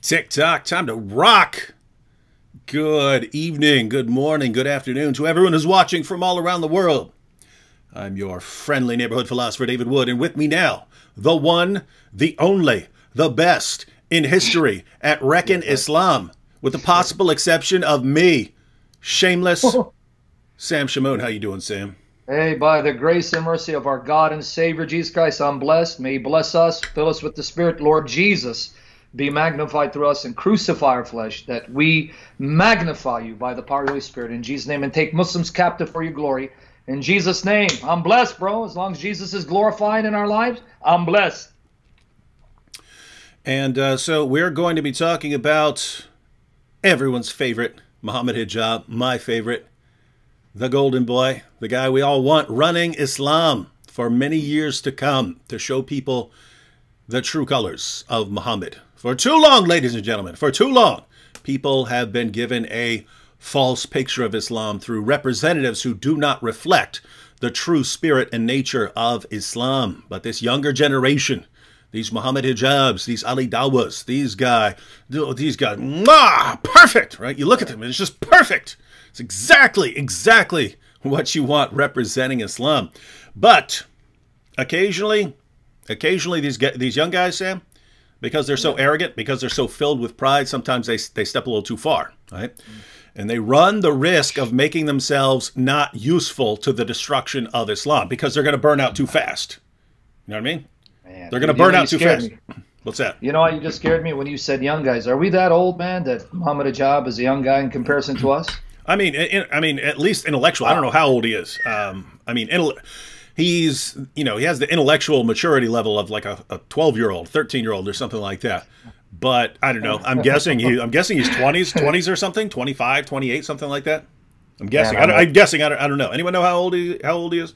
Tick-tock, time to rock. Good evening, good morning, good afternoon to everyone who's watching from all around the world. I'm your friendly neighborhood philosopher, David Wood, and with me now, the one, the only, the best in history at Wreckin' Islam, with the possible exception of me, shameless Sam Shamoun. How you doing, Sam? Hey, by the grace and mercy of our God and Savior Jesus Christ, I'm blessed. May He bless us, fill us with the Spirit, Lord Jesus. Be magnified through us and crucify our flesh, that we magnify you by the power of the Holy Spirit. In Jesus' name, and take Muslims captive for your glory. In Jesus' name, I'm blessed, bro. As long as Jesus is glorified in our lives, I'm blessed. And so we're going to be talking about everyone's favorite, Mohammed Hijab, my favorite, the golden boy, the guy we all want running Islam for many years to come, to show people the true colors of Muhammad. For too long, ladies and gentlemen, for too long, people have been given a false picture of Islam through representatives who do not reflect the true spirit and nature of Islam. But this younger generation, these Mohammed Hijabs, these Ali Dawas, these guys, perfect, right? You look at them, and it's just perfect. It's exactly what you want representing Islam. But occasionally these young guys, Sam, because they're so arrogant, because they're so filled with pride, sometimes they step a little too far, right? And they run the risk of making themselves not useful to the destruction of Islam because they're going to burn out too fast. You know what I mean? Man, they're going to burn out too fast. What's that? You know what? You just scared me when you said young guys. Are we that old, man, that Muhammad Hijab is a young guy in comparison to us? I mean, at least intellectual. I don't know how old he is. He's, he has the intellectual maturity level of like a 12-year-old, 13-year-old or something like that. But I don't know. I'm guessing he's 20s or something, 25, 28, something like that. I'm guessing. I'm guessing. I don't know. Anyone know how old he is?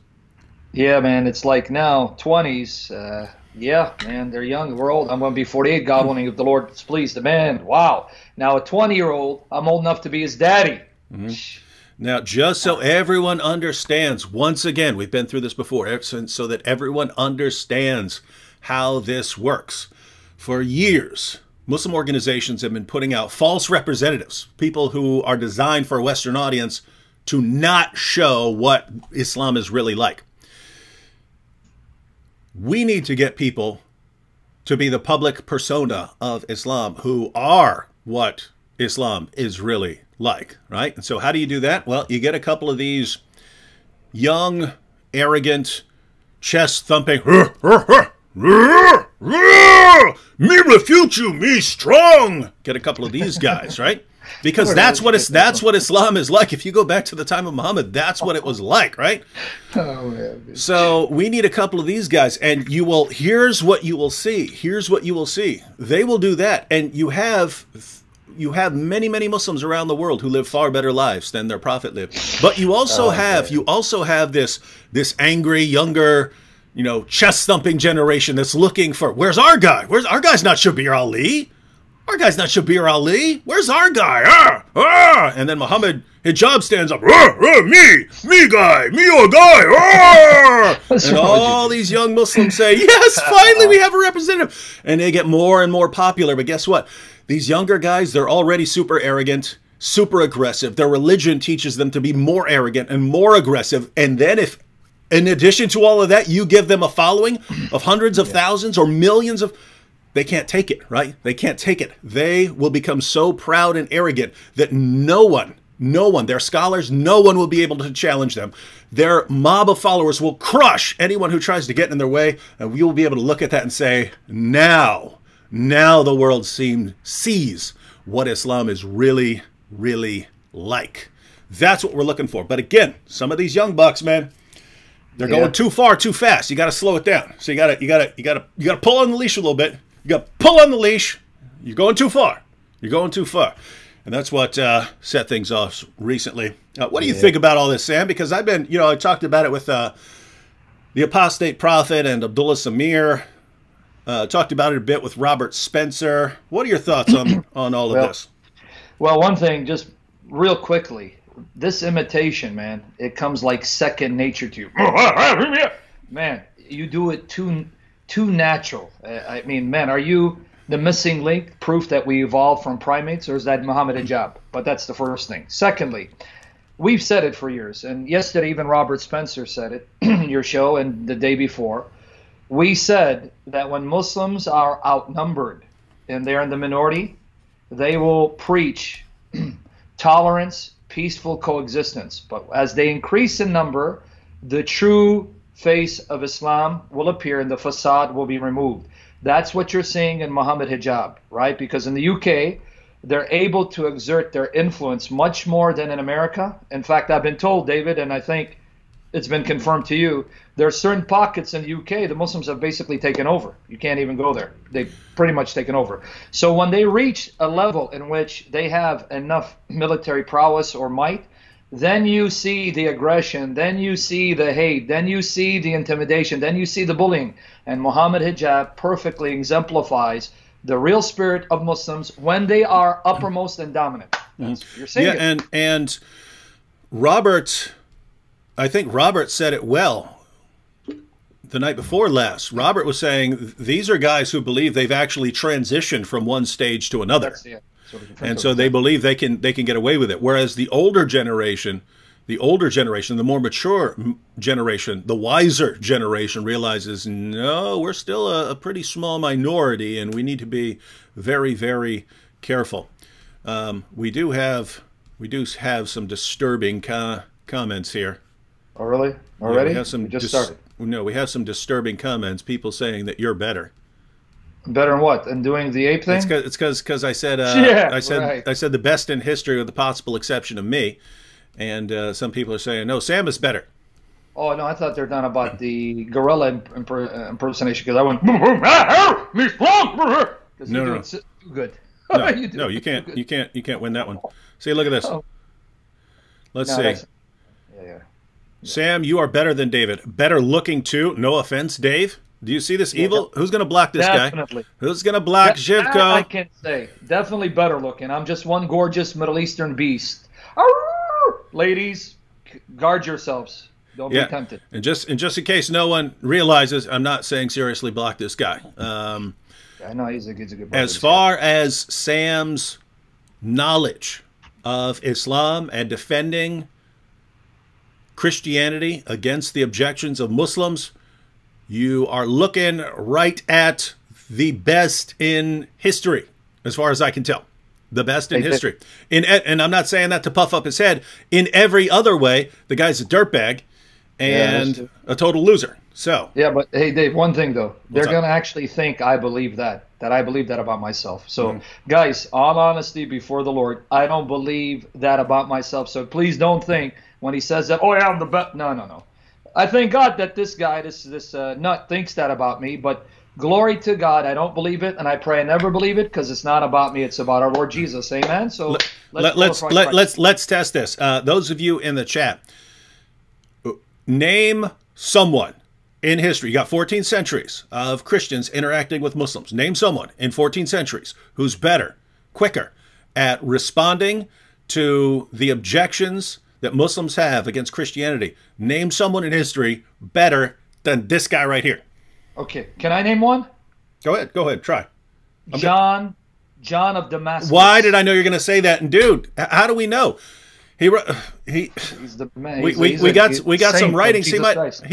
Yeah, man. It's like now 20s. Yeah, man. They're young. We're old. I'm going to be 48. God willing, if the Lord is pleased. Man, wow. Now a 20-year-old, I'm old enough to be his daddy. Mm-hmm. Now, just so everyone understands, once again, we've been through this before, so that everyone understands how this works. For years, Muslim organizations have been putting out false representatives, people who are designed for a Western audience to not show what Islam is really like. We need to get people to be the public persona of Islam who are what Islam is really like, right? And so how do you do that? Well, you get a couple of these young, arrogant, chest-thumping, me refute you, me strong. Get a couple of these guys, right? Because that's what Islam is like. If you go back to the time of Muhammad, that's what it was like, right? Oh, man. So we need a couple of these guys, and here's what you will see. Here's what you will see. They will do that, and you have many Muslims around the world who live far better lives than their prophet lived. But you also have this angry, younger, chest-thumping generation that's looking for, where's our guy? Where's our guy's not Shabir Ali? Our guy's not Shabir Ali. Where's our guy? And then Muhammad Hijab stands up. Me guy, me your guy. And all these young Muslims say, yes, finally we have a representative. And they get more and more popular. But guess what? These younger guys, they're already super arrogant, super aggressive. Their religion teaches them to be more arrogant and more aggressive. And then if, in addition to all of that, you give them a following of hundreds of thousands or millions of, they can't take it, right? They can't take it. They will become so proud and arrogant that no one, their scholars, no one will be able to challenge them. Their mob of followers will crush anyone who tries to get in their way. And we will be able to look at that and say, now the world sees what Islam is really like. That's what we're looking for. But again, some of these young bucks, man, they're going too far, too fast. You got to slow it down. So you got to pull on the leash a little bit. You got to pull on the leash. You're going too far. You're going too far. And that's what set things off recently. What do you think about all this, Sam? Because I've been, I talked about it with the apostate prophet and Abdullah Samir. Talked about it a bit with Robert Spencer. What are your thoughts on all of this? Well, one thing, just real quickly, this imitation, man, it comes like second nature to you. Man, you do it too natural. I mean, man, are you the missing link, proof that we evolved from primates, or is that Mohammed Hijab? But that's the first thing. Secondly, we've said it for years, and yesterday even Robert Spencer said it in your show and the day before. We said that when Muslims are outnumbered and they're in the minority, they will preach tolerance, peaceful coexistence. But as they increase in number, the true face of Islam will appear and the facade will be removed. That's what you're seeing in Mohammed Hijab, right? Because in the UK, they're able to exert their influence much more than in America. In fact, I've been told, David, and I think it's been confirmed to you, there are certain pockets in the UK the Muslims have basically taken over. You can't even go there. They've pretty much taken over. So when they reach a level in which they have enough military prowess or might, then you see the aggression, then you see the hate, then you see the intimidation, then you see the bullying. And Mohammed Hijab perfectly exemplifies the real spirit of Muslims when they are uppermost and dominant. You're saying it. And Robert, I think Robert said it well the night before last. Robert was saying these are guys who believe they've actually transitioned from one stage to another. And so they believe they can get away with it. Whereas the older generation, the more mature generation, the wiser generation realizes, no, we're still a pretty small minority, and we need to be very, very careful. We do have some disturbing comments here. Oh, really? Already? Yeah, we have some we just started. No, we have some disturbing comments. People saying that you're better. Better in what? In doing the ape thing? It's because I said right. I said the best in history with the possible exception of me, and some people are saying no, Sam is better. Oh no, I thought they're done about the gorilla impersonation because I went me strong because you're doing so good. No, you can't win that one. See, look at this. Oh. Let's see. Yeah. Sam, you are better than David. Better looking too. No offense, Dave. Do you see this evil? Who's going to block this guy? Who's going to block Zhivko? I can say. Definitely better looking. I'm just one gorgeous Middle Eastern beast. Ladies, guard yourselves. Don't be tempted. And just in case no one realizes, I'm not saying seriously block this guy. I know he's a good as far as Sam's knowledge of Islam and defending Christianity against the objections of Muslims, you are looking right at the best in history, as far as I can tell. The best in history. And I'm not saying that to puff up his head. In every other way, the guy's a dirtbag and a total loser. So yeah, but hey, Dave, one thing though, they're going to actually think I believe that I believe that about myself. So guys, all honesty before the Lord, I don't believe that about myself. So please don't think when he says that, oh yeah, I'm the best. No. I thank God that this guy, this nut, thinks that about me. But glory to God, I don't believe it, and I pray I never believe it because it's not about me; it's about our Lord Jesus. Amen. So let's test this. Those of you in the chat, name someone in history. You got 14 centuries of Christians interacting with Muslims. Name someone in 14 centuries who's better, quicker at responding to the objections that Muslims have against Christianity. Name someone in history better than this guy right here. Okay, can I name one? Go ahead, try. John of Damascus. Why did I know you're going to say that? And dude, how do we know? He's the man. We got some writings. He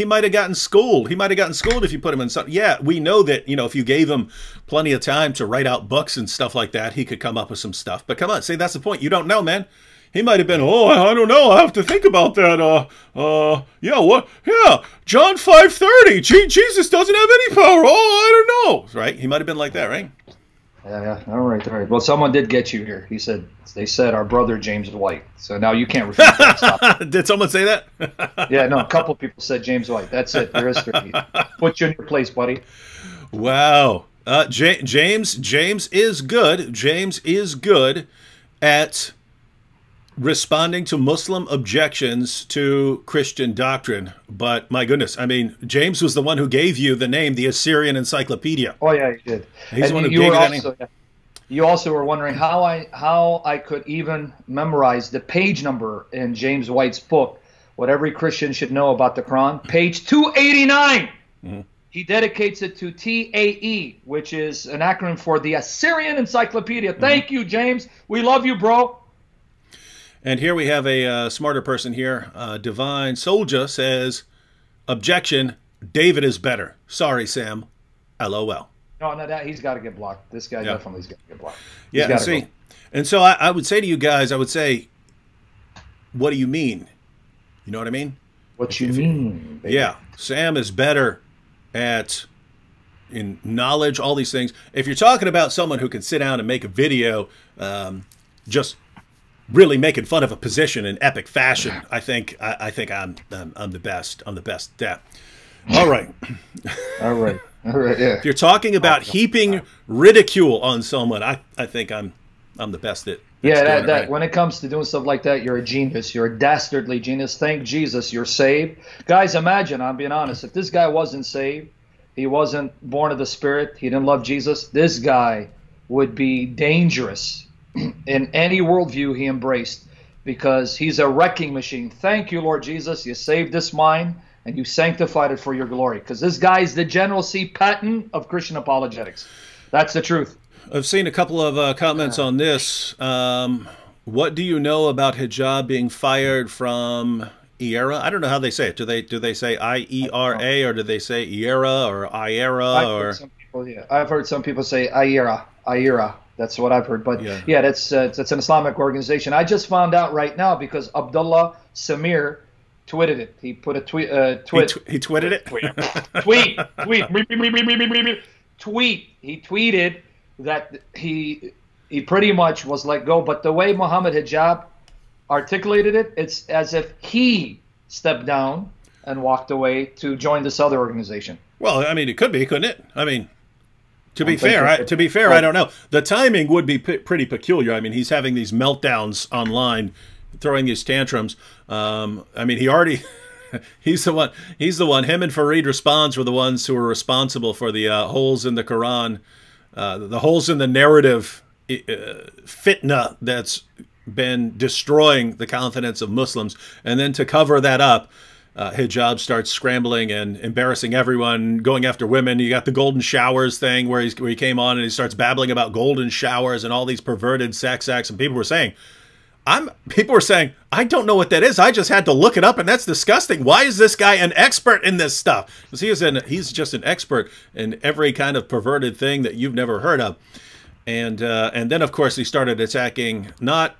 might have gotten schooled. He might have gotten schooled if you put him in something. Yeah, we know that, if you gave him plenty of time to write out books and stuff like that, he could come up with some stuff. But come on, see, that's the point. You don't know, man. He might have been, I don't know. I have to think about that. John 5:30. Jesus doesn't have any power. I don't know. Right? He might have been like that, right? Yeah. All right. Well, someone did get you here. They said our brother James White. So now you can't refute that. Stop. Did someone say that? Yeah, no, a couple people said James White. That's it. Your history. Put you in your place, buddy. Wow. James is good. James is good at responding to Muslim objections to Christian doctrine. But my goodness, I mean, James was the one who gave you the name, the Assyrian Encyclopedia. Oh yeah, he did. He's the one who gave you that name. You also were wondering how I could even memorize the page number in James White's book, What Every Christian Should Know About the Quran, page 289. Mm-hmm. He dedicates it to TAE, which is an acronym for the Assyrian Encyclopedia. Thank you, James. We love you, bro. And here we have a smarter person here. Divine Soldier says, objection, David is better. Sorry, Sam. LOL. No, he's got to get blocked. This guy definitely's got to get blocked. Yeah, see. And so I would say to you guys, I would say, what do you mean? You know what I mean? What you mean, baby? Yeah, Sam is better in knowledge, all these things. If you're talking about someone who can sit down and make a video just really making fun of a position in epic fashion, I think I'm the best. I'm the best at that. All right. All right. Yeah. If you're talking about heaping ridicule on someone, I think I'm the best at. Yeah, that when it comes to doing stuff like that, you're a genius. You're a dastardly genius. Thank Jesus you're saved. Guys, imagine, I'm being honest, if this guy wasn't saved, he wasn't born of the Spirit, he didn't love Jesus, this guy would be dangerous in any worldview he embraced, because he's a wrecking machine. Thank you, Lord Jesus. You saved this mind and you sanctified it for your glory, because this guy is the General C. Patton of Christian apologetics. That's the truth. I've seen a couple of comments on this. What do you know about hijab being fired from IERA? I don't know how they say it. Do they say IERA, or do they say IERA or IERA? I've heard some people say IERA. That's what I've heard. But yeah, that's an Islamic organization. I just found out right now because Abdullah Samir tweeted it. He put a tweet. He tweeted it. Tweet. He tweeted that he pretty much was let go, but the way Mohammed Hijab articulated it, it's as if he stepped down and walked away to join this other organization. Well, I mean, it could be, couldn't it? I mean, to be fair, I don't know. The timing would be pretty peculiar. I mean, he's having these meltdowns online, throwing these tantrums. I mean, he already. He's the one. Him and Fareed Responds were the ones who were responsible for the holes in the Quran. The holes in the narrative fitna that's been destroying the confidence of Muslims. And then to cover that up, Hijab starts scrambling and embarrassing everyone, going after women. You got the golden showers thing where he came on and he starts babbling about golden showers and all these perverted sex acts. And people were saying, I don't know what that is. I just had to look it up, and that's disgusting. Why is this guy an expert in this stuff? Because he's just an expert in every kind of perverted thing that you've never heard of. And then, of course, he started attacking not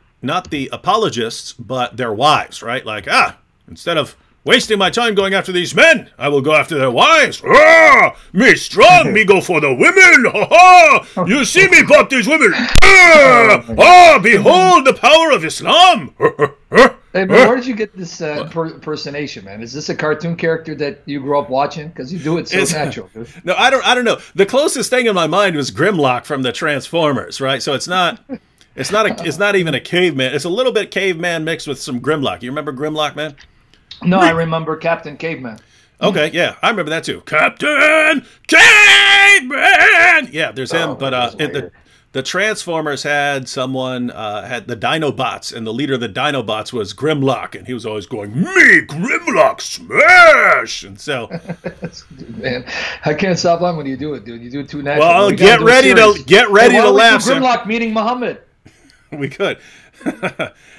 the apologists, but their wives, right? Like, instead of wasting my time going after these men, I will go after their wives. Me strong, me go for the women. You see me pop these women. Behold the power of Islam. Hey, man, where did you get this impersonation, man? Is this a cartoon character that you grew up watching? Because you do it so natural. Dude. No, I don't know. The closest thing in my mind was Grimlock from the Transformers, right? So it's not even a caveman. It's a little bit caveman mixed with some Grimlock. You remember Grimlock, man? No, I remember Captain Caveman. Okay, yeah, I remember that too. Captain Caveman! Yeah, there's him, but the Transformers had someone, had the Dinobots, and the leader of the Dinobots was Grimlock, and he was always going, me, Grimlock, smash! And so... Man, I can't stop laughing when you do it, dude. You do it too natural. Well, get ready to laugh. Grimlock meeting Muhammad. We could.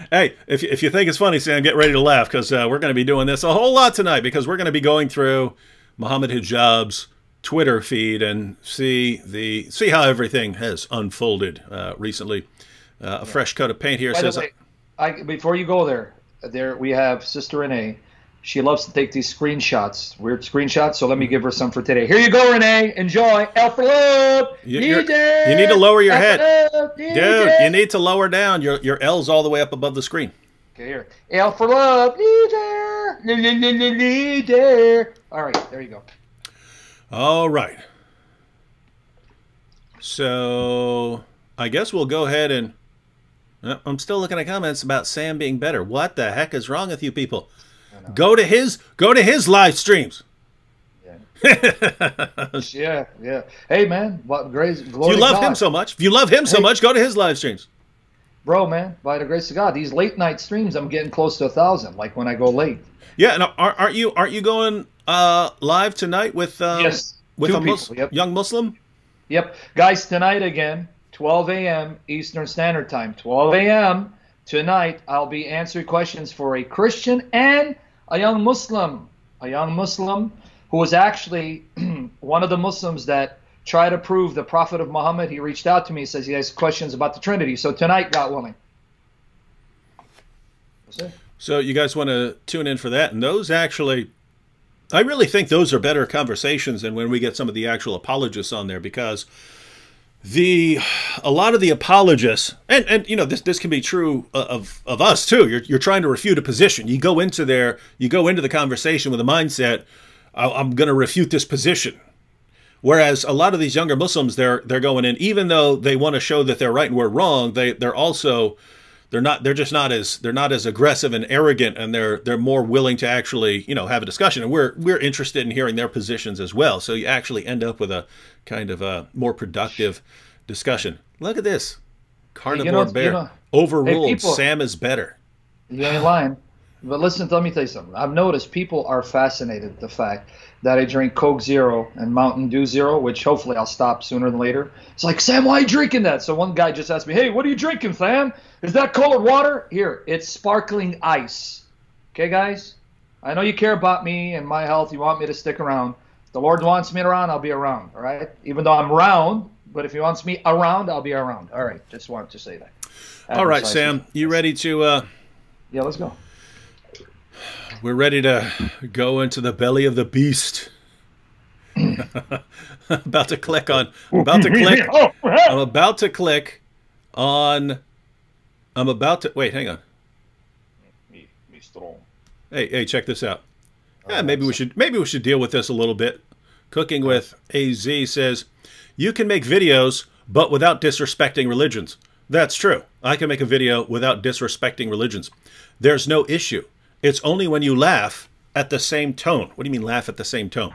Hey, if you think it's funny, Sam, get ready to laugh, because we're going to be doing this a whole lot tonight, because we're going to be going through Mohammed Hijab's Twitter feed and see how everything has unfolded recently. A fresh coat of paint here says. Before you go there we have Sister Renee. She loves to take these screenshots, weird screenshots. So let me give her some for today. Here you go, Renee. Enjoy. L for love. You need to lower your head, dude. You need to lower down. Your L's all the way up above the screen. Okay, here. L for love. Leader. All right, there you go. All right. So I guess we'll go ahead and. I'm still looking at comments about Sam being better. What the heck is wrong with you people? Go to his live streams. Yeah. Yeah. Hey, man, what grace, glory. If you love him so much, go to his live streams. Bro, man, by the grace of God, these late night streams, I'm getting close to 1,000. Like when I go late. Yeah, and aren't you going live tonight with? Yes. With Two a people. Yep. young Muslim? Yep. Guys, tonight again, 12 a.m. Eastern Standard Time. 12 a.m. tonight, I'll be answering questions for a Christian and a young Muslim. A young Muslim who was actually one of the Muslims that tried to prove the Prophet of Muhammad. He reached out to me. He says he has questions about the Trinity. So tonight, God willing. That's it. So you guys want to tune in for that. And those actually, I really think those are better conversations than when we get some of the actual apologists on there, because a lot of the apologists, and you know, this can be true of us too. You're trying to refute a position. You go into the conversation with a mindset, I'm going to refute this position. Whereas a lot of these younger Muslims, they're going in, even though they want to show that they're right and we're wrong, they're not as aggressive and arrogant, and they're more willing to actually, you know, have a discussion. And we're interested in hearing their positions as well. So you actually end up with a kind of a more productive discussion. Look at this. Carnivore bear. Overruled. Hey, Sam is better. You ain't lying. But listen, let me tell you something. I've noticed people are fascinated with the fact that I drink Coke Zero and Mountain Dew Zero, which hopefully I'll stop sooner than later. It's like, Sam, why are you drinking that? So one guy just asked me, hey, what are you drinking, Sam? Is that colored water? Here, it's sparkling ice. Okay, guys? I know you care about me and my health. You want me to stick around. If the Lord wants me around, I'll be around, all right? Even though I'm round, but if he wants me around, I'll be around. All right, just wanted to say that. All right, Sam, you ready to... Yeah, let's go. We're ready to go into the belly of the beast. I'm about to click on wait, hang on. Hey, check this out. Yeah, maybe we should deal with this a little bit. Cooking with AZ says, you can make videos, but without disrespecting religions. That's true. I can make a video without disrespecting religions. There's no issue. It's only when you laugh at the same tone. What do you mean laugh at the same tone?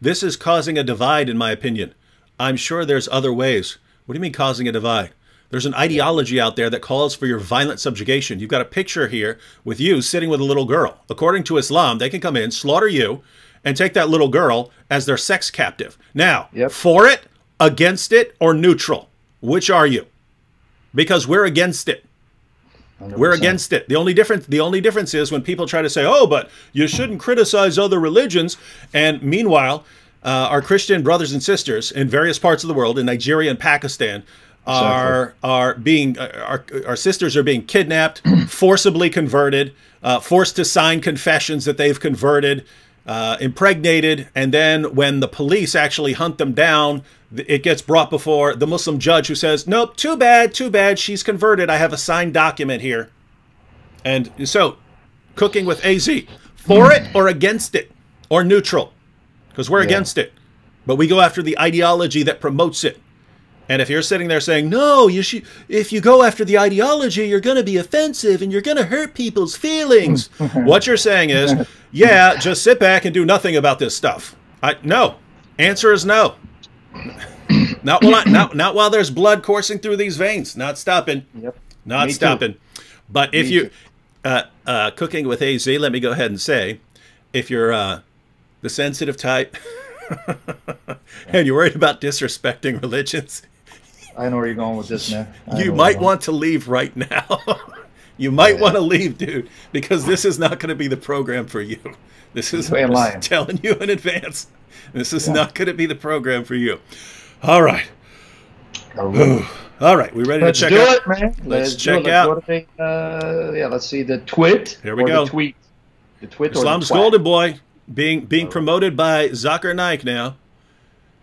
This is causing a divide, in my opinion. I'm sure there's other ways. What do you mean causing a divide? There's an ideology out there that calls for your violent subjugation. You've got a picture here with you sitting with a little girl. According to Islam, they can come in, slaughter you, and take that little girl as their sex captive. Now, For it, against it, or neutral? Which are you? Because we're against it. 100%. We're against it. The only difference is when people try to say, oh, but you shouldn't criticize other religions. And meanwhile, our Christian brothers and sisters in various parts of the world, in Nigeria and Pakistan, our sisters are being kidnapped, forcibly converted, forced to sign confessions that they've converted, impregnated, and then when the police actually hunt them down, it gets brought before the Muslim judge who says, nope, too bad, she's converted. I have a signed document here. And so, cooking with AZ, for it or against it, or neutral, because we're against it. But we go after the ideology that promotes it. And if you're sitting there saying, no, if you go after the ideology, you're going to be offensive and you're going to hurt people's feelings. What you're saying is, yeah, just sit back and do nothing about this stuff. No. Answer is no. Not while there's blood coursing through these veins. Not stopping. Yep. Not stopping. But if you, cooking with AZ, let me go ahead and say, if you're the sensitive type and you're worried about disrespecting religions, I know where you're going with this, man. You might want to leave right now. You might want to leave, dude, because this is not going to be the program for you. This is I'm telling you in advance. This is not going to be the program for you. All right. All right. We ready to check out? Let's do it, man. Let's check out. Let's see the twit. Here we go. The tweet. The twit. Islam's golden boy being promoted by Zakir Naik now.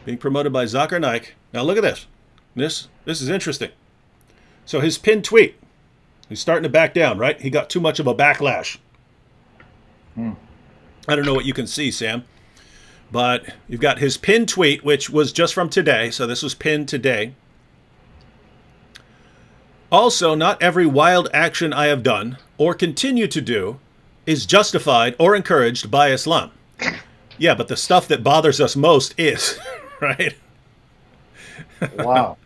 Being promoted by Zakir Naik. Now look at this. This is interesting. So his pinned tweet. He's starting to back down, right? He got too much of a backlash. I don't know what you can see, Sam. But you've got his pinned tweet, which was just from today. So this was pinned today. Also, not every wild action I have done or continue to do is justified or encouraged by Islam. Yeah, but the stuff that bothers us most is, right? Wow.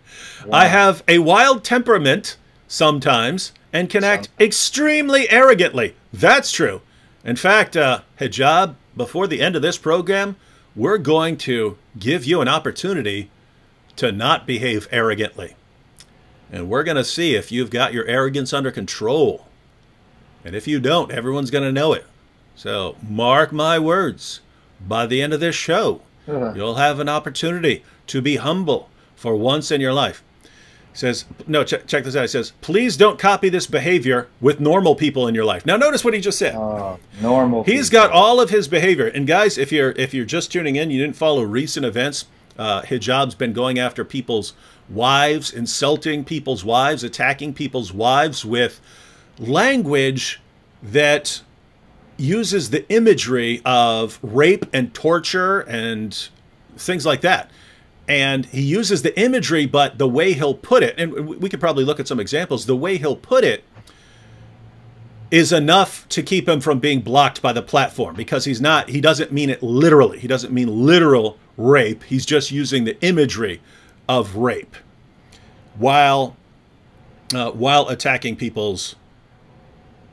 I have a wild temperament sometimes and can act extremely arrogantly. That's true. In fact, Hijab, before the end of this program, we're going to give you an opportunity to not behave arrogantly. And we're going to see if you've got your arrogance under control. And if you don't, everyone's going to know it. So mark my words, by the end of this show, you'll have an opportunity to be humble for once in your life. It says, no, check this out. It says, please don't copy this behavior with normal people in your life. Now notice what he just said. Normal He's people. got all of his behavior. And guys, if you're just tuning in, you didn't follow recent events, Hijab's been going after people's wives, insulting people's wives, attacking people's wives with language that uses the imagery of rape and torture and things like that. And he uses the imagery, but the way he'll put it, and we could probably look at some examples, the way he'll put it is enough to keep him from being blocked by the platform, because he doesn't mean it literally. He doesn't mean literal rape. He's just using the imagery of rape while attacking people's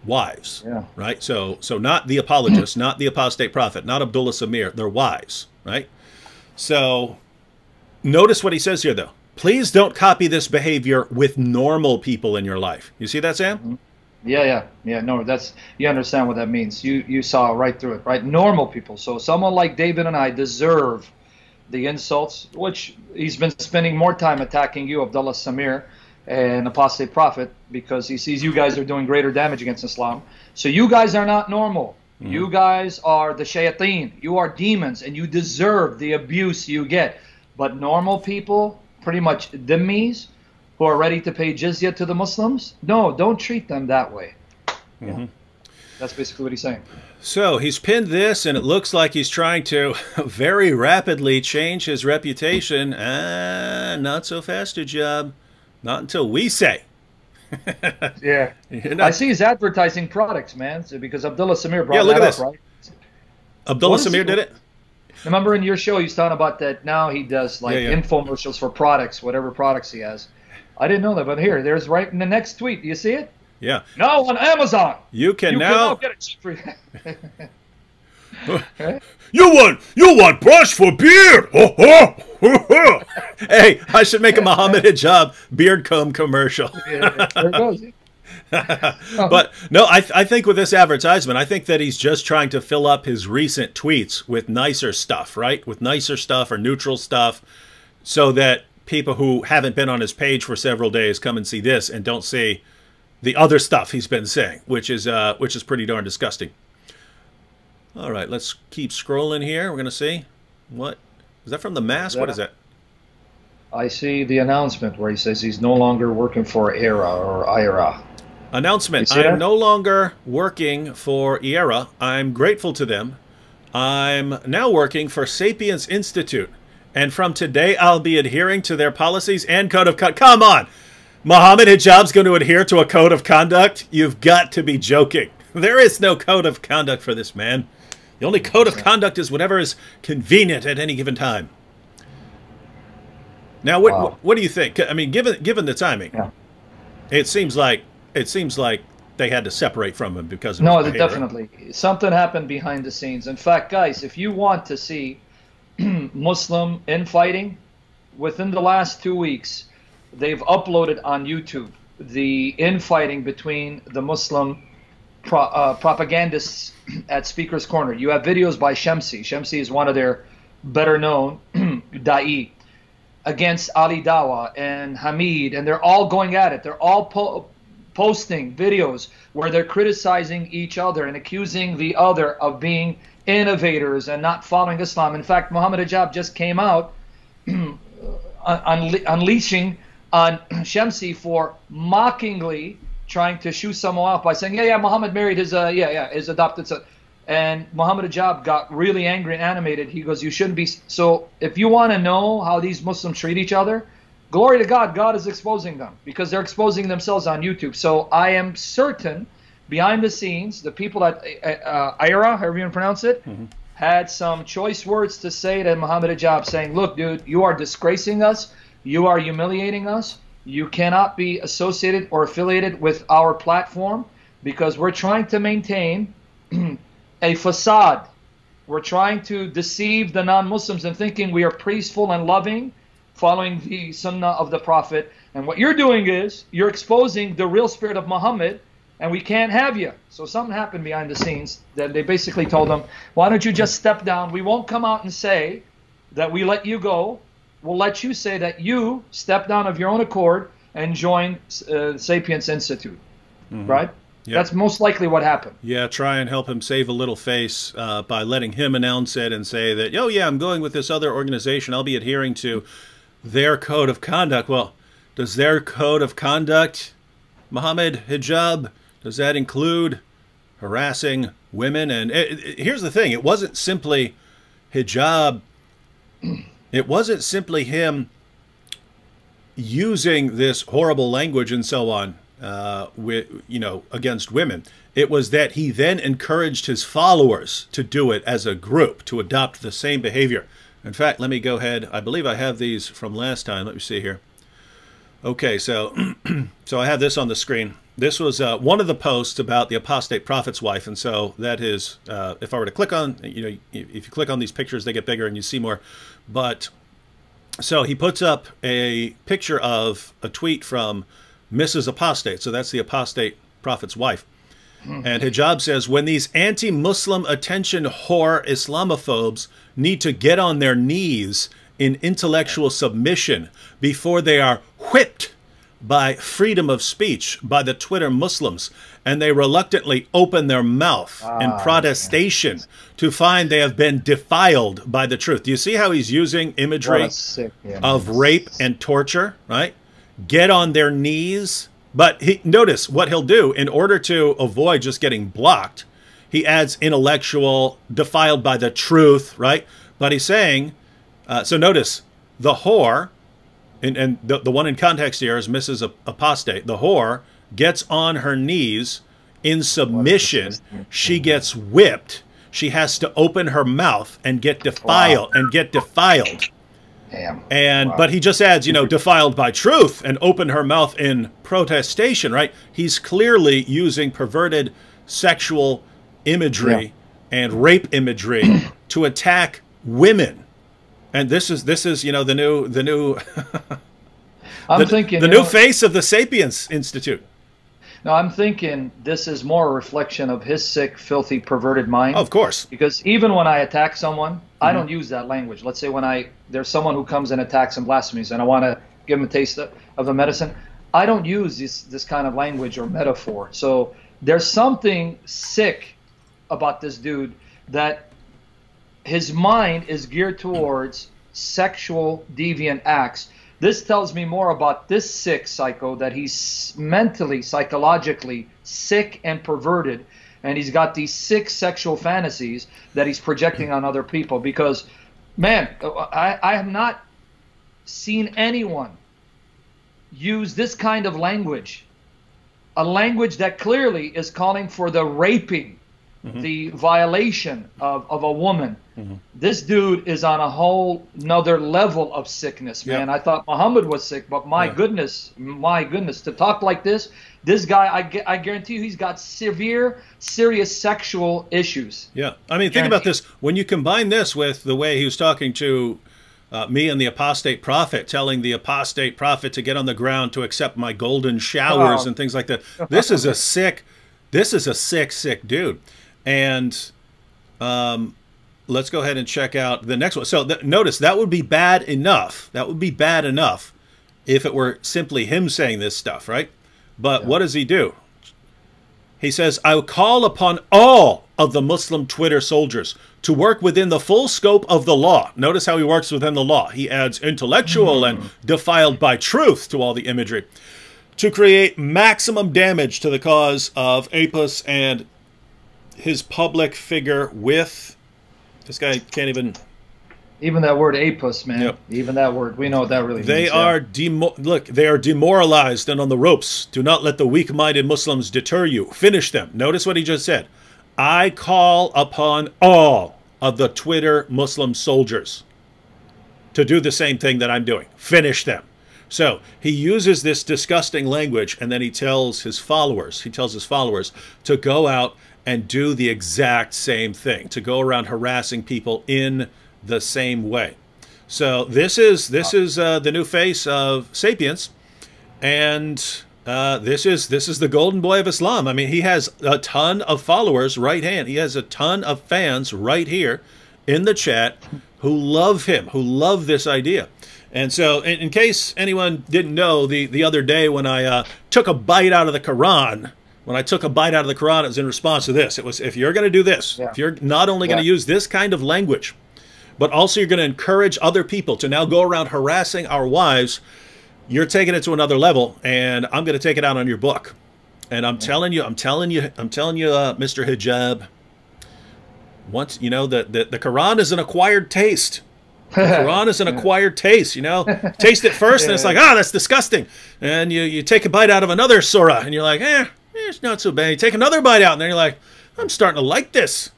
wives, right? So not the apologist, not the apostate prophet, not Abdullah Samir, their wives, right? So notice what he says here, though. Please don't copy this behavior with normal people in your life. You see that, Sam? Yeah. No, you understand what that means. You saw right through it, right? Normal people. So someone like David and I deserve the insults, which he's been spending more time attacking you, Abdullah Samir, an apostate prophet, because he sees you guys are doing greater damage against Islam. So you guys are not normal. You guys are the shayateen. You are demons, and you deserve the abuse you get. But normal people, pretty much dhimmis, who are ready to pay jizya to the Muslims, no, don't treat them that way. That's basically what he's saying. So he's pinned this, and it looks like he's trying to very rapidly change his reputation. Not so fast, Hijab. Not until we say. Yeah. I see he's advertising products, man, because Abdullah Samir brought look that at up, this. right? Abdullah Samir did it? Remember in your show, he's talking about that now he does like infomercials for products, whatever products he has. I didn't know that, but here, there's right in the next tweet. Do you see it? Yeah. Now on Amazon. You can now get it free. You want brush for beard? Hey, I should make a Mohammed Hijab beard comb commercial. There it goes. But no, I think with this advertisement, I think that he's just trying to fill up his recent tweets with nicer stuff, right? With nicer stuff or neutral stuff, so that people who haven't been on his page for several days come and see this and don't see the other stuff he's been saying, which is pretty darn disgusting. All right, let's keep scrolling here. We're going to see. What? Is that from the mask? What is that? I see the announcement where he says he's no longer working for ERA or IRA. Announcement. I am no longer working for ERA. I'm grateful to them. I'm now working for Sapiens Institute. And from today, I'll be adhering to their policies and code of conduct. Come on! Mohammed Hijab's going to adhere to a code of conduct? You've got to be joking. There is no code of conduct for this man. The only code of conduct is whatever is convenient at any given time. Now, what do you think? I mean, given the timing, it seems like they had to separate from him because of his behavior. Definitely something happened behind the scenes. In fact, guys, if you want to see Muslim infighting, within the last 2 weeks, they've uploaded on YouTube the infighting between the Muslim propagandists at Speaker's Corner. You have videos by Shamsi. Shamsi is one of their better known da'i against Ali Dawa and Hamid, and they're all going at it. They're all posting videos where they're criticizing each other and accusing the other of being innovators and not following Islam. In fact, Mohammed Hijab just came out unleashing on Shamsi for mockingly trying to shoo someone off by saying, Muhammad married his adopted son. And Mohammed Hijab got really angry and animated. He goes, you shouldn't be. So if you want to know how these Muslims treat each other, glory to God, God is exposing them because they're exposing themselves on YouTube. So I am certain behind the scenes, the people at IRA, however you pronounce it, had some choice words to say to Mohammed Hijab saying, look, dude, you are disgracing us. You are humiliating us. You cannot be associated or affiliated with our platform because we're trying to maintain a facade We're trying to deceive the non-Muslims and thinking we are peaceful and loving, following the sunnah of the Prophet. And what you're doing is you're exposing the real spirit of Muhammad, and we can't have you. So something happened behind the scenes that they basically told him, why don't you just step down? We won't come out and say that we let you go. We'll let you say that you step down of your own accord and join Sapiens Institute, right? Yep. That's most likely what happened. Yeah, try and help him save a little face by letting him announce it and say that, oh yeah, I'm going with this other organization. I'll be adhering to their code of conduct. Well, does their code of conduct, Mohammed, hijab, does that include harassing women? And here's the thing. It wasn't simply hijab. It wasn't simply him using this horrible language and so on against women. It was that he then encouraged his followers to do it as a group, to adopt the same behavior. In fact, let me go ahead. I believe I have these from last time. Let me see here. Okay, so so I have this on the screen. This was one of the posts about the apostate prophet's wife, and so that is, if I were to click on, if you click on these pictures, they get bigger and you see more. But so he puts up a picture of a tweet from Mrs. Apostate. So that's the apostate prophet's wife. And hijab says, when these anti-Muslim attention whore Islamophobes need to get on their knees in intellectual submission before they are whipped by freedom of speech by the Twitter Muslims, and they reluctantly open their mouth in protestation to find they have been defiled by the truth. Do you see how he's using imagery of rape and torture, right? Get on their knees. But notice what he'll do in order to avoid just getting blocked. He adds intellectual, defiled by the truth, right? But he's saying, so notice the whore, and the one in context here is Mrs. Apostate. The whore gets on her knees in submission. She gets whipped. She has to open her mouth and get defiled Damn. And but he just adds, defiled by truth and open her mouth in protestation, right? He's clearly using perverted sexual imagery and rape imagery to attack women. And this is the new I'm thinking the new face of the Sapiens Institute. No, I'm thinking this is more a reflection of his sick, filthy, perverted mind. Oh, of course. Because even when I attack someone, I don't use that language. Let's say when there's someone who comes and attacks and blasphemies, and I want to give him a taste of the medicine, I don't use this kind of language or metaphor. So there's something sick about this dude, that his mind is geared towards sexual deviant acts. This tells me more about this sick psycho, that he's mentally, psychologically sick and perverted, and he's got these sick sexual fantasies that he's projecting on other people. Because, man, I have not seen anyone use this kind of language, a language that clearly is calling for the raping, the violation of a woman. This dude is on a whole another level of sickness, man. Yep. I thought Muhammad was sick, but my goodness, to talk like this guy, I guarantee you he's got serious sexual issues. Yeah, I mean, think about this. When you combine this with the way he was talking to me and the apostate prophet, telling the apostate prophet to get on the ground to accept my golden showers and things like that. This is a sick dude. And let's go ahead and check out the next one. So notice that would be bad enough. That would be bad enough if it were simply him saying this stuff, right? But what does he do? He says, I call upon all of the Muslim Twitter soldiers to work within the full scope of the law. Notice how he works within the law. He adds intellectual and defiled by truth to all the imagery to create maximum damage to the cause of Apis and his public figure with... This guy can't even that word apus, man. Yep. Even that word, we know what that really means. They are they are demoralized and on the ropes. Do not let the weak-minded Muslims deter you. Finish them. Notice what he just said. I call upon all of the Twitter Muslim soldiers to do the same thing that I'm doing. Finish them. So he uses this disgusting language, and then he tells his followers to go out and do the exact same thing, to go around harassing people in the same way. So this is the new face of Sapiens, and this is the golden boy of Islam. I mean, he has a ton of followers right hand. He has a ton of fans right here in the chat who love him, who love this idea. And so, in case anyone didn't know, the other day when I took a bite out of the Quran. When I took a bite out of the Quran, it was in response to this. It was, if you're going to do this, if you're not only going to use this kind of language, but also you're going to encourage other people to now go around harassing our wives, you're taking it to another level, and I'm going to take it out on your book. And I'm telling you, Mr. Hijab, once, you know, the Quran is an acquired taste. The Quran is an acquired taste, you know. Taste it first, and it's like, that's disgusting. And you take a bite out of another surah, and you're like, it's not so bad. You take another bite out, and then you're like, I'm starting to like this.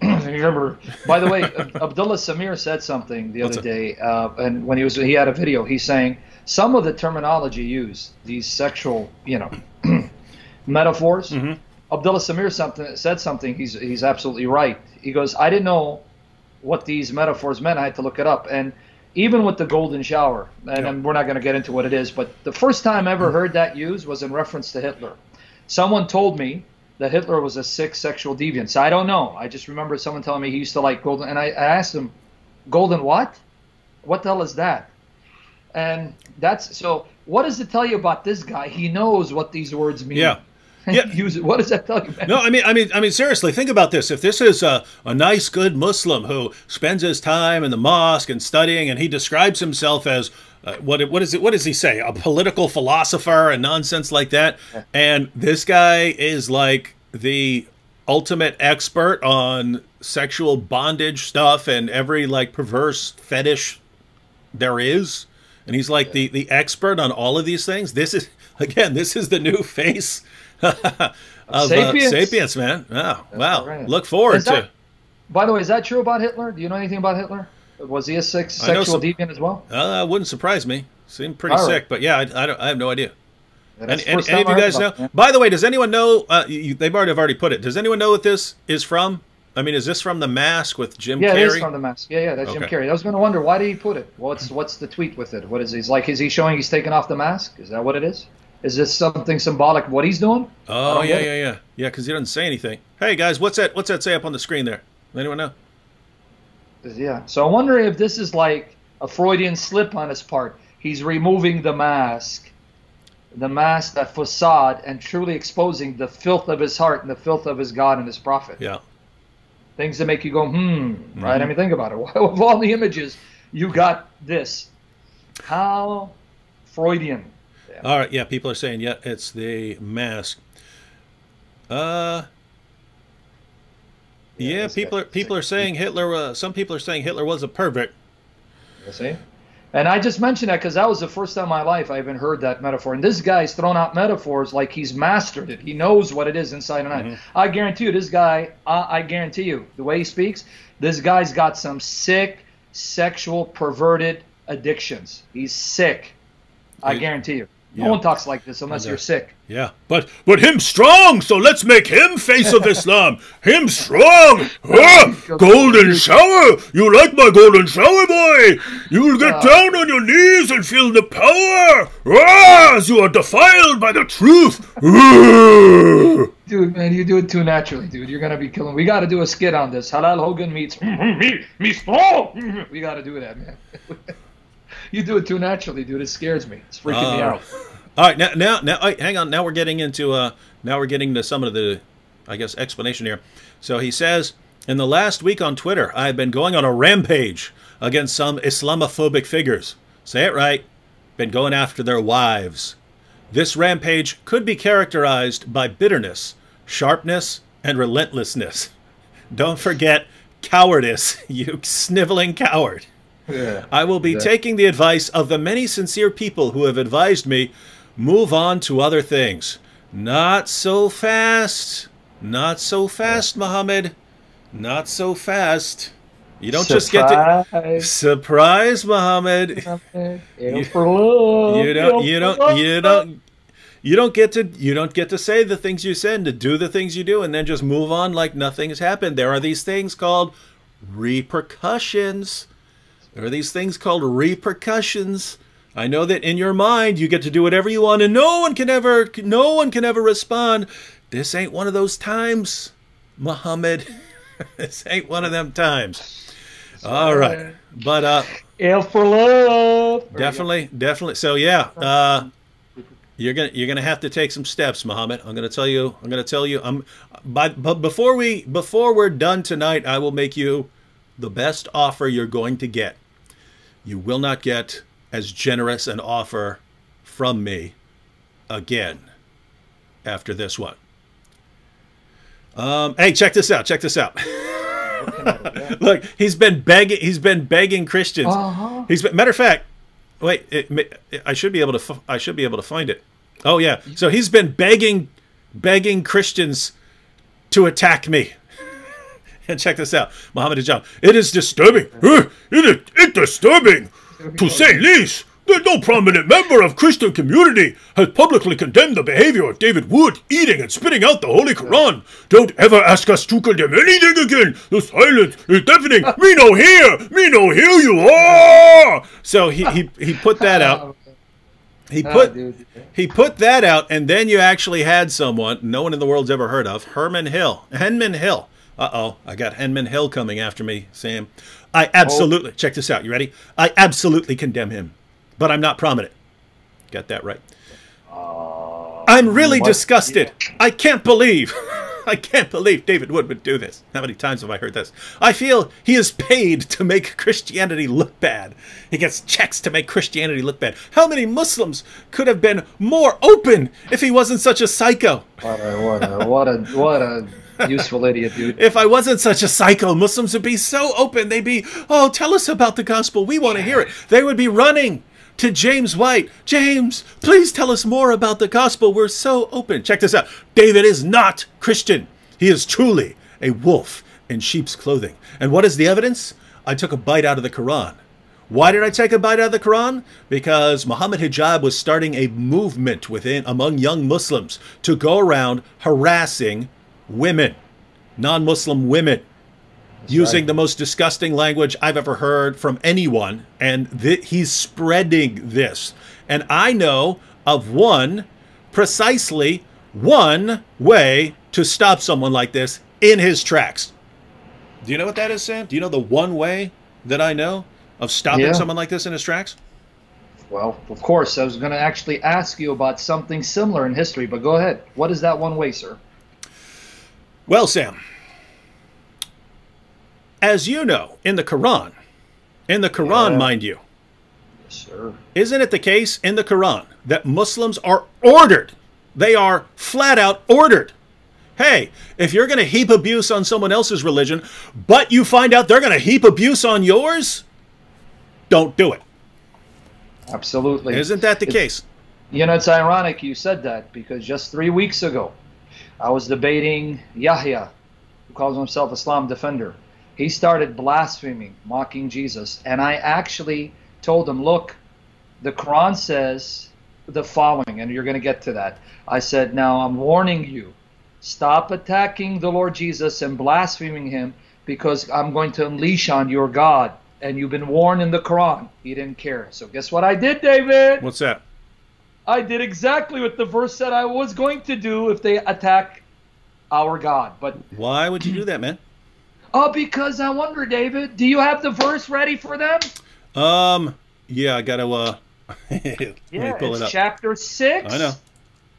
You remember, by the way, Abdullah Samir said something the other day, and when he had a video, he's saying some of the terminology used, these sexual, metaphors. Abdullah Samir said something. He's absolutely right. He goes, I didn't know what these metaphors meant. I had to look it up. And even with the golden shower, and we're not going to get into what it is, but the first time I ever heard that used was in reference to Hitler. Someone told me that Hitler was a sick sexual deviant. So I don't know. I just remember someone telling me he used to like golden. And I asked him, golden what? What the hell is that? And so what does it tell you about this guy? He knows what these words mean. Yeah. Use it. What does that tell you, man? No, I mean, seriously, think about this. If this is a nice, good Muslim who spends his time in the mosque and studying, and he describes himself as what does he say? A political philosopher and nonsense like that. And this guy is like the ultimate expert on sexual bondage stuff and every like perverse fetish there is. And he's like the expert on all of these things. This is the new face of Sapiens, man. Oh, wow. Right. Look forward to. By the way, is that true about Hitler? Do you know anything about Hitler? Was he a sexual deviant as well? Wouldn't surprise me. Seemed pretty sick, but yeah, I have no idea. Any of you guys know? Yeah. By the way, does anyone know? They've already put it. Does anyone know what this is from? I mean, is this from The Mask with Jim Carrey? Yeah, it is from The Mask. Yeah, that's Jim Carrey. I was going to wonder, why did he put it? What's the tweet with it? What is he? Is he showing he's taking off the mask? Is that what it is? Is this something symbolic of what he's doing? Oh, yeah, because he doesn't say anything. Hey, guys, what's that say up on the screen there? Anyone know? Yeah, so I'm wondering if this is like a Freudian slip on his part. He's removing the mask, that facade, and truly exposing the filth of his heart and the filth of his God and his prophet. Yeah. Things that make you go, right? I mean, think about it. Of all the images, you got this. How Freudian. Yeah. All right, yeah, people are saying, it's the mask. People are saying Hitler. Some people are saying Hitler was a pervert. You see, and I just mentioned that because that was the first time in my life I even heard that metaphor. And this guy's thrown out metaphors like he's mastered it. He knows what it is inside and out. I guarantee you, this guy. I guarantee you, the way he speaks, this guy's got some sick, sexual, perverted addictions. He's sick. I guarantee you. No one talks like this unless you're sick. Yeah, but him strong, so let's make him face of Islam. Him strong. Golden shower. You like my golden shower, boy? You'll get down on your knees and feel the power. As you are defiled by the truth. Dude, man, you do it too naturally, dude. You're going to be killing. We got to do a skit on this. Halal Hogan meets me strong. We got to do that, man. You do it too naturally, dude. It scares me. It's freaking me out. All right, now, hang on. Now we're getting into some of the, I guess, explanation here. So he says, in the last week on Twitter, I've been going on a rampage against some Islamophobic figures. Say it right. Been going after their wives. This rampage could be characterized by bitterness, sharpness, and relentlessness. Don't forget cowardice, you sniveling coward. Yeah, I will be taking the advice of the many sincere people who have advised me, move on to other things. Not so fast. Not so fast, Mohammed. Not so fast. You don't just get to surprise, Mohammed. You don't get to say the things you said, to do the things you do, and then just move on like nothing has happened. There are these things called repercussions. There are these things called repercussions. I know that in your mind you get to do whatever you want, and no one can ever respond. This ain't one of those times, Mohammed. This ain't one of them times. All right, but L for love. Definitely. So yeah, you're gonna have to take some steps, Mohammed. I'm gonna tell you. But before we're done tonight, I will make you the best offer you're going to get. You will not get as generous an offer from me again after this one. Hey, check this out. Look, he's been begging Christians. Matter of fact, wait, I should be able to find it. Oh yeah. So he's been begging Christians to attack me. And check this out, Mohammed Hijab. It is disturbing. It is disturbing, to say least, that no prominent member of Christian community has publicly condemned the behavior of David Wood eating and spitting out the Holy Quran. Don't ever ask us to condemn anything again. The silence is deafening. Me no hear you are. So he put that out. He put that out, and then you actually had someone no one in the world's ever heard of, Henman Hill. Uh-oh, I got Henman Hill coming after me, Sam. Check this out. You ready? I absolutely condemn him, but I'm not prominent. Got that right. I'm really disgusted. I can't believe David Wood would do this. How many times have I heard this? I feel he is paid to make Christianity look bad. He gets checks to make Christianity look bad. How many Muslims could have been more open if he wasn't such a psycho? What a useful idiot, dude. If I wasn't such a psycho, Muslims would be so open. They'd be, oh, tell us about the gospel. We want to hear it. They would be running to James White. James, please tell us more about the gospel. We're so open. Check this out. David is not Christian. He is truly a wolf in sheep's clothing. And what is the evidence? I took a bite out of the Quran. Why did I take a bite out of the Quran? Because Mohammed Hijab was starting a movement among young Muslims to go around harassing women, non-Muslim women, using the most disgusting language I've ever heard from anyone. And he's spreading this. And I know of precisely one way to stop someone like this in his tracks. Do you know what that is, Sam? Do you know the one way that I know of stopping someone like this in his tracks? Well, of course, I was going to actually ask you about something similar in history, but go ahead. What is that one way, sir? Well, Sam, as you know, in the Quran, mind you, yes, sir. Isn't it the case in the Quran that Muslims are ordered, they are flat out ordered, hey, if you're going to heap abuse on someone else's religion, but you find out they're going to heap abuse on yours, don't do it. Absolutely. Isn't that the case? You know, it's ironic you said that, because just 3 weeks ago, I was debating Yahya, who calls himself Islam defender. He started blaspheming, mocking Jesus. And I actually told him, look, the Quran says the following, and you're going to get to that. I said, now I'm warning you, stop attacking the Lord Jesus and blaspheming him, because I'm going to unleash on your God. And you've been warned in the Quran. He didn't care. So guess what I did, David? What's that? I did exactly what the verse said I was going to do if they attack our God. But why would you do that, man? Oh, because I wonder, David, do you have the verse ready for them? Yeah, I gotta let me pull it up. Chapter 6. I know.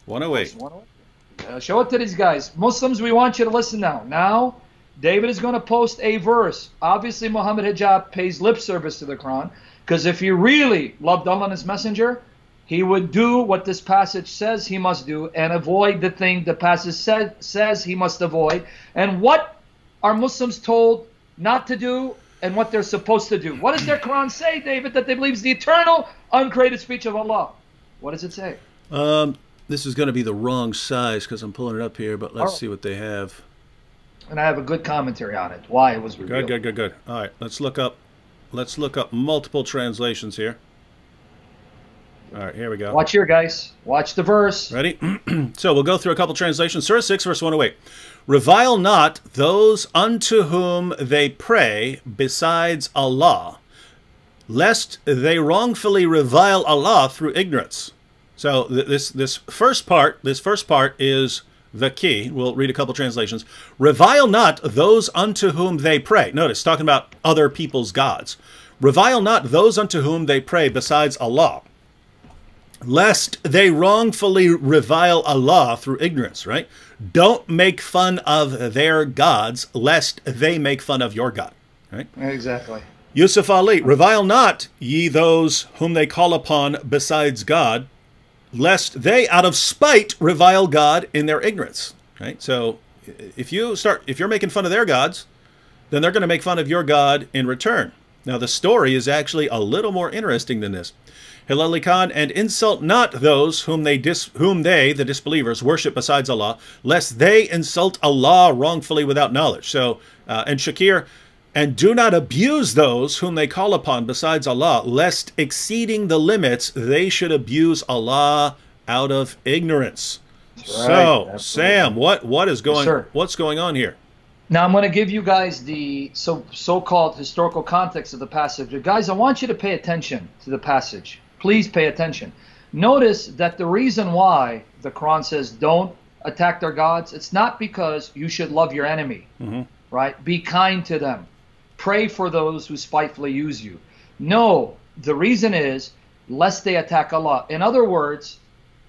108. Show it to these guys. Muslims, we want you to listen now. Now, David is going to post a verse. Obviously, Mohammed Hijab pays lip service to the Quran, because if he really loved Allah and his messenger, he would do what this passage says he must do and avoid the thing the passage says he must avoid. And what are Muslims told not to do and what they're supposed to do? What does their Quran say, David, that they believe is the eternal, uncreated speech of Allah? What does it say? This is going to be the wrong size because I'm pulling it up here, but let's see what they have. And I have a good commentary on it, why it was revealed. Good. All right, let's look up multiple translations here. All right, here we go. Watch here, guys. Watch the verse. Ready? So we'll go through a couple translations. Surah 6, verse 108. Revile not those unto whom they pray besides Allah, lest they wrongfully revile Allah through ignorance. So this first part is the key. We'll read a couple translations. Revile not those unto whom they pray. Notice, talking about other people's gods. Revile not those unto whom they pray besides Allah, lest they wrongfully revile Allah through ignorance, right? Don't make fun of their gods, lest they make fun of your God, right? Exactly. Yusuf Ali, revile not ye those whom they call upon besides God, lest they out of spite revile God in their ignorance, right? So if you're making fun of their gods, then they're going to make fun of your God in return. Now the story is actually a little more interesting than this. Hilali Khan, and insult not those whom they, the disbelievers, worship besides Allah, lest they insult Allah wrongfully without knowledge. So, and Shakir, and do not abuse those whom they call upon besides Allah, lest exceeding the limits they should abuse Allah out of ignorance. Right. So, Sam, what's going on here? Now I'm going to give you guys the so-called historical context of the passage. Guys, I want you to pay attention to the passage. Please pay attention. Notice that the reason why the Quran says don't attack their gods, it's not because you should love your enemy, right? Be kind to them. Pray for those who spitefully use you. No, the reason is lest they attack Allah. In other words,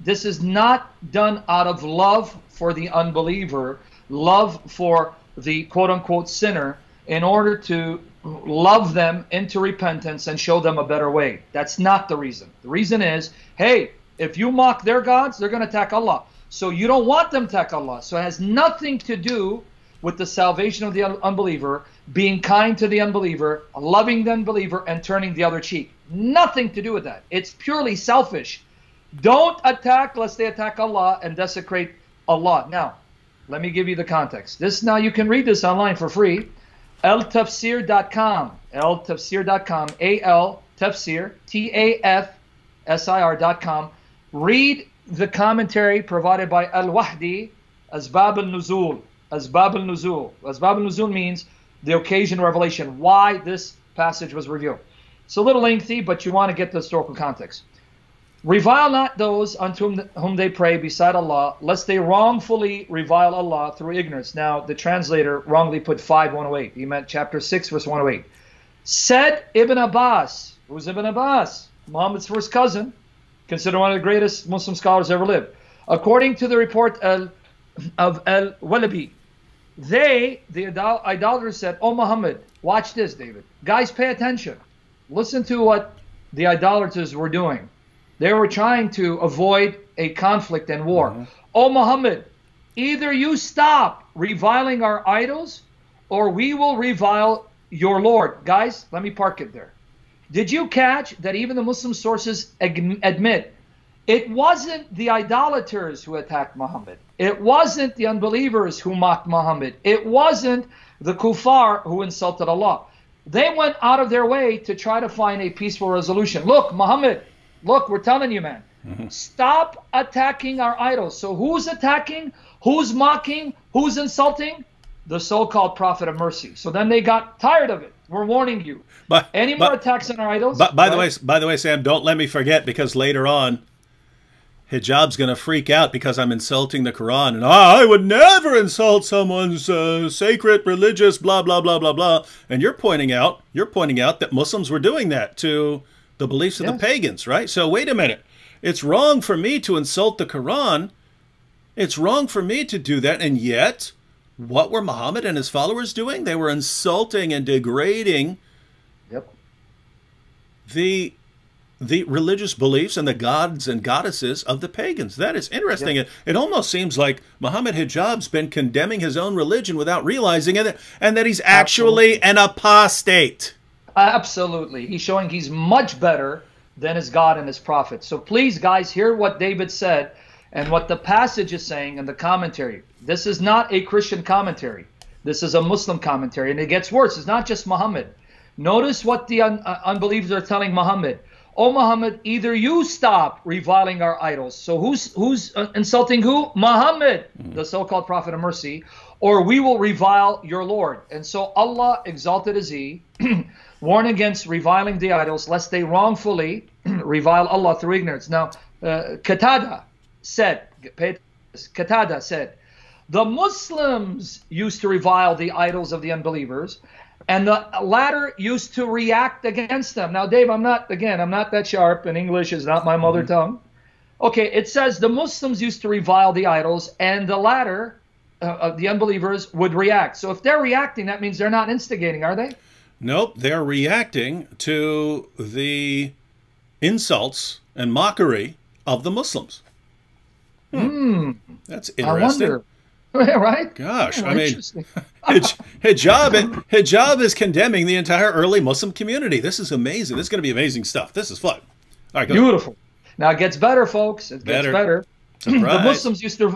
this is not done out of love for the unbeliever, love for the quote-unquote sinner, in order to love them into repentance and show them a better way. That's not the reason. The reason is, hey, if you mock their gods, they're going to attack Allah. So you don't want them to attack Allah. So it has nothing to do with the salvation of the unbeliever, being kind to the unbeliever, loving the unbeliever, and turning the other cheek. Nothing to do with that. It's purely selfish. Don't attack lest they attack Allah and desecrate Allah. Now, let me give you the context. Now you can read this online for free. Altafsir.com, altafsir.com, A-L-Tafsir, T-A-F-S-I-R.com. Read the commentary provided by Al-Wahdi, Asbab al-Nuzul. Asbab al-Nuzul. Asbab al-Nuzul means the occasion, revelation, why this passage was revealed. It's a little lengthy, but you want to get the historical context. Revile not those unto whom they pray beside Allah, lest they wrongfully revile Allah through ignorance. Now, the translator wrongly put 5:108. He meant chapter 6, verse 108. Said Ibn Abbas. Who's Ibn Abbas? Muhammad's first cousin, considered one of the greatest Muslim scholars ever lived. According to the report of Al-Walabi, the idolaters said, "Oh Muhammad, watch this, David. Guys, pay attention. Listen to what the idolaters were doing. They were trying to avoid a conflict and war. Oh Muhammad, either you stop reviling our idols or we will revile your Lord." Guys, let me park it there. Did you catch that even the Muslim sources admit it wasn't the idolaters who attacked Muhammad? It wasn't the unbelievers who mocked Muhammad. It wasn't the kuffar who insulted Allah. They went out of their way to try to find a peaceful resolution. Look, Muhammad, look, we're telling you, man, stop attacking our idols. So who's attacking? Who's mocking? Who's insulting? The so-called prophet of mercy. So then they got tired of it. We're warning you. Any more attacks on our idols? By the way, Sam, don't let me forget, because later on, Hijab's going to freak out because I'm insulting the Quran. And I would never insult someone's sacred, religious, blah, blah, blah, blah, blah. And you're pointing out that Muslims were doing that to the beliefs of the pagans, right? So wait a minute. It's wrong for me to insult the Quran. It's wrong for me to do that. And yet, what were Muhammad and his followers doing? They were insulting and degrading the religious beliefs and the gods and goddesses of the pagans. That is interesting. It almost seems like Muhammad Hijab's been condemning his own religion without realizing it, and that he's actually an apostate. Absolutely. He's showing he's much better than his God and his prophet. So please, guys, hear what David said and what the passage is saying in the commentary. This is not a Christian commentary. This is a Muslim commentary, and it gets worse. It's not just Muhammad. Notice what the unbelievers are telling Muhammad. O Muhammad, either you stop reviling our idols. So who's insulting who? Muhammad, the so-called prophet of mercy, or we will revile your Lord. And so Allah, exalted is He, warn against reviling the idols, lest they wrongfully revile Allah through ignorance. Now, Qatada said, the Muslims used to revile the idols of the unbelievers, and the latter used to react against them. Now, Dave, I'm not that sharp, and English is not my mother tongue. Okay, it says the Muslims used to revile the idols, and the latter, the unbelievers, would react. So if they're reacting, that means they're not instigating, are they? Nope, they're reacting to the insults and mockery of the Muslims. That's interesting. I wonder. Right? Gosh, I mean, hijab is condemning the entire early Muslim community. This is amazing. This is going to be amazing stuff. This is fun. All right, go beautiful. Ahead. Now it gets better, folks. It gets better. The Muslims used to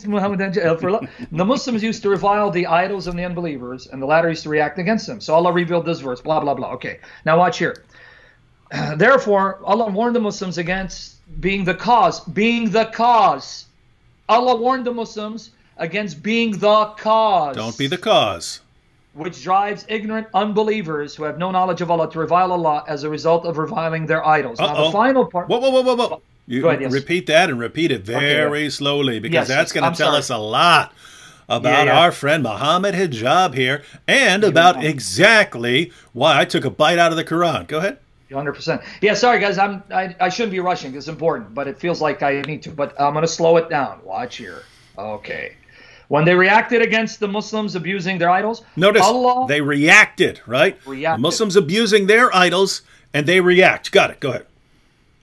Mohammed. The Muslims used to revile the idols and the unbelievers, and the latter used to react against them. So Allah revealed this verse. Blah blah blah. Okay. Now watch here. Therefore, Allah warned the Muslims against being the cause. Being the cause. Allah warned the Muslims against being the cause. Don't be the cause. Which drives ignorant unbelievers who have no knowledge of Allah to revile Allah as a result of reviling their idols. Now the final part. Whoa. You go ahead, yes. Repeat that and repeat it very slowly, because that's going to tell us a lot about our friend Mohammed Hijab here, and about exactly why I took a bite out of the Quran. Go ahead. 100%. Yeah, sorry guys, I shouldn't be rushing. It's important, but it feels like I need to. But I'm going to slow it down. Watch here. Okay. When they reacted against the Muslims abusing their idols, notice they reacted, right? The Muslims abusing their idols, and they react. Got it. Go ahead.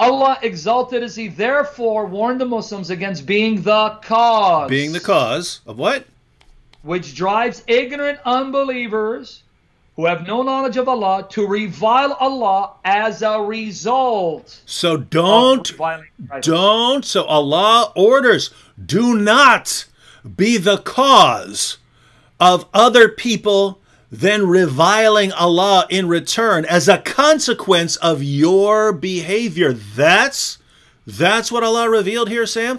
Allah, exalted is He, therefore warned the Muslims against being the cause. Being the cause of what? Which drives ignorant unbelievers who have no knowledge of Allah to revile Allah as a result. So so Allah orders, do not be the cause of other people then reviling Allah in return as a consequence of your behavior. That's what Allah revealed here, Sam.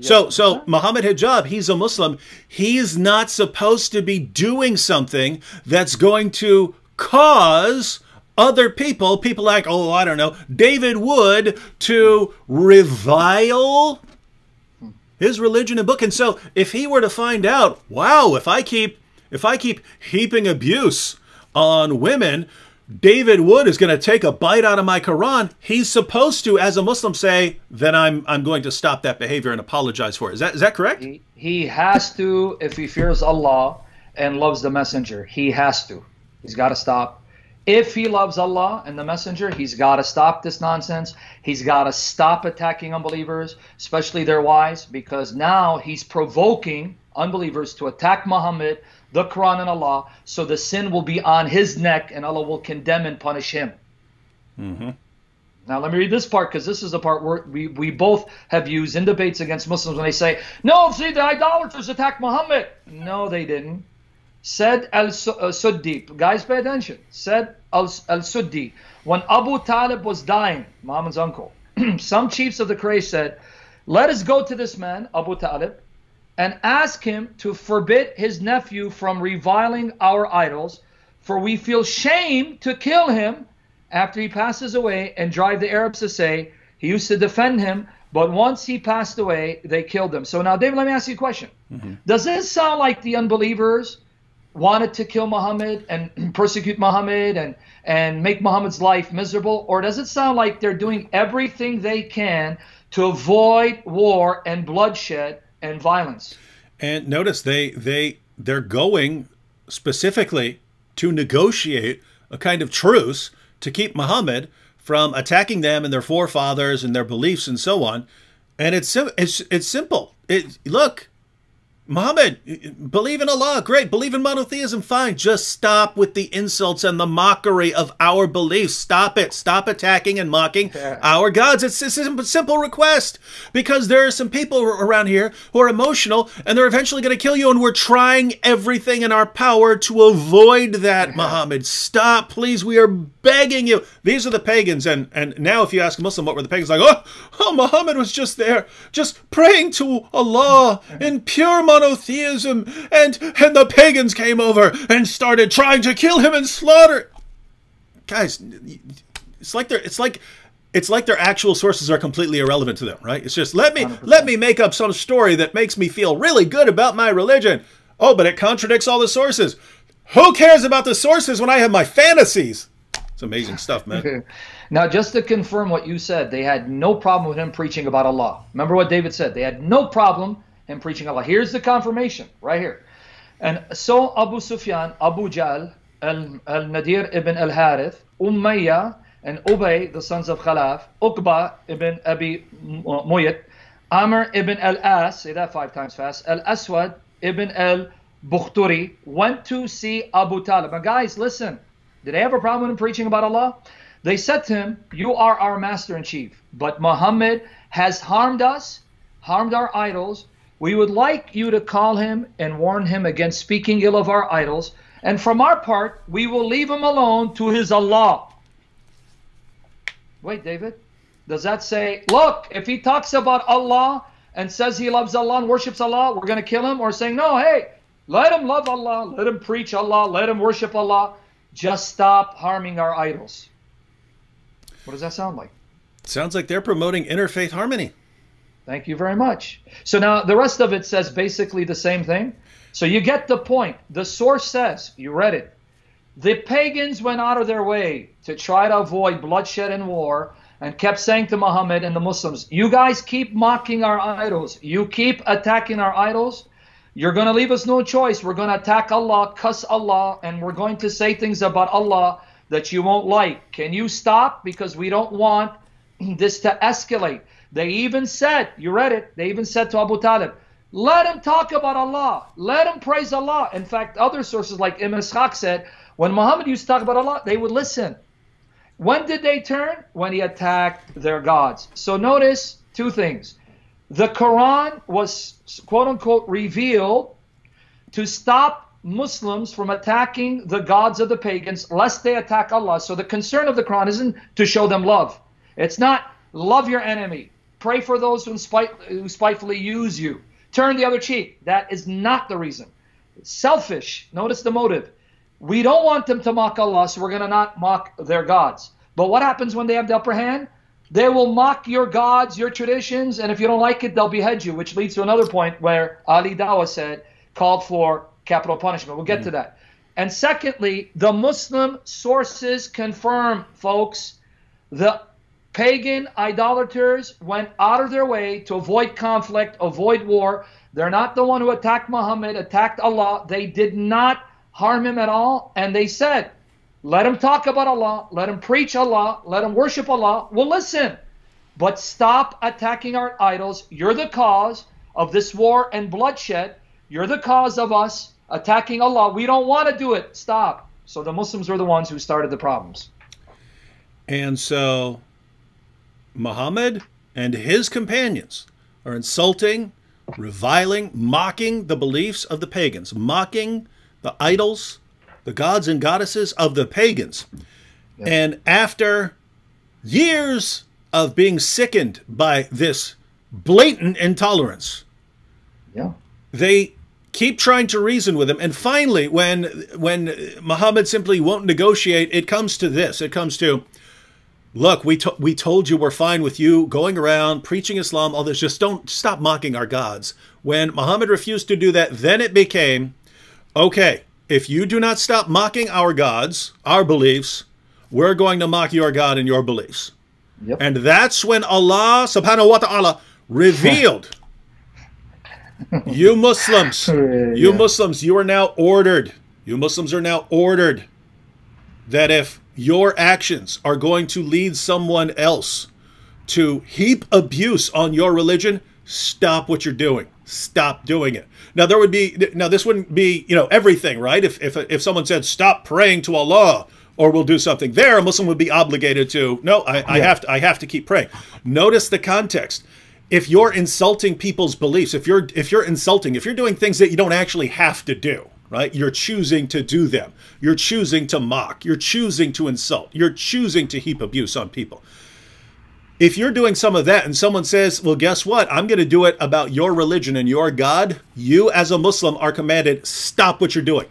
So Mohammed Hijab, he's a Muslim. He's not supposed to be doing something that's going to cause other people like, I don't know, David Wood, to revile his religion and book. And so if he were to find out, wow, if I keep heaping abuse on women, David Wood is going to take a bite out of my Quran, he's supposed to, as a Muslim, say, then I'm going to stop that behavior and apologize for it. Is that correct? He has to, if he fears Allah and loves the messenger. He has to. He's got to stop. If he loves Allah and the messenger, he's got to stop this nonsense. He's got to stop attacking unbelievers, especially their wives, because now he's provoking unbelievers to attack Muhammad, the Quran, and Allah, so the sin will be on his neck and Allah will condemn and punish him. Now let me read this part, because this is the part where we both have used in debates against Muslims when they say, no, see, the idolaters attacked Muhammad. No, they didn't. Said al-Suddi, guys pay attention, said al-Suddi, when Abu Talib was dying, Muhammad's uncle, some chiefs of the Quraysh said, let us go to this man, Abu Talib, and ask him to forbid his nephew from reviling our idols, for we feel shame to kill him after he passes away, and drive the Arabs to say he used to defend him, but once he passed away, they killed him. So now, David, let me ask you a question. Does this sound like the unbelievers wanted to kill Muhammad and persecute Muhammad and make Muhammad's life miserable? Or does it sound like they're doing everything they can to avoid war and bloodshed and violence? And notice they're going specifically to negotiate a kind of truce to keep Muhammad from attacking them and their forefathers and their beliefs and so on. And it's simple. Look, Muhammad, believe in Allah, great. Believe in monotheism, fine. Just stop with the insults and the mockery of our beliefs. Stop it. Stop attacking and mocking our gods. It's a simple request, because there are some people around here who are emotional, and they're eventually going to kill you, and we're trying everything in our power to avoid that, Muhammad. Stop, please. We are begging you. These are the pagans, and now if you ask a Muslim what were the pagans like, oh, Muhammad was just there, just praying to Allah in pure monotheism, and the pagans came over and started trying to kill him and slaughter. Guys, it's like their actual sources are completely irrelevant to them, right? It's just let me make up some story that makes me feel really good about my religion. Oh, but it contradicts all the sources. Who cares about the sources when I have my fantasies? It's amazing stuff, man. Now, just to confirm what you said, they had no problem with him preaching about Allah. Remember what David said? They had no problem him preaching Allah. Here's the confirmation right here. And so Abu Sufyan, Abu Jahl, Al-Nadir ibn al-Harith, Umayyah, and Ubay, the sons of Khalaf, Uqba ibn Abi Mu'ayt, Amr ibn al-As, say that 5 times fast, Al-Aswad ibn al-Bukhturi, went to see Abu Talib. Now, guys, listen. Did they have a problem with him preaching about Allah? They said to him, you are our master in chief, but Muhammad has harmed us, harmed our idols. We would like you to call him and warn him against speaking ill of our idols. And from our part, we will leave him alone to his Allah. Wait, David, does that say, look, if he talks about Allah and says he loves Allah and worships Allah, we're going to kill him? Or saying, no, hey, let him love Allah, let him preach Allah, let him worship Allah. Just stop harming our idols. What does that sound like? Sounds like they're promoting interfaith harmony. Thank you very much. So now the rest of it says basically the same thing. So you get the point. The source says, you read it, the pagans went out of their way to try to avoid bloodshed and war, and kept saying to Muhammad and the Muslims, you guys keep mocking our idols. You keep attacking our idols. You're going to leave us no choice. We're going to attack Allah, cuss Allah, and we're going to say things about Allah that you won't like. Can you stop? Because we don't want this to escalate. They even said, you read it, they even said to Abu Talib, let him talk about Allah. Let him praise Allah. In fact, other sources like Ibn Ishaq said, when Muhammad used to talk about Allah, they would listen. When did they turn? When he attacked their gods. So notice 2 things. The Quran was, quote-unquote, revealed to stop Muslims from attacking the gods of the pagans, lest they attack Allah. So the concern of the Quran isn't to show them love. It's not love your enemy. Pray for those who spitefully use you. Turn the other cheek. That is not the reason. It's selfish. Notice the motive. We don't want them to mock Allah, so we're going to not mock their gods. But what happens when they have the upper hand? They will mock your gods, your traditions, and if you don't like it, they'll behead you, which leads to another point where Ali Dawah said, called for capital punishment. We'll get to that. And secondly, the Muslim sources confirm, folks, the pagan idolaters went out of their way to avoid conflict, avoid war. They're not the one who attacked Muhammad, attacked Allah. They did not harm him at all. And they said, let him talk about Allah, let him preach Allah, let him worship Allah. We'll listen. But stop attacking our idols. You're the cause of this war and bloodshed. You're the cause of us attacking Allah. We don't want to do it. Stop. So the Muslims were the ones who started the problems. And so Muhammad and his companions are insulting, reviling, mocking the beliefs of the pagans, mocking the idols, the gods and goddesses of the pagans. Yep. And after years of being sickened by this blatant intolerance, they keep trying to reason with him. And finally, when Muhammad simply won't negotiate, it comes to this. It comes to, look, we told you we're fine with you going around preaching Islam, all this. Just don't stop mocking our gods. When Muhammad refused to do that, then it became, okay, if you do not stop mocking our gods, our beliefs, we're going to mock your God and your beliefs. Yep. And that's when Allah subhanahu wa ta'ala revealed, you Muslims, you are now ordered, you Muslims are now ordered that if your actions are going to lead someone else to heap abuse on your religion, stop what you're doing. stop doing it. Now this wouldn't be, everything, right? If someone said stop praying to Allah or we'll do something there, a Muslim would be obligated to, no, I have to keep praying. Notice the context. If you're insulting people's beliefs, if you're doing things that you don't actually have to do, right? You're choosing to do them. You're choosing to mock. You're choosing to insult. You're choosing to heap abuse on people. If you're doing some of that and someone says, well, guess what? I'm going to do it about your religion and your God. You as a Muslim are commanded, stop what you're doing.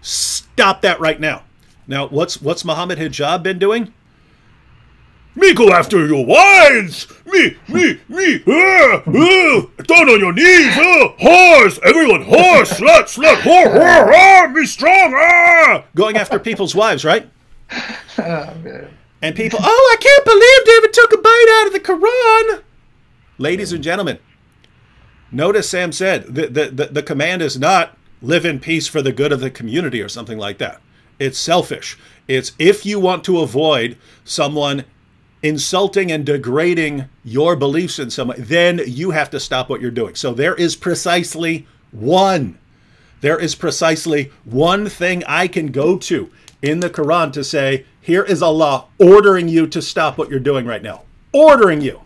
Stop that right now. Now, what's Mohammed Hijab been doing? Me go after your wives. Me. Down on your knees. Horse. Everyone, horse. Slut. Whore. Me strong. Going after people's wives, right? Oh, man. And people, I can't believe David took a bite out of the Quran. Ladies and gentlemen, notice Sam said the command is not live in peace for the good of the community or something like that. It's selfish. It's if you want to avoid someone insulting and degrading your beliefs in some way, then you have to stop what you're doing. So there is precisely one thing I can go to in the Quran to say, here is Allah ordering you to stop what you're doing right now. Ordering you.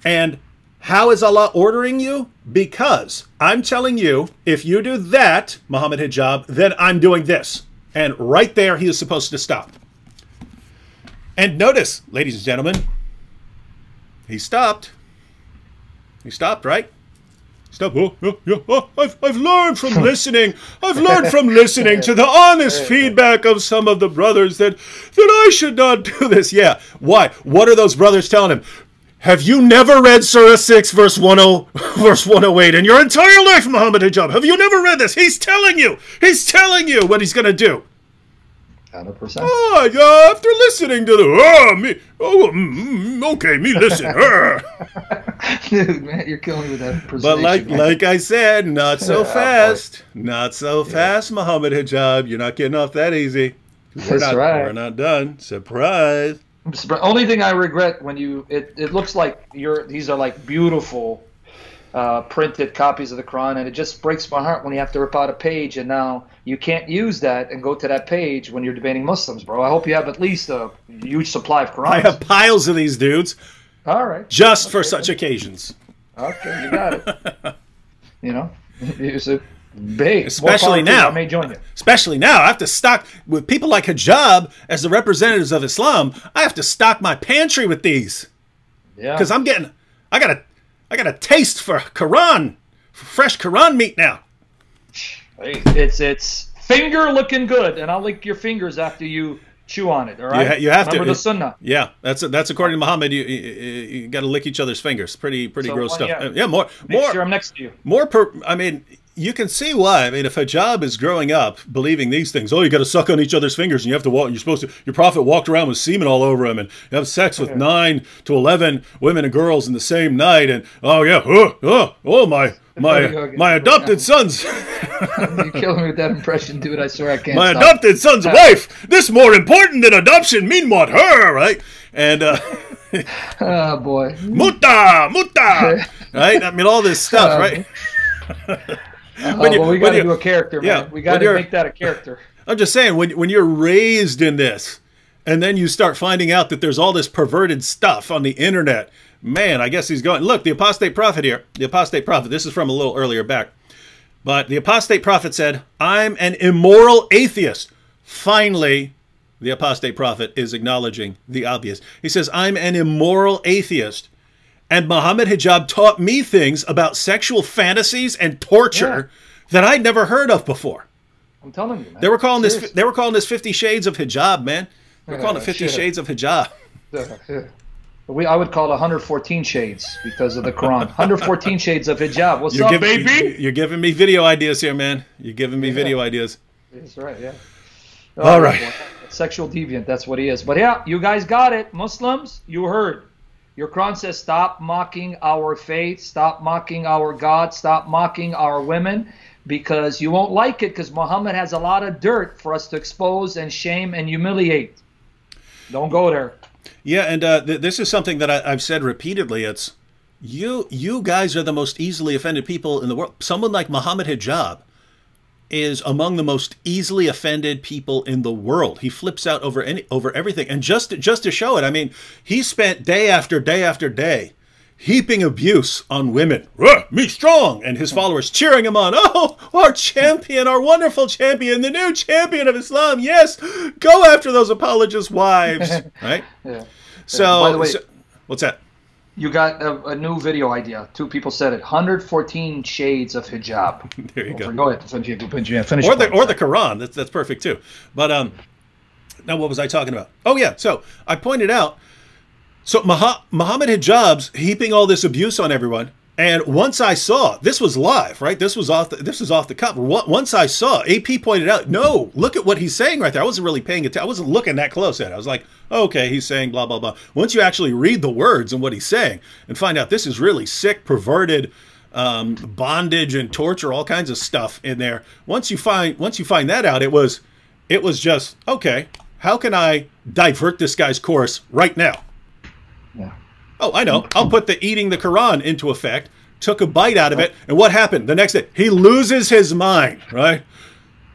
And how is Allah ordering you? Because I'm telling you, if you do that, Mohammed Hijab, then I'm doing this. And right there, he is supposed to stop. And notice, ladies and gentlemen, he stopped. He stopped, right? Stop. I've learned from listening. I've learned from listening to the honest feedback of some of the brothers that I should not do this. Yeah. Why? What are those brothers telling him? Have you never read Surah 6, verse 108 in your entire life, Mohammed Hijab? Have you never read this? He's telling you. He's telling you what he's going to do. 100%. After listening to me listen. Dude, man, you're killing me with that But like I said, not so fast. Not so fast, Mohammed Hijab. You're not getting off that easy. We're not done. Surprise. Only thing I regret when it looks like these are like beautiful printed copies of the Quran, and it just breaks my heart when you have to rip out a page and now you can't use that and go to that page when you're debating Muslims, bro. I hope you have at least a huge supply of Qurans. I have piles of these dudes. All right. Just for such occasions. Okay, you got it. It's a big. Especially now. I may join you. Especially now. I have to stock, with people like Hijab as the representatives of Islam, I have to stock my pantry with these. Yeah. Because I got a taste for Quran, for fresh Quran meat now. Hey, it's finger looking good, and I'll lick your fingers after you chew on it. All right, you have Remember to. the sunnah. Yeah, that's according to Muhammad. You got to lick each other's fingers. Pretty gross stuff. Yeah, more. Make sure I'm next to you. You can see why. I mean, if Hijab is growing up believing these things, you got to suck on each other's fingers, and you have to walk. You're supposed to. Your prophet walked around with semen all over him, and you have sex with 9 to 11 women and girls in the same night, and my adopted son's. You're killing me with that impression, dude. I swear I can't. My adopted son's wife. This more important than adoption. Meanwhile, her right and. Oh boy. Muta. Right. I mean, all this stuff, right. We got to do a character, man. Yeah, we got to make that a character. I'm just saying, when you're raised in this, and then you start finding out that there's all this perverted stuff on the internet, man, I guess he's going. Look, the apostate prophet here. The apostate prophet. This is from a little earlier back, but the apostate prophet said, "I'm an immoral atheist." Finally, the apostate prophet is acknowledging the obvious. He says, "I'm an immoral atheist." And Mohammed Hijab taught me things about sexual fantasies and torture that I'd never heard of before. I'm telling you, man. They were calling this 50 Shades of Hijab, man. They're calling it 50 Shades of Hijab. I would call it 114 shades because of the Quran. 114 shades of hijab. What's up, baby? You're giving me video ideas here, man. You're giving me video ideas. That's right, yeah. All right. Sexual deviant, that's what he is. But yeah, you guys got it. Muslims, you heard. Your Quran says, stop mocking our faith, stop mocking our God, stop mocking our women, because you won't like it, because Muhammad has a lot of dirt for us to expose and shame and humiliate. Don't go there. Yeah, and this is something that I've said repeatedly. It's You guys are the most easily offended people in the world. Someone like Mohammed Hijab is among the most easily offended people in the world. He flips out over everything. And just to show it, I mean, he spent day after day after day heaping abuse on women. Me strong! And his followers cheering him on. Oh, our champion, our wonderful champion, the new champion of Islam. Yes, go after those apologist wives. Right? Yeah. So, by the way, what's that? You got a new video idea. 2 people said it. 114 shades of hijab. There you go. Go ahead. Finish Or the Quran. That's perfect too. But now what was I talking about? Oh yeah. So I pointed out. So Mohammed Hijab's heaping all this abuse on everyone. And once I saw, this was live, right? This was off the cuff. Once I saw, AP pointed out, no, look at what he's saying right there. I wasn't really paying attention. I wasn't looking that close at it. I was like, okay, he's saying blah, blah, blah. Once you actually read the words and what he's saying and find out this is really sick, perverted, bondage and torture, all kinds of stuff in there. Once you find that out, it was just, okay, how can I divert this guy's course right now? Yeah. Oh, I know. I'll put the eating the Quran into effect, took a bite out of it, and what happened? The next day, he loses his mind, right?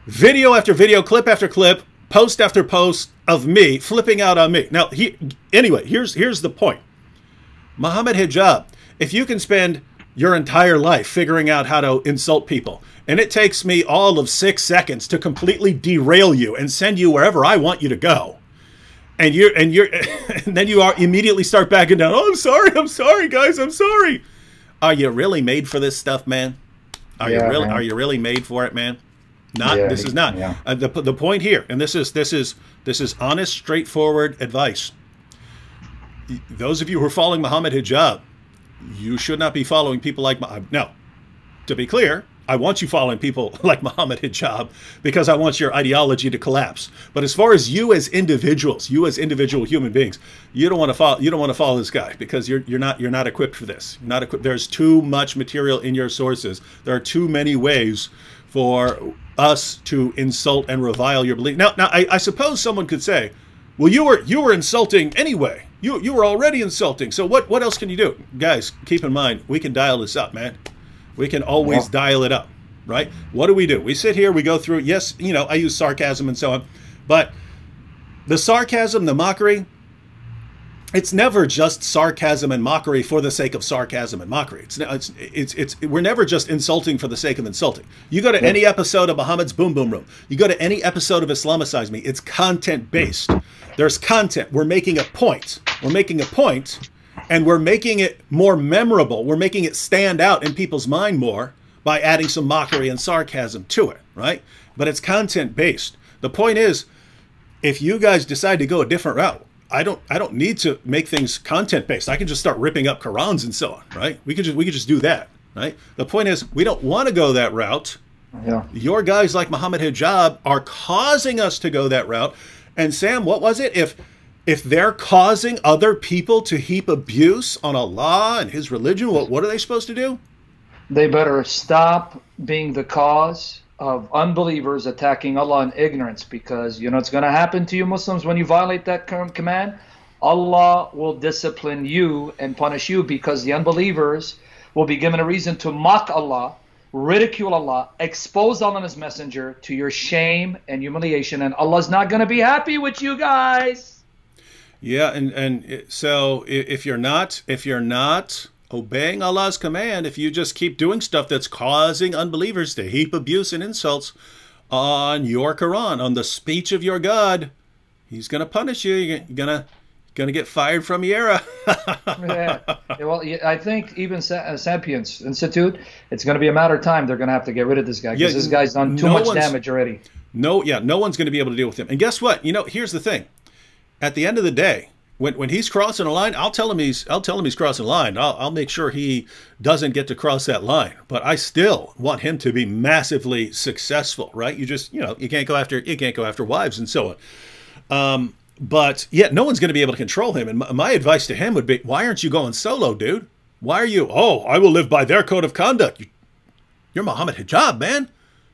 Video after video, clip after clip, post after post of me flipping out on me. Now, anyway, here's the point. Mohammed Hijab, if you can spend your entire life figuring out how to insult people, and it takes me all of 6 seconds to completely derail you and send you wherever I want you to go, and then you are immediately start backing down. Oh, I'm sorry, guys, I'm sorry. Are you really made for this stuff, man? Are you really made for it, man? Not. Yeah, this is not. Yeah. The point here, and this is honest, straightforward advice. Those of you who are following Mohammed Hijab, you should not be following people like no. To be clear, I want you following people like Mohammed Hijab because I want your ideology to collapse. But as far as you as individuals, you as individual human beings, you don't want to follow. You don't want to follow this guy because you're not equipped for this. You're not equipped. There's too much material in your sources. There are too many ways for us to insult and revile your belief. Now, I suppose someone could say, well, you were insulting anyway. You were already insulting. So what else can you do, guys? Keep in mind, we can dial this up, man. We can always dial it up, right? What do? We sit here, we go through, yes, I use sarcasm and so on, but the sarcasm, the mockery, it's never just sarcasm and mockery for the sake of sarcasm and mockery. We're never just insulting for the sake of insulting. You go to any episode of Muhammad's Boom Boom Room, you go to any episode of Islamicize Me, it's content-based. There's content. We're making a point. And we're making it more memorable. We're making it stand out in people's mind more by adding some mockery and sarcasm to it, right? But it's content-based. The point is, if you guys decide to go a different route, I don't need to make things content-based. I can just start ripping up Qurans and so on, right? We could just do that, right? The point is, we don't want to go that route. Yeah. Your guys like Mohammed Hijab are causing us to go that route. And Sam, what was it? If they're causing other people to heap abuse on Allah and his religion, what are they supposed to do? They better stop being the cause of unbelievers attacking Allah in ignorance, because it's going to happen to you Muslims when you violate that command. Allah will discipline you and punish you, because the unbelievers will be given a reason to mock Allah, ridicule Allah, expose Allah and his messenger to your shame and humiliation, and Allah's not going to be happy with you guys. Yeah, and so if you're not obeying Allah's command, if you just keep doing stuff that's causing unbelievers to heap abuse and insults on your Quran, on the speech of your God, he's going to punish you. You're going to get fired from Yera. Yeah. Well, I think even Sapiens Institute, it's going to be a matter of time. They're going to have to get rid of this guy, because this guy's done too much damage already. No one's going to be able to deal with him. And guess what? Here's the thing. At the end of the day, when he's crossing a line, I'll tell him he's crossing a line. I'll make sure he doesn't get to cross that line. But I still want him to be massively successful, right? You can't go after wives and so on. But yet no one's going to be able to control him. And my advice to him would be, why aren't you going solo, dude? Why are you? Oh, I will live by their code of conduct. You're Mohammed Hijab, man.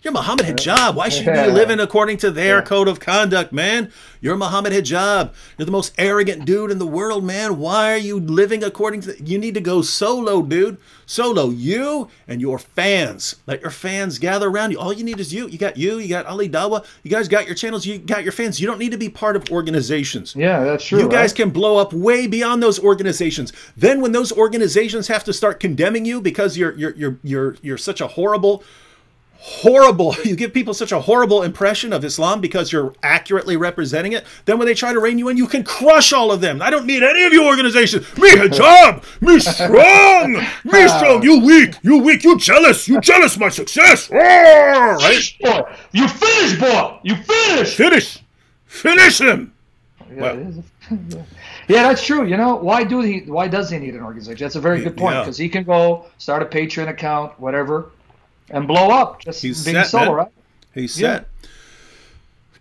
You're Mohammed Hijab. Why should you be living according to their code of conduct, man? You're Mohammed Hijab. You're the most arrogant dude in the world, man. Why are you living according to... You need to go solo, dude. Solo. You and your fans. Let your fans gather around you. All you need is you. You got Ali Dawa. You guys got your channels. You got your fans. You don't need to be part of organizations. Yeah, that's true. You guys can blow up way beyond those organizations. Then when those organizations have to start condemning you because you're such a horrible, you give people such a horrible impression of Islam because you're accurately representing it, then when they try to rein you in, you can crush all of them. I don't need any of your organizations. Me hijab, me strong, you weak, you jealous my success. Right? You finish, boy, you finish him. Yeah, yeah, that's true. You know, why does he need an organization? That's a very good point, because he can go start a Patreon account, whatever, and blow up. Just being solo, right? He's set.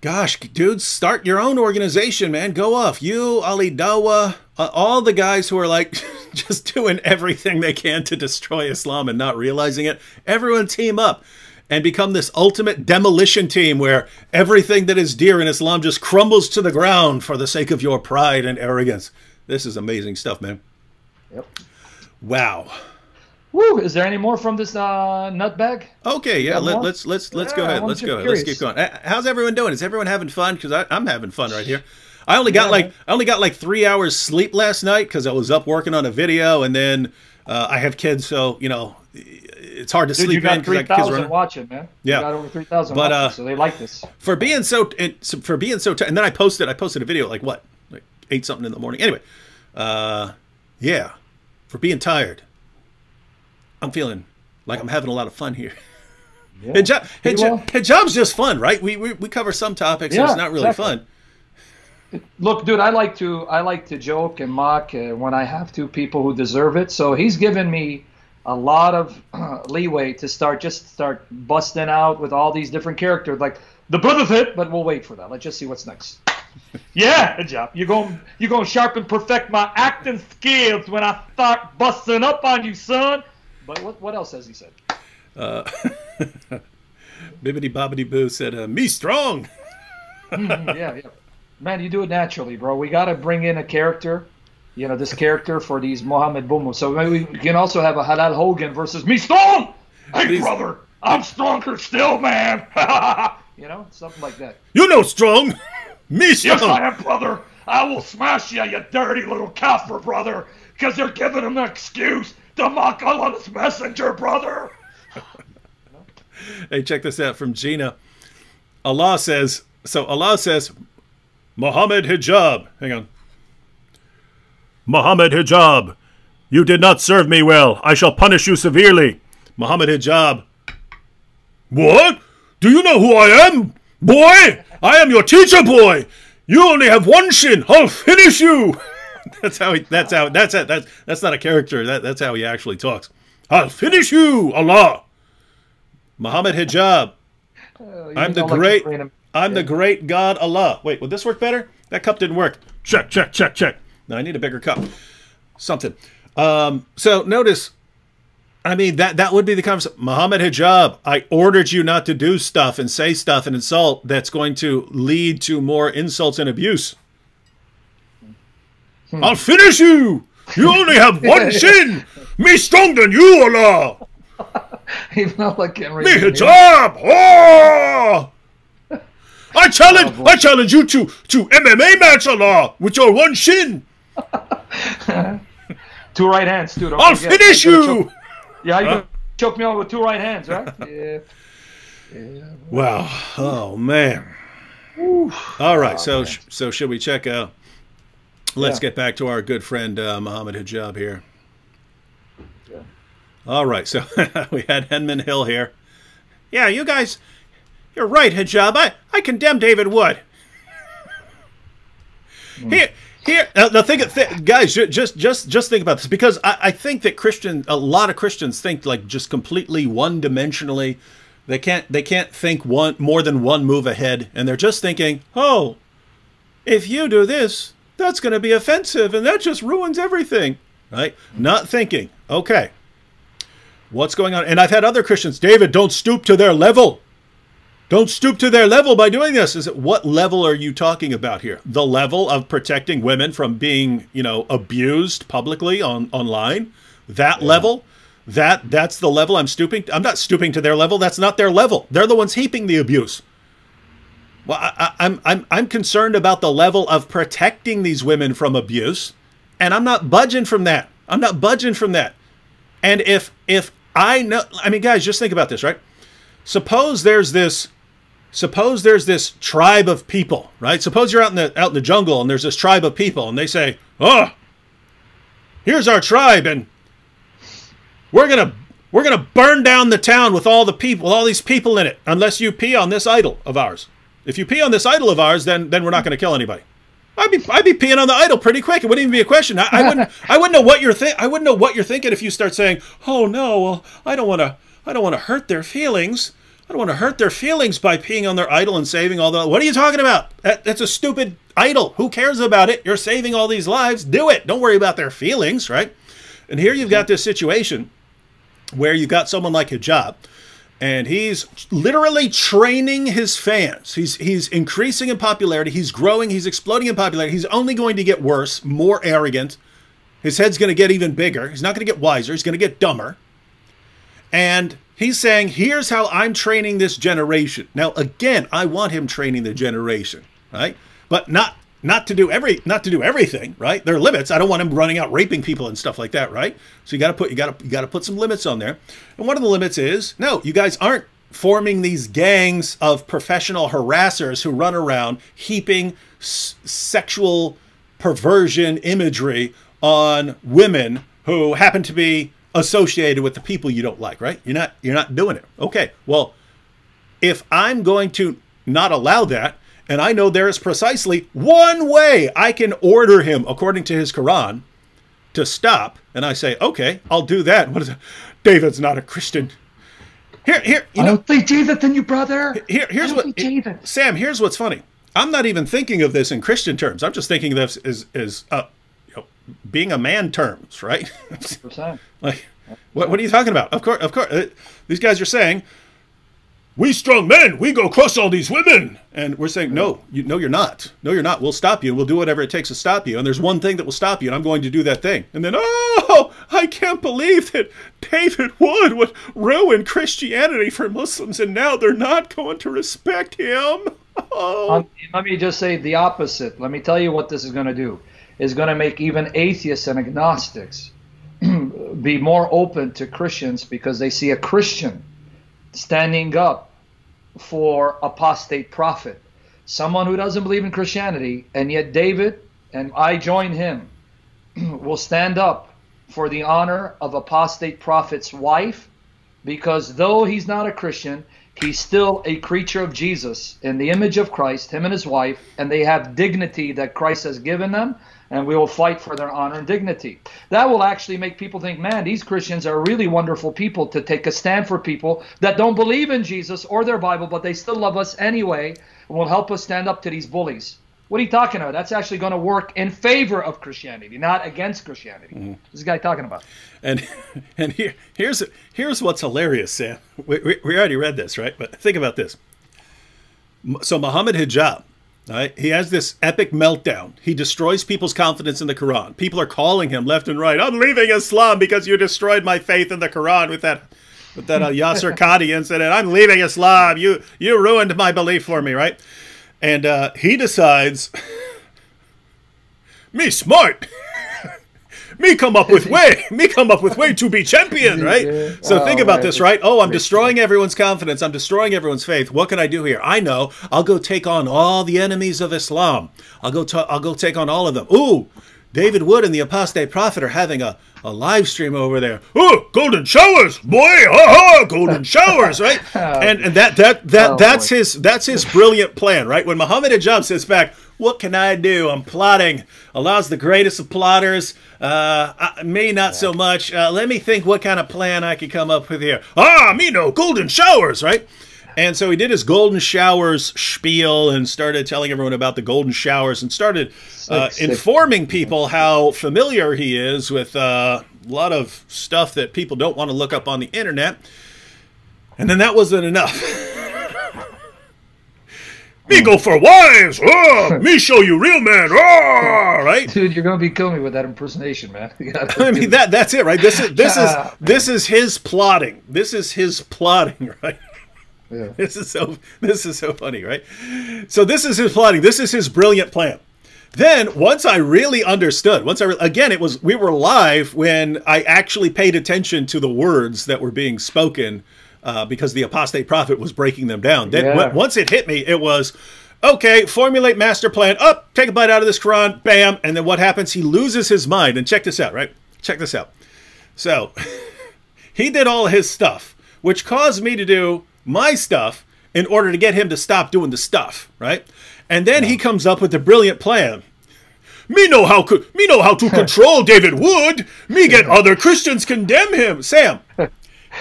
Gosh, dude, start your own organization, man. Go off. You, Ali Dawa, all the guys who are like just doing everything they can to destroy Islam and not realizing it. Everyone team up and become this ultimate demolition team where everything that is dear in Islam just crumbles to the ground for the sake of your pride and arrogance. This is amazing stuff, man. Yep. Wow. Woo! Is there any more from this nutbag? Okay, yeah. Let's go ahead. Let's go ahead. Let's keep going. How's everyone doing? Is everyone having fun? Because I'm having fun right here. I only got like 3 hours sleep last night because I was up working on a video, and then I have kids, so you know it's hard to sleep in because I got kids running. Watching, man. Yeah, you got over 3,000 watching, so they like this. For being so and then I posted a video like 8 something in the morning. Anyway, yeah, for being tired. I'm feeling like I'm having a lot of fun here. Yeah. Hijab's just fun, right? We cover some topics, and it's not really fun. Look, dude, I like to joke and mock when I have to people who deserve it. So he's given me a lot of leeway to start busting out with all these different characters, like the brother fit. But we'll wait for that. Let's just see what's next. Yeah, Hijab, you're going sharpen perfect my acting skills when I start busting up on you, son. But what else has he said? Bibbidi Bobbidi Boo said, me strong. Yeah. Man, you do it naturally, bro. We got to bring in a character, this character for these Mohammed Boom. So maybe we can also have a Halal Hogan versus me strong. Hey, brother, I'm stronger still, man. Something like that. Strong. Me strong. Yes, I am, brother. I will smash you, you dirty little kafir, brother, because you're giving him an excuse to mock Allah's messenger, brother. Hey, check this out from Gina. Allah says, Mohammed Hijab. Hang on. Mohammed Hijab, you did not serve me well. I shall punish you severely. Mohammed Hijab. What? Do you know who I am? Boy, I am your teacher, boy. You only have one shin. I'll finish you. That's not a character. That's how he actually talks. I'll finish you, Allah. Muhammad Hijab. I'm the great God Allah. Wait, would this work better? That cup didn't work. Check. No, I need a bigger cup. Something. So notice, I mean, that would be the conversation. Muhammad Hijab, I ordered you not to do stuff and say stuff and insult that's going to lead to more insults and abuse. I'll finish you. You only have one shin. Me stronger than you, Allah. Even though I can't read. Me hijab. Oh! I challenge you to MMA match, Allah, with your one shin. 2 right hands, dude. I'll finish you. Yeah, you gonna choke me out with 2 right hands, right? Yeah. Wow. Oh man. All right. So should we check out? Let's get back to our good friend Mohammed Hijab here. Yeah. All right, so we had Henman Hill here. Yeah, you guys, you're right, Hijab. I condemn David Wood. Here. Guys, just think about this, because I think that a lot of Christians think like just completely one-dimensionally. They can't think more than one move ahead, and they're just thinking, oh, if you do this, that's going to be offensive, and that just ruins everything, right? Not thinking, okay, what's going on? And I've had other Christians, David, don't stoop to their level. Don't stoop to their level by doing this. Is it, what level are you talking about here? The level of protecting women from being, you know, abused publicly online? That level? That's the level I'm stooping. I'm not stooping to their level. That's not their level. They're the ones heaping the abuse. Well, I'm concerned about the level of protecting these women from abuse, and I'm not budging from that. I'm not budging from that. And if I know, I mean, guys, just think about this, right? Suppose there's this tribe of people, right? Suppose you're out in the jungle and there's this tribe of people, and they say, "Oh, here's our tribe, and we're gonna burn down the town with all these people in it, unless you pee on this idol of ours. If you pee on this idol of ours, then we're not going to kill anybody." I'd be peeing on the idol pretty quick. It wouldn't even be a question. I wouldn't know what you're thinking if you start saying, "Oh no, well, I don't want to hurt their feelings. I don't want to hurt their feelings by peeing on their idol and saving all the..." What are you talking about? That's a stupid idol. Who cares about it? You're saving all these lives. Do it. Don't worry about their feelings, right? And here you've got this situation where you've got someone like Hijab, and he's literally training his fans. He's increasing in popularity. He's growing. He's exploding in popularity. He's only going to get worse, more arrogant. His head's going to get even bigger. He's not going to get wiser. He's going to get dumber. And he's saying, here's how I'm training this generation. Now, again, I want him training the generation, right? But not to do everything, right? There are limits. I don't want him running out raping people and stuff like that, right? So you got to put some limits on there. And one of the limits is, no, you guys aren't forming these gangs of professional harassers who run around heaping sexual perversion imagery on women who happen to be associated with the people you don't like, right? You're not doing it. Okay. Well, if I'm going to not allow that, and I know there is precisely one way I can order him, according to his Quran, to stop, and I say, okay, I'll do that. What is it? David's not a Christian. Here, I don't think David in you, brother. Here's what, Sam, here's what's funny. I'm not even thinking of this in Christian terms. I'm just thinking of this as being a man terms, right? Like, what are you talking about? Of course, these guys are saying, "We strong men, we go crush all these women." And we're saying, no, you're not. No, you're not. We'll stop you. We'll do whatever it takes to stop you. And there's one thing that will stop you, and I'm going to do that thing. And then, oh, I can't believe that David would ruin Christianity for Muslims, and now they're not going to respect him. Oh. Let me just say the opposite. Let me tell you what this is going to do. It's going to make even atheists and agnostics be more open to Christians, because they see a Christian standing up for apostate prophet, someone who doesn't believe in Christianity, and yet David, and I join him, will stand up for the honor of apostate prophet's wife, because though he's not a Christian, he's still a creature of Jesus in the image of Christ, him and his wife, and they have dignity that Christ has given them, and we will fight for their honor and dignity. That will actually make people think, man, these Christians are really wonderful people to take a stand for people that don't believe in Jesus or their Bible, but they still love us anyway, and will help us stand up to these bullies. What are you talking about? That's actually going to work in favor of Christianity, not against Christianity. Mm-hmm. This guy talking about. And here's what's hilarious, Sam. We already read this, right? But think about this. So Mohammed Hijab, right? He has this epic meltdown. He destroys people's confidence in the Quran. People are calling him left and right, "I'm leaving Islam because you destroyed my faith in the Quran with that Yasser Qadi incident. I'm leaving Islam. You ruined my belief for me," right? And he decides, me smart. Me come up with way to be champion, right? Yeah. So think about this, right? Oh, I'm destroying everyone's confidence. I'm destroying everyone's faith. What can I do here? I know. I'll go take on all the enemies of Islam. I'll go take on all of them. Ooh, David Wood and the apostate prophet are having a live stream over there. Oh, golden showers, boy! Golden showers, right? And that's his brilliant plan, right? When Mohammed Hijab sits back, what can I do? I'm plotting. Allah's the greatest of plotters. Me, not so much. Let me think what kind of plan I could come up with here. Me no golden showers, right? And so he did his golden showers spiel and started telling everyone about the golden showers and started informing people how familiar he is with a lot of stuff that people don't want to look up on the internet. And then that wasn't enough. Me go for wives. Oh, me show you real man. Oh, right? Dude, you're gonna be killing me with that impersonation, man. I mean that's it, right? This is his plotting. This is his plotting, right? Yeah. This is so funny, right? So this is his plotting. This is his brilliant plan. Then once I really understood, we were live when I actually paid attention to the words that were being spoken. Because the apostate prophet was breaking them down. Then once it hit me, it was, okay, formulate master plan. Up, take a bite out of this Quran, bam. And then what happens? He loses his mind. And check this out, right? Check this out. So he did all his stuff, which caused me to do my stuff in order to get him to stop doing the stuff, right? And then he comes up with the brilliant plan. Me know how to control David Wood. Me get other Christians condemn him. Sam.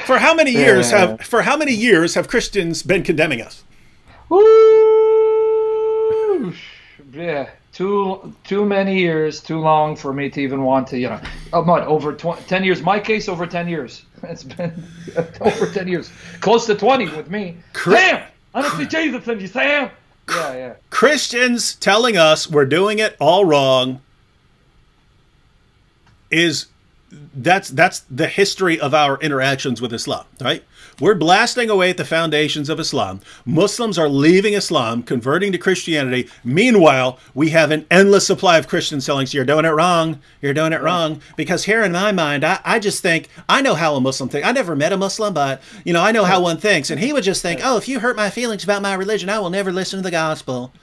For how many years have Christians been condemning us? Woo! Yeah, too many years, too long for me to even want to, over 10 years. My case, over 10 years. It's been over 10 years. Close to 20 with me. Sam! Honestly, Jesus and you, Sam! Yeah. Christians telling us we're doing it all wrong that's the history of our interactions with Islam, right? We're blasting away at the foundations of Islam. Muslims are leaving Islam, converting to Christianity. Meanwhile, we have an endless supply of Christians telling us, you're doing it wrong. You're doing it wrong. Because here in my mind, I just think, I know how a Muslim thinks. I never met a Muslim, but, I know how one thinks. And he would just think, oh, if you hurt my feelings about my religion, I will never listen to the gospel.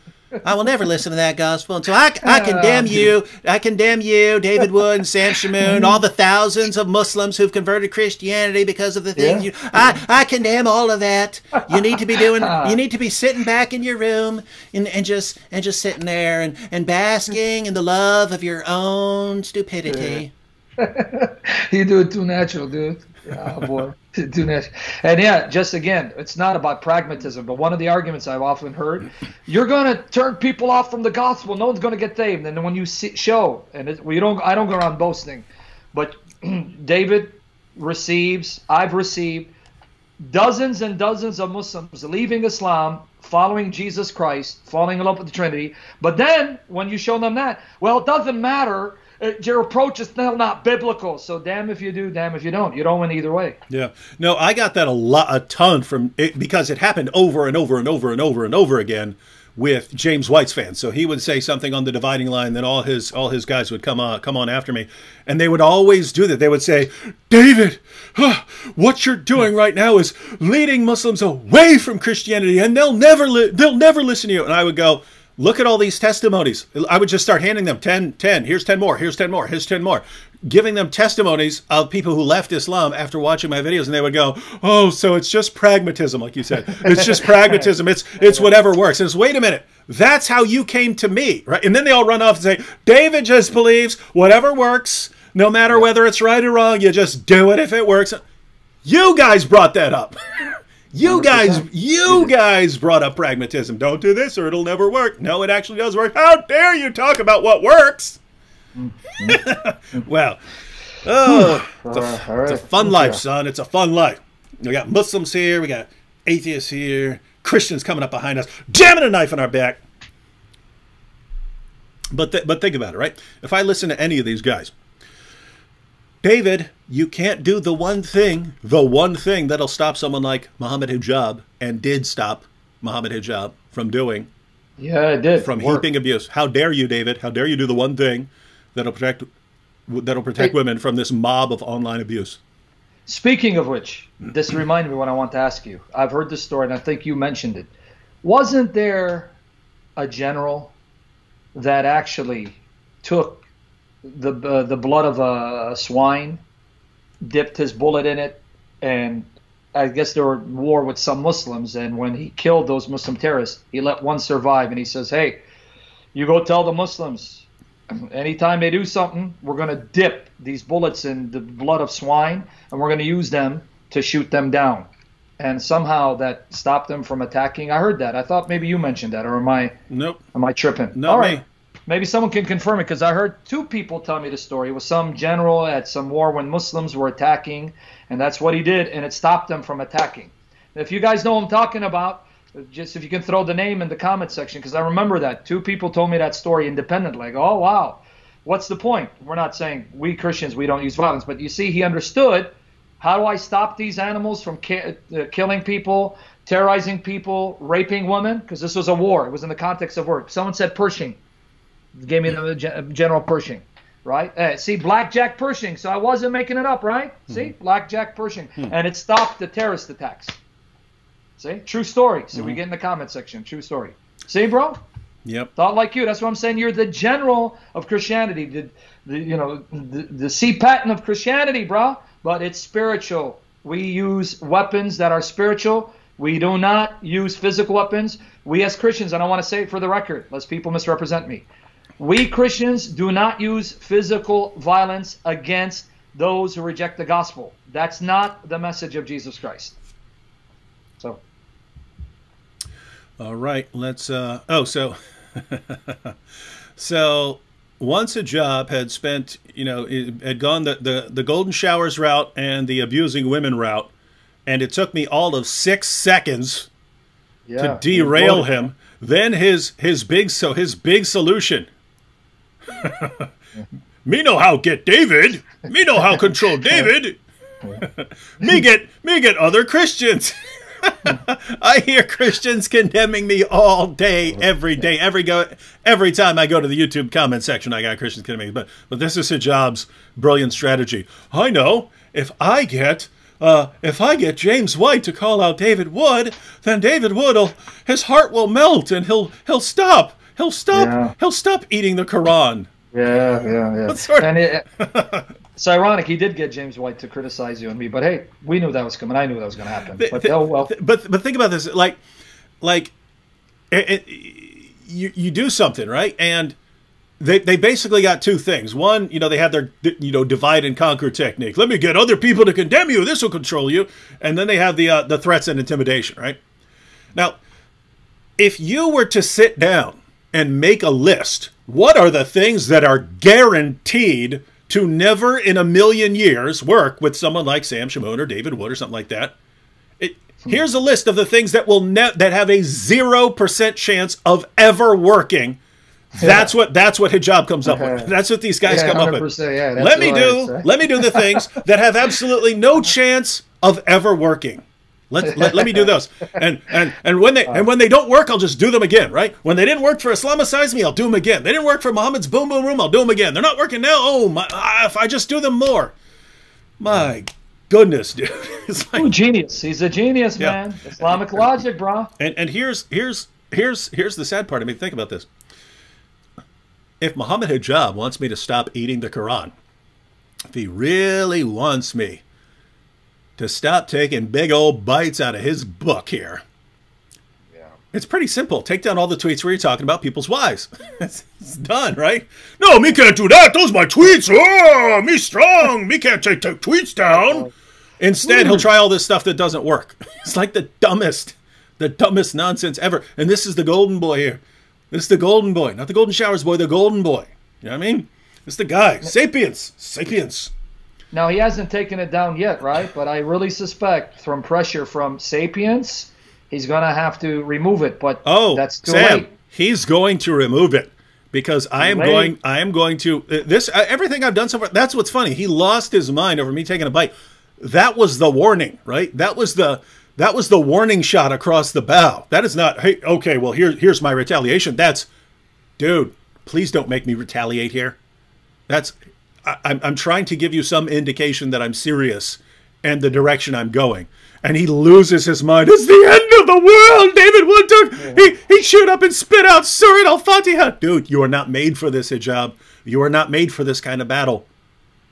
I will never listen to that gospel until I condemn you. I condemn you, David Wood and Sam Shamoun, all the thousands of Muslims who've converted Christianity because of the things you. I condemn all of that. You need to be doing. You need to be sitting back in your room and just sitting there and basking in the love of your own stupidity. You do it too natural, dude. Oh boy. Too natural. And just again, it's not about pragmatism, but one of the arguments I've often heard, you're going to turn people off from the gospel. No one's going to get saved. And then when you show, and I don't go around boasting, but David I've received dozens and dozens of Muslims leaving Islam, following Jesus Christ, falling in love with the Trinity. But then when you show them that, well, it doesn't matter. Your approach is still not biblical. So damn if you do, damn if you don't. You don't win either way. Yeah. No, I got that a ton from it because it happened over and over and over and over and over again with James White's fans. So he would say something on the dividing line, then all his guys would come on after me, and they would always do that. They would say, David, what you're doing right now is leading Muslims away from Christianity, and they'll never listen to you. And I would go, look at all these testimonies. I would just start handing them 10, here's 10 more, here's 10 more, here's 10 more, giving them testimonies of people who left Islam after watching my videos, and they would go, oh, so it's just pragmatism, like you said. It's just pragmatism. It's whatever works. And it's, wait a minute, that's how you came to me, right? And then they all run off and say, David just believes whatever works, no matter whether it's right or wrong, you just do it if it works. You guys brought that up. You guys brought up pragmatism. Don't do this or it'll never work. No, it actually does work. How dare you talk about what works? Well, it's a fun life, son. It's a fun life. We got Muslims here. We got atheists here. Christians coming up behind us, jamming a knife in our back. But think about it, right? If I listen to any of these guys, David, you can't do the one thing that'll stop someone like Mohammed Hijab, and did stop Mohammed Hijab from doing. Yeah, it did. From heaping abuse. How dare you, David? How dare you do the one thing that'll protect women from this mob of online abuse? Speaking of which, this reminded me what I want to ask you. I've heard this story, and I think you mentioned it. Wasn't there a general that actually took the blood of a swine, dipped his bullet in it, and I guess there were war with some Muslims, and when he killed those Muslim terrorists, he let one survive, and he says, hey, you go tell the Muslims, anytime they do something, we're going to dip these bullets in the blood of swine, and we're going to use them to shoot them down. And somehow that stopped them from attacking. I heard that. I thought maybe you mentioned that, or am I tripping? Not All right. me. Maybe someone can confirm it, because I heard two people tell me the story. It was some general at some war when Muslims were attacking, and that's what he did, and it stopped them from attacking. If you guys know what I'm talking about, Just if you can throw the name in the comment section, because I remember that. 2 people told me that story independently. I go, oh, wow. What's the point? We're not saying we Christians, we don't use violence. But you see, he understood, how do I stop these animals from killing people, terrorizing people, raping women? Because this was a war. It was in the context of war. Someone said Pershing. Gave me the General Pershing. Right? See, Blackjack Pershing. So I wasn't making it up, right? See, Blackjack Pershing. And it stopped the terrorist attacks. See? True story. So we get in the comment section. True story. See, bro? Yep. Thought like you. That's what I'm saying. You're the general of Christianity. The C patent of Christianity, bro. But it's spiritual. We use weapons that are spiritual. We do not use physical weapons. We as Christians, and I want to say it for the record, lest people misrepresent me. We Christians do not use physical violence against those who reject the gospel. That's not the message of Jesus Christ. So. All right. Let's. So once Hijab had spent, had gone the golden showers route and the abusing women route, and it took me all of 6 seconds to derail him. Then his big solution. Me know how get David. Me know how control David. me get other Christians. I hear Christians condemning me all day, every day, every time I go to the YouTube comment section. I got Christians condemning me, but this is Hijab's brilliant strategy. I know if I get James White to call out David Wood, then David Wood his heart will melt and he'll stop. He'll stop eating the Quran. Yeah. It's ironic. He did get James White to criticize you and me, but hey, we knew that was coming. I knew that was going to happen. But think about this. You do something, right? And they basically got 2 things. One, they have their divide and conquer technique. Let me get other people to condemn you. This will control you. And then they have the threats and intimidation, right? Now, if you were to sit down and make a list, what are the things that are guaranteed to never in a million years work with someone like Sam Shamoun or David Wood or something like that? Here's a list of the things that that have a 0% chance of ever working. That's what Hijab comes up with. That's what these guys come up with. Let me do the things that have absolutely no chance of ever working. Let me do those. And when they don't work, I'll just do them again, right? When they didn't work for Islamicize Me, I'll do them again. They didn't work for Mohammed's Boom Boom Room, I'll do them again. They're not working now. If I just do them more. My goodness, dude. It's like, genius. He's a genius, man. Islamic logic, bro. And here's the sad part. I mean, think about this. If Mohammed Hijab wants me to stop eating the Quran, if he really wants me to stop taking big old bites out of his book here, it's pretty simple. Take down all the tweets where you're talking about people's wives. It's done, right? No, me can't do that. Those my tweets. Oh, me strong. Me can't take tweets down. Instead, he'll try all this stuff that doesn't work. It's like the dumbest nonsense ever. And this is the golden boy here. This is the golden boy. Not the golden showers boy, the golden boy. You know what I mean? This is the guy. Sapiens. Now, he hasn't taken it down yet, right? But I really suspect from pressure from Sapiens, he's going to have to remove it. But that's too late. He's going to remove it because I am going to everything I've done so far. That's what's funny. He lost his mind over me taking a bite. That was the warning, right? That was the warning shot across the bow. That is not, hey, okay, well, here's my retaliation. That's, dude, please don't make me retaliate here. I'm trying to give you some indication that I'm serious and the direction I'm going. And he loses his mind. It's the end of the world. David Wood he chewed up and spit out Surat al-Fatiha. Dude, you are not made for this, Hijab. You are not made for this kind of battle.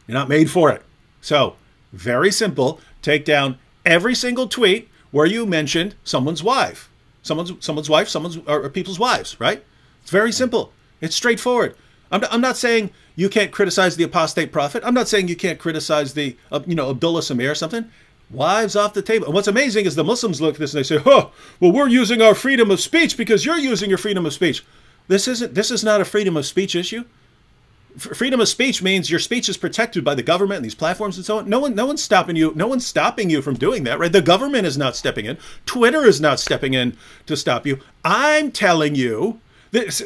You're not made for it. So, very simple. Take down every single tweet where you mentioned someone's wife. Someone's wife, or people's wives, right? It's very simple. It's straightforward. I'm not saying you can't criticize the apostate prophet. I'm not saying you can't criticize the, Abdullah Samir or something. Wives off the table. And what's amazing is the Muslims look at this and they say, well, we're using our freedom of speech because you're using your freedom of speech. This is not a freedom of speech issue. freedom of speech means your speech is protected by the government and these platforms and so on. No one's stopping you. No one's stopping you from doing that, right? The government is not stepping in. Twitter is not stepping in to stop you. I'm telling you this.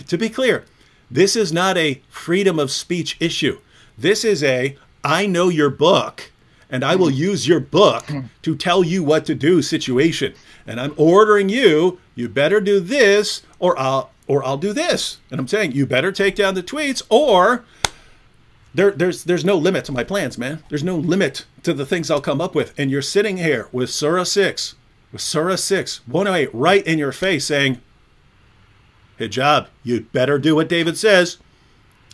To be clear, this is not a freedom of speech issue. This is a I know your book, and I will use your book to tell you what to do situation. And I'm ordering you, you better do this, or I'll do this. And I'm saying you better take down the tweets, or there's no limit to my plans, man. There's no limit to the things I'll come up with. And you're sitting here with Surah 6, 108, right in your face saying, Hijab, you better do what David says.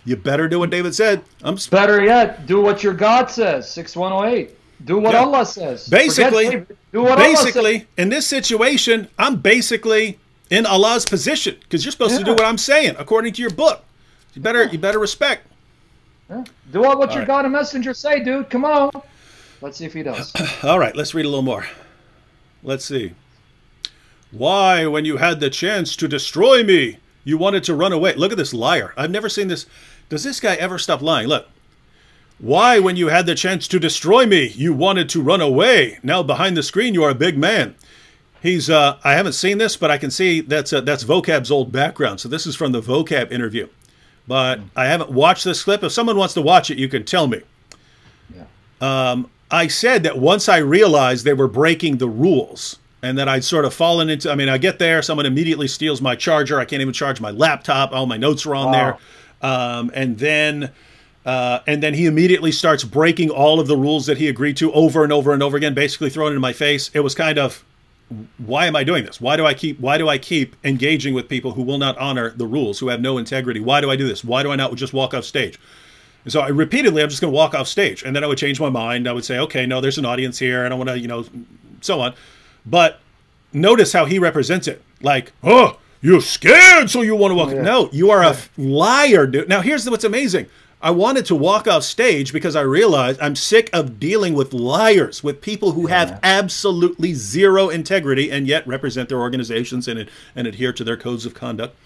You better do what David said. Better yet, do what your God says. 6108. Do what Allah says. Basically, do what Allah says. In this situation, I'm basically in Allah's position because you're supposed to do what I'm saying according to your book. You better respect. Yeah. Do what your God and messenger say, dude. Come on. Let's see if he does. All right, let's read a little more. Let's see. Why, when you had the chance to destroy me, you wanted to run away? Look at this liar. I've never seen this. Does this guy ever stop lying? Look. Why, when you had the chance to destroy me, you wanted to run away? Now behind the screen, you are a big man. He's, I haven't seen this, but I can see that's Vocab's old background. So this is from the Vocab interview. But I haven't watched this clip. If someone wants to watch it, you can tell me. Yeah. I said that once I realized they were breaking the rules, and that I'd sort of fallen into, I mean, I get there, someone immediately steals my charger. I can't even charge my laptop. All my notes are on there. And then he immediately starts breaking all of the rules that he agreed to over and over and over again, basically throwing it in my face. It was kind of, why am I doing this? Why do I keep engaging with people who will not honor the rules, who have no integrity? Why do I do this? Why do I not just walk off stage? And so I'm just going to walk off stage. And then I would change my mind. I would say, okay, no, there's an audience here. I don't want to, so on. But notice how he represents it. Like, oh, you're scared, so you want to walk. Yeah. No, you are a liar, dude. Now, here's what's amazing. I wanted to walk off stage because I realized I'm sick of dealing with liars, with people who have absolutely zero integrity and yet represent their organizations and adhere to their codes of conduct.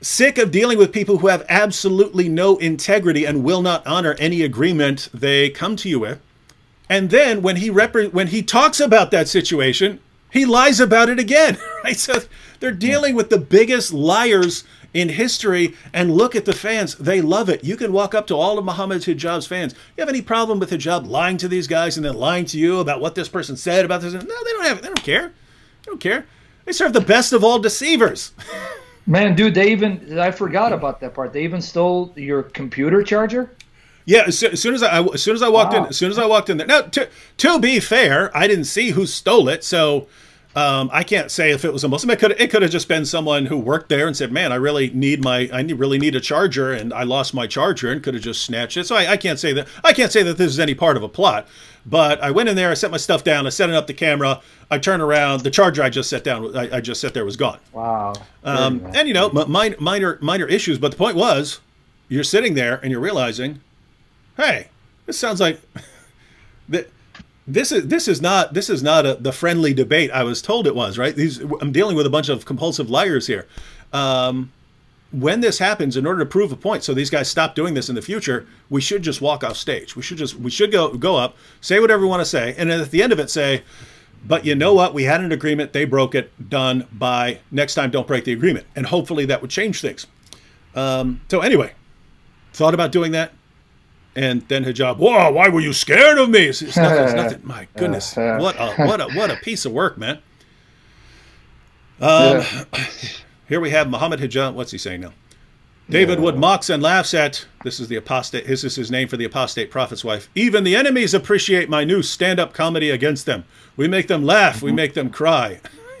Sick of dealing with people who have absolutely no integrity and will not honor any agreement they come to you with. And then when he talks about that situation, he lies about it again. Right? So they're dealing with the biggest liars in history, and look at the fans. They love it. You can walk up to all of Mohammed's Hijab's fans. You have any problem with Hijab lying to these guys and then lying to you about what this person said about this? No, they don't care. They don't care. They serve the best of all deceivers. Man, dude, I forgot about that part. They even stole your computer charger? Yeah, as soon as I walked in there. Now, to be fair, I didn't see who stole it, so I can't say if it was a Muslim. It could have just been someone who worked there and said, "Man, I really need a charger, and I lost my charger," and could have just snatched it. So I can't say that. I can't say that this is any part of a plot. But I went in there, I set my stuff down, I set up the camera, I turned around, the charger I just set down, I just set there was gone. Wow. And minor issues, but the point was, you're sitting there and you're realizing, hey, this sounds like this is not the friendly debate I was told it was, right? I'm dealing with a bunch of compulsive liars here. When this happens, in order to prove a point, so these guys stop doing this in the future, we should just walk off stage. We should go up, say whatever we want to say, and then at the end of it say, but you know what? We had an agreement. They broke it. Done. By next time, don't break the agreement. And hopefully that would change things. So anyway, thought about doing that. And then Hijab, whoa, why were you scared of me? It's nothing. My goodness. What a piece of work, man. Here we have Mohammed Hijab. What's he saying now? David Wood mocks and laughs at, this is the apostate, this is his name for the apostate prophet's wife. Even the enemies appreciate my new stand-up comedy against them. We make them laugh. We make them cry.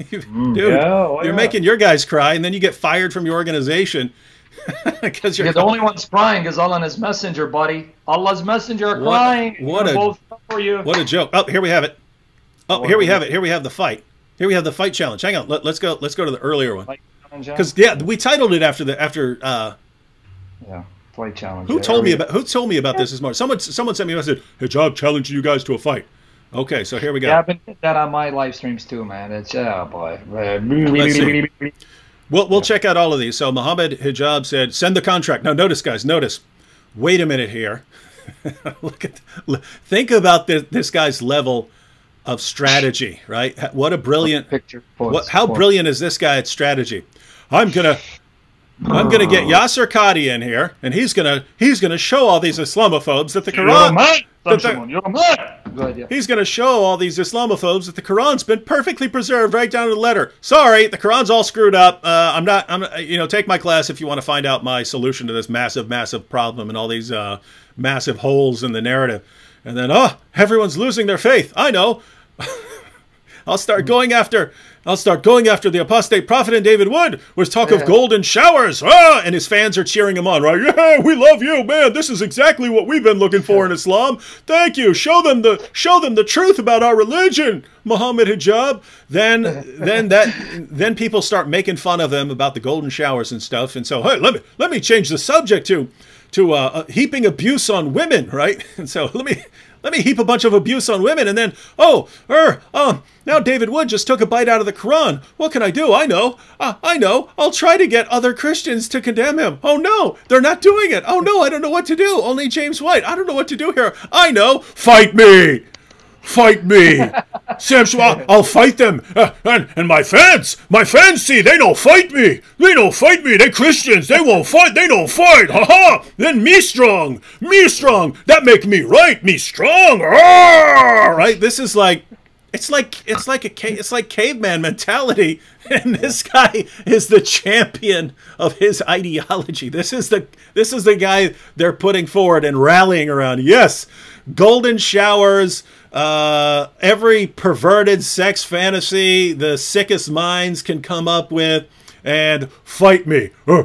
Dude, you're making your guys cry, and then you get fired from your organization. Because you're the only one's crying is Allah and His messenger, buddy. Allah's messenger are crying. What a joke. Oh, here we have it. Oh, here we have it. Here we have the fight. Here we have the fight challenge. Hang on. Let's go to the earlier one. Because we titled it after fight challenge. Who told me about this morning? Someone sent me a message. Hijab challenging you guys to a fight. Okay, so here we go. Yeah, I've been doing that on my live streams too, man. It's boy. We'll check out all of these. So Mohammed Hijab said, send the contract. Now notice, guys, notice. Wait a minute here. Think about this guy's level of strategy, right? What a brilliant picture. How brilliant is this guy at strategy? I'm gonna get Yasser Qadi in here, and he's gonna show all these Islamophobes that the Quran. He's going to show all these Islamophobes that the Quran's been perfectly preserved right down to the letter. Sorry, the Quran's all screwed up. Take my class if you want to find out my solution to this massive, massive problem and all these massive holes in the narrative. And then, everyone's losing their faith. I know. I'll start going after the apostate prophet and David Wood with talk of golden showers. And his fans are cheering him on, right? Yeah, we love you, man. This is exactly what we've been looking for in Islam. Thank you. Show them the truth about our religion, Mohammed Hijab. Then people start making fun of them about the golden showers and stuff. And so, hey, let me change the subject to heaping abuse on women, right? And so let me heap a bunch of abuse on women, and then, now David Wood just took a bite out of the Quran. What can I do? I know. I'll try to get other Christians to condemn him. Oh, no, they're not doing it. Oh, no, I don't know what to do. Only James White. I don't know what to do here. I know. Fight me. Fight me. Sam, I'll fight them. And my fans, see, they don't fight me. They Christians, they won't fight. They don't fight. Ha-ha. Then me strong. That make me right. Me strong. Right? This is like, it's like caveman mentality. And this guy is the champion of his ideology. This is the guy they're putting forward and rallying around. Yes, golden showers, every perverted sex fantasy the sickest minds can come up with, and fight me. New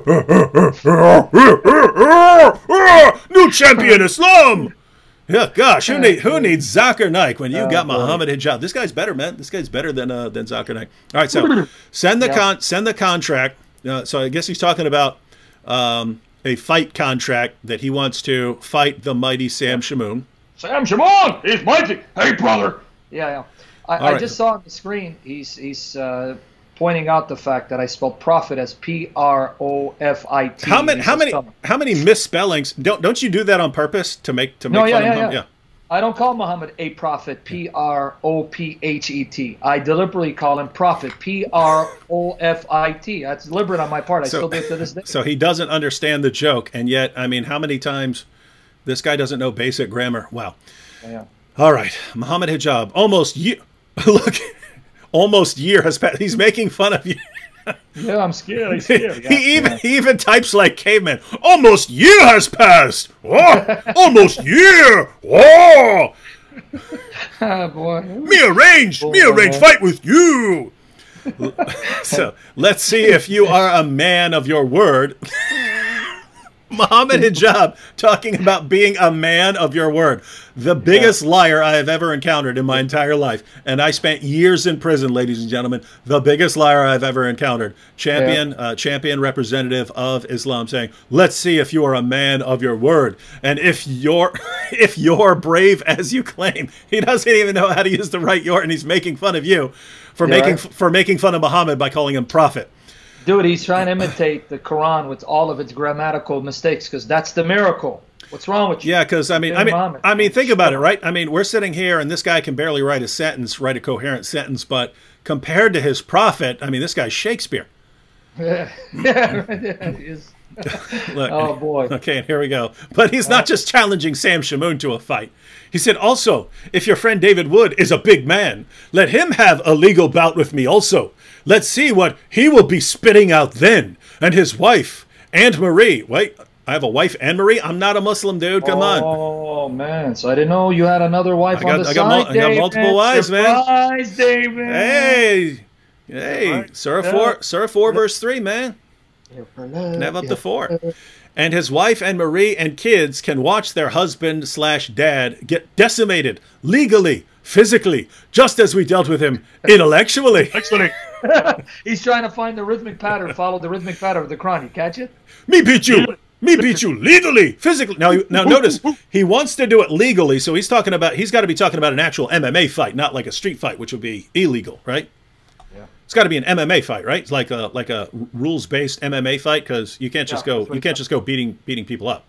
champion Islam. Yeah, gosh, who needs Zakir Naik when you got Mohammed Hijab? This guy's better, man. This guy's better than Zakir Naik. All right, so send the contract. So I guess he's talking about a fight contract that he wants to fight the mighty Sam Shamoun. Sam Shamoun, he's mighty. Hey, brother. Yeah. I just saw on the screen. He's pointing out the fact that I spelled prophet as Profit. How many misspellings? Don't you do that on purpose to make fun of him? Yeah. I don't call Muhammad a prophet, Prophet. I deliberately call him prophet, Profit. That's deliberate on my part. I still do it to this day. So he doesn't understand the joke, and yet, I mean, how many times this guy doesn't know basic grammar? Wow. Yeah. All right, Mohammed Hijab, almost year has passed. He's making fun of you. Yeah, I'm scared. He even types like caveman. Almost year has passed. Oh, almost year. Oh, boy. Me arrange fight with you. So let's see if you are a man of your word. Mohammed Hijab talking about being a man of your word. The biggest liar I have ever encountered in my entire life. And I spent years in prison, ladies and gentlemen. The biggest liar I've ever encountered. Champion representative of Islam saying, let's see if you are a man of your word. And if you're brave as you claim. He doesn't even know how to use the right your, and he's making fun of you for making fun of Muhammad by calling him prophet. Dude, he's trying to imitate the Quran with all of its grammatical mistakes, because that's the miracle. What's wrong with you? Yeah, because I mean, think about it, right? I mean, we're sitting here, and this guy can barely write a coherent sentence. But compared to his prophet, I mean, this guy's Shakespeare. Look, oh boy. Okay, and here we go. But he's not just challenging Sam Shamoun to a fight. He said, also, if your friend David Wood is a big man, let him have a legal bout with me also. Let's see what he will be spitting out then. And his wife, Aunt Marie. Wait, I have a wife, Anne Marie? I'm not a Muslim, dude. Come on. Oh, man. So I didn't know you had another wife on the side, I got multiple wives, man. Surprise, David. Hey. Surah 4, verse 3, man. Never up to 4. And his wife and Marie and kids can watch their husband/dad get decimated legally, physically, just as we dealt with him intellectually. He's trying to find the rhythmic pattern, follow the rhythmic pattern of the Quran. You catch it? Me beat you legally, physically. Now notice, he wants to do it legally, so he's got to be talking about an actual MMA fight, not like a street fight, which would be illegal, right? It's got to be an MMA fight, right? It's like a rules-based MMA fight, because you can't just go beating people up.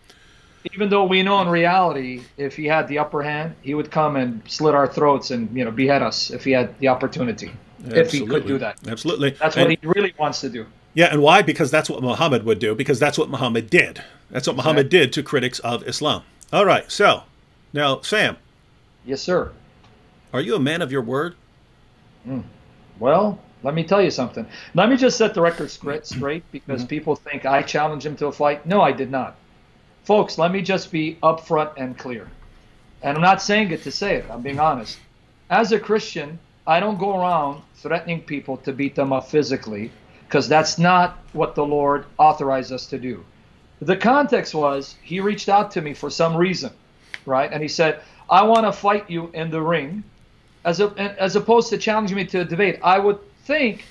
Even though we know in reality, if he had the upper hand, he would come and slit our throats and behead us if he had the opportunity. Absolutely. If he could do that. Absolutely. That's what he really wants to do. Yeah, and why? Because that's what Muhammad would do, because that's what Muhammad did. That's what Muhammad did to critics of Islam. All right, so now, Sam. Yes, sir. Are you a man of your word? Well, let me tell you something. Let me just set the record straight, because people think I challenged him to a fight. No, I did not. Folks, let me just be upfront and clear. And I'm not saying it to say it. I'm being honest. As a Christian, I don't go around threatening people to beat them up physically, because that's not what the Lord authorized us to do. The context was, he reached out to me for some reason, right? And he said, I want to fight you in the ring, as opposed to challenging me to a debate. I would think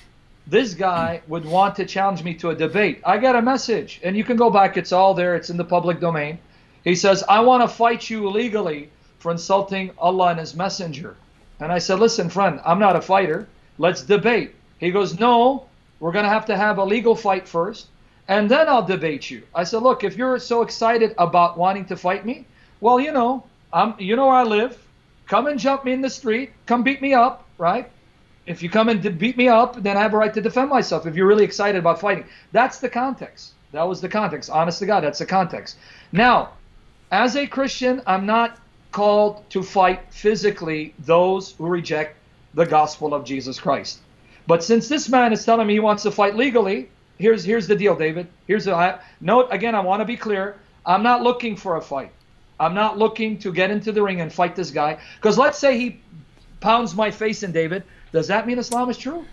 this guy would want to challenge me to a debate. I got a message, and you can go back. It's all there. It's in the public domain. He says, I want to fight you illegally for insulting Allah and his messenger. And I said, listen, friend, I'm not a fighter. Let's debate. He goes, no, we're going to have a legal fight first, and then I'll debate you. I said, look, if you're so excited about wanting to fight me, well, you know where I live. Come and jump me in the street. Come beat me up, right? If you come and beat me up, then I have a right to defend myself if you're really excited about fighting. That's the context. That was the context. Honest to God, that's the context. Now, as a Christian, I'm not called to fight physically those who reject the gospel of Jesus Christ. But since this man is telling me he wants to fight legally, here's the deal, David. Note, again, I want to be clear. I'm not looking for a fight. I'm not looking to get into the ring and fight this guy. Because let's say he pounds my face in, David. Does that mean Islam is true?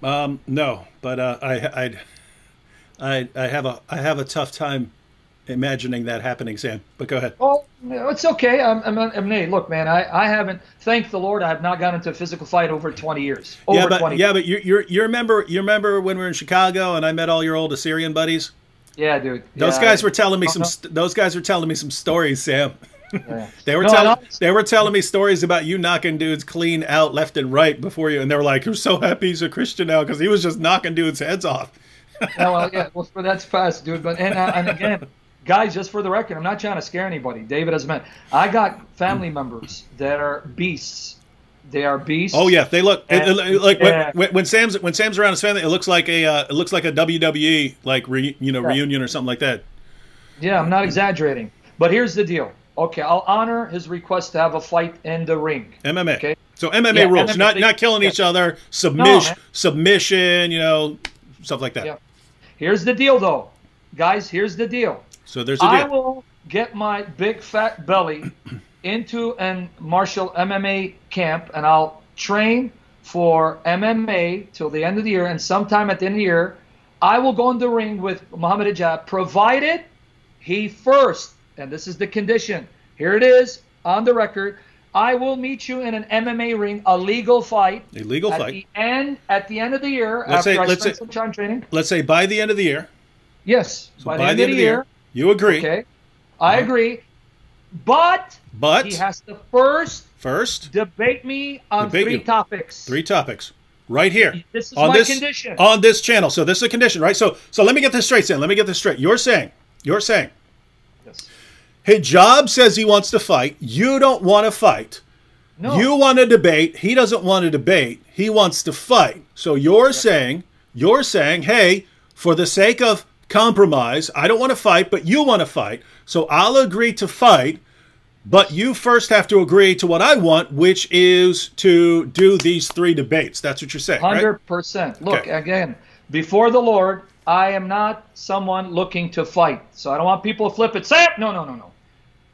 No, but I have a tough time imagining that happening, Sam. But go ahead. Oh, it's okay. Look, man, I haven't. Thank the Lord, I have not gotten into a physical fight over 20 years. But you remember when we were in Chicago and I met all your old Assyrian buddies? Yeah, dude. Those guys were telling me some stories, Sam. Yeah. They were telling me stories about you knocking dudes clean out left and right before you, and they were like, "You're so happy he's a Christian now because he was just knocking dudes' heads off." That's past, dude. But and again, guys, just for the record, I'm not trying to scare anybody. David has meant I got family members that are beasts. They are beasts. Oh yeah, they look when Sam's around his family, it looks like a WWE reunion or something like that. Yeah, I'm not exaggerating. But here's the deal. Okay, I'll honor his request to have a fight in the ring. MMA. Okay? So MMA rules, not killing each other, submission, stuff like that. Yeah. Here's the deal, though. Guys, here's the deal. So there's a deal. I will get my big fat belly into a martial MMA camp, and I'll train for MMA till the end of the year, and sometime at the end of the year, I will go in the ring with Mohammed Hijab, provided he first, and this is the condition, here it is on the record, I will meet you in an MMA ring, a legal fight. A legal fight. At the end of the year, after I spend some time training. Let's say by the end of the year. Yes, so by the end of the year. You agree. Okay, I agree. But he has to first debate me on three topics. 3 topics. Right here. This is my condition. On this channel. So this is a condition, right? So let me get this straight, Sam. Let me get this straight. You're saying. Yes. Hijab says he wants to fight. You don't want to fight. No. You want to debate. He doesn't want to debate. He wants to fight. So you're saying, hey, for the sake of compromise, I don't want to fight, but you want to fight. So I'll agree to fight, but you first have to agree to what I want, which is to do these 3 debates. That's what you're saying, 100%. Right? Look, again, before the Lord, I am not someone looking to fight. So I don't want people to flip it. Say, no.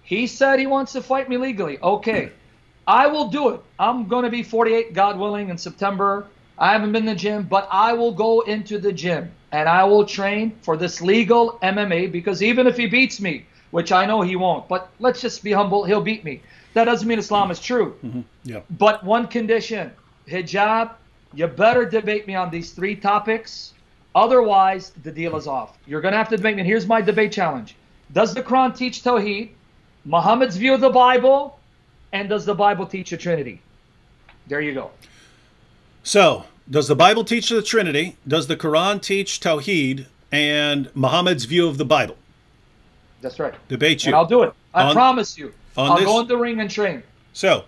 He said he wants to fight me legally. Okay, I will do it. I'm going to be 48, God willing, in September. I haven't been to the gym, but I will go into the gym and I will train for this legal MMA, because even if he beats me, which I know he won't, but let's just be humble, he'll beat me. That doesn't mean Islam is true. Mm-hmm. Yeah. But one condition, Hijab, you better debate me on these 3 topics. Otherwise, the deal is off. You're going to have to debate me. And here's my debate challenge. Does the Quran teach Tawheed, Muhammad's view of the Bible, and does the Bible teach a Trinity? There you go. So Does the Bible teach the Trinity? Does the Quran teach Tawheed and Muhammad's view of the Bible? That's right. Debate you. And I'll do it. I promise you. I'll go in the ring and train. So,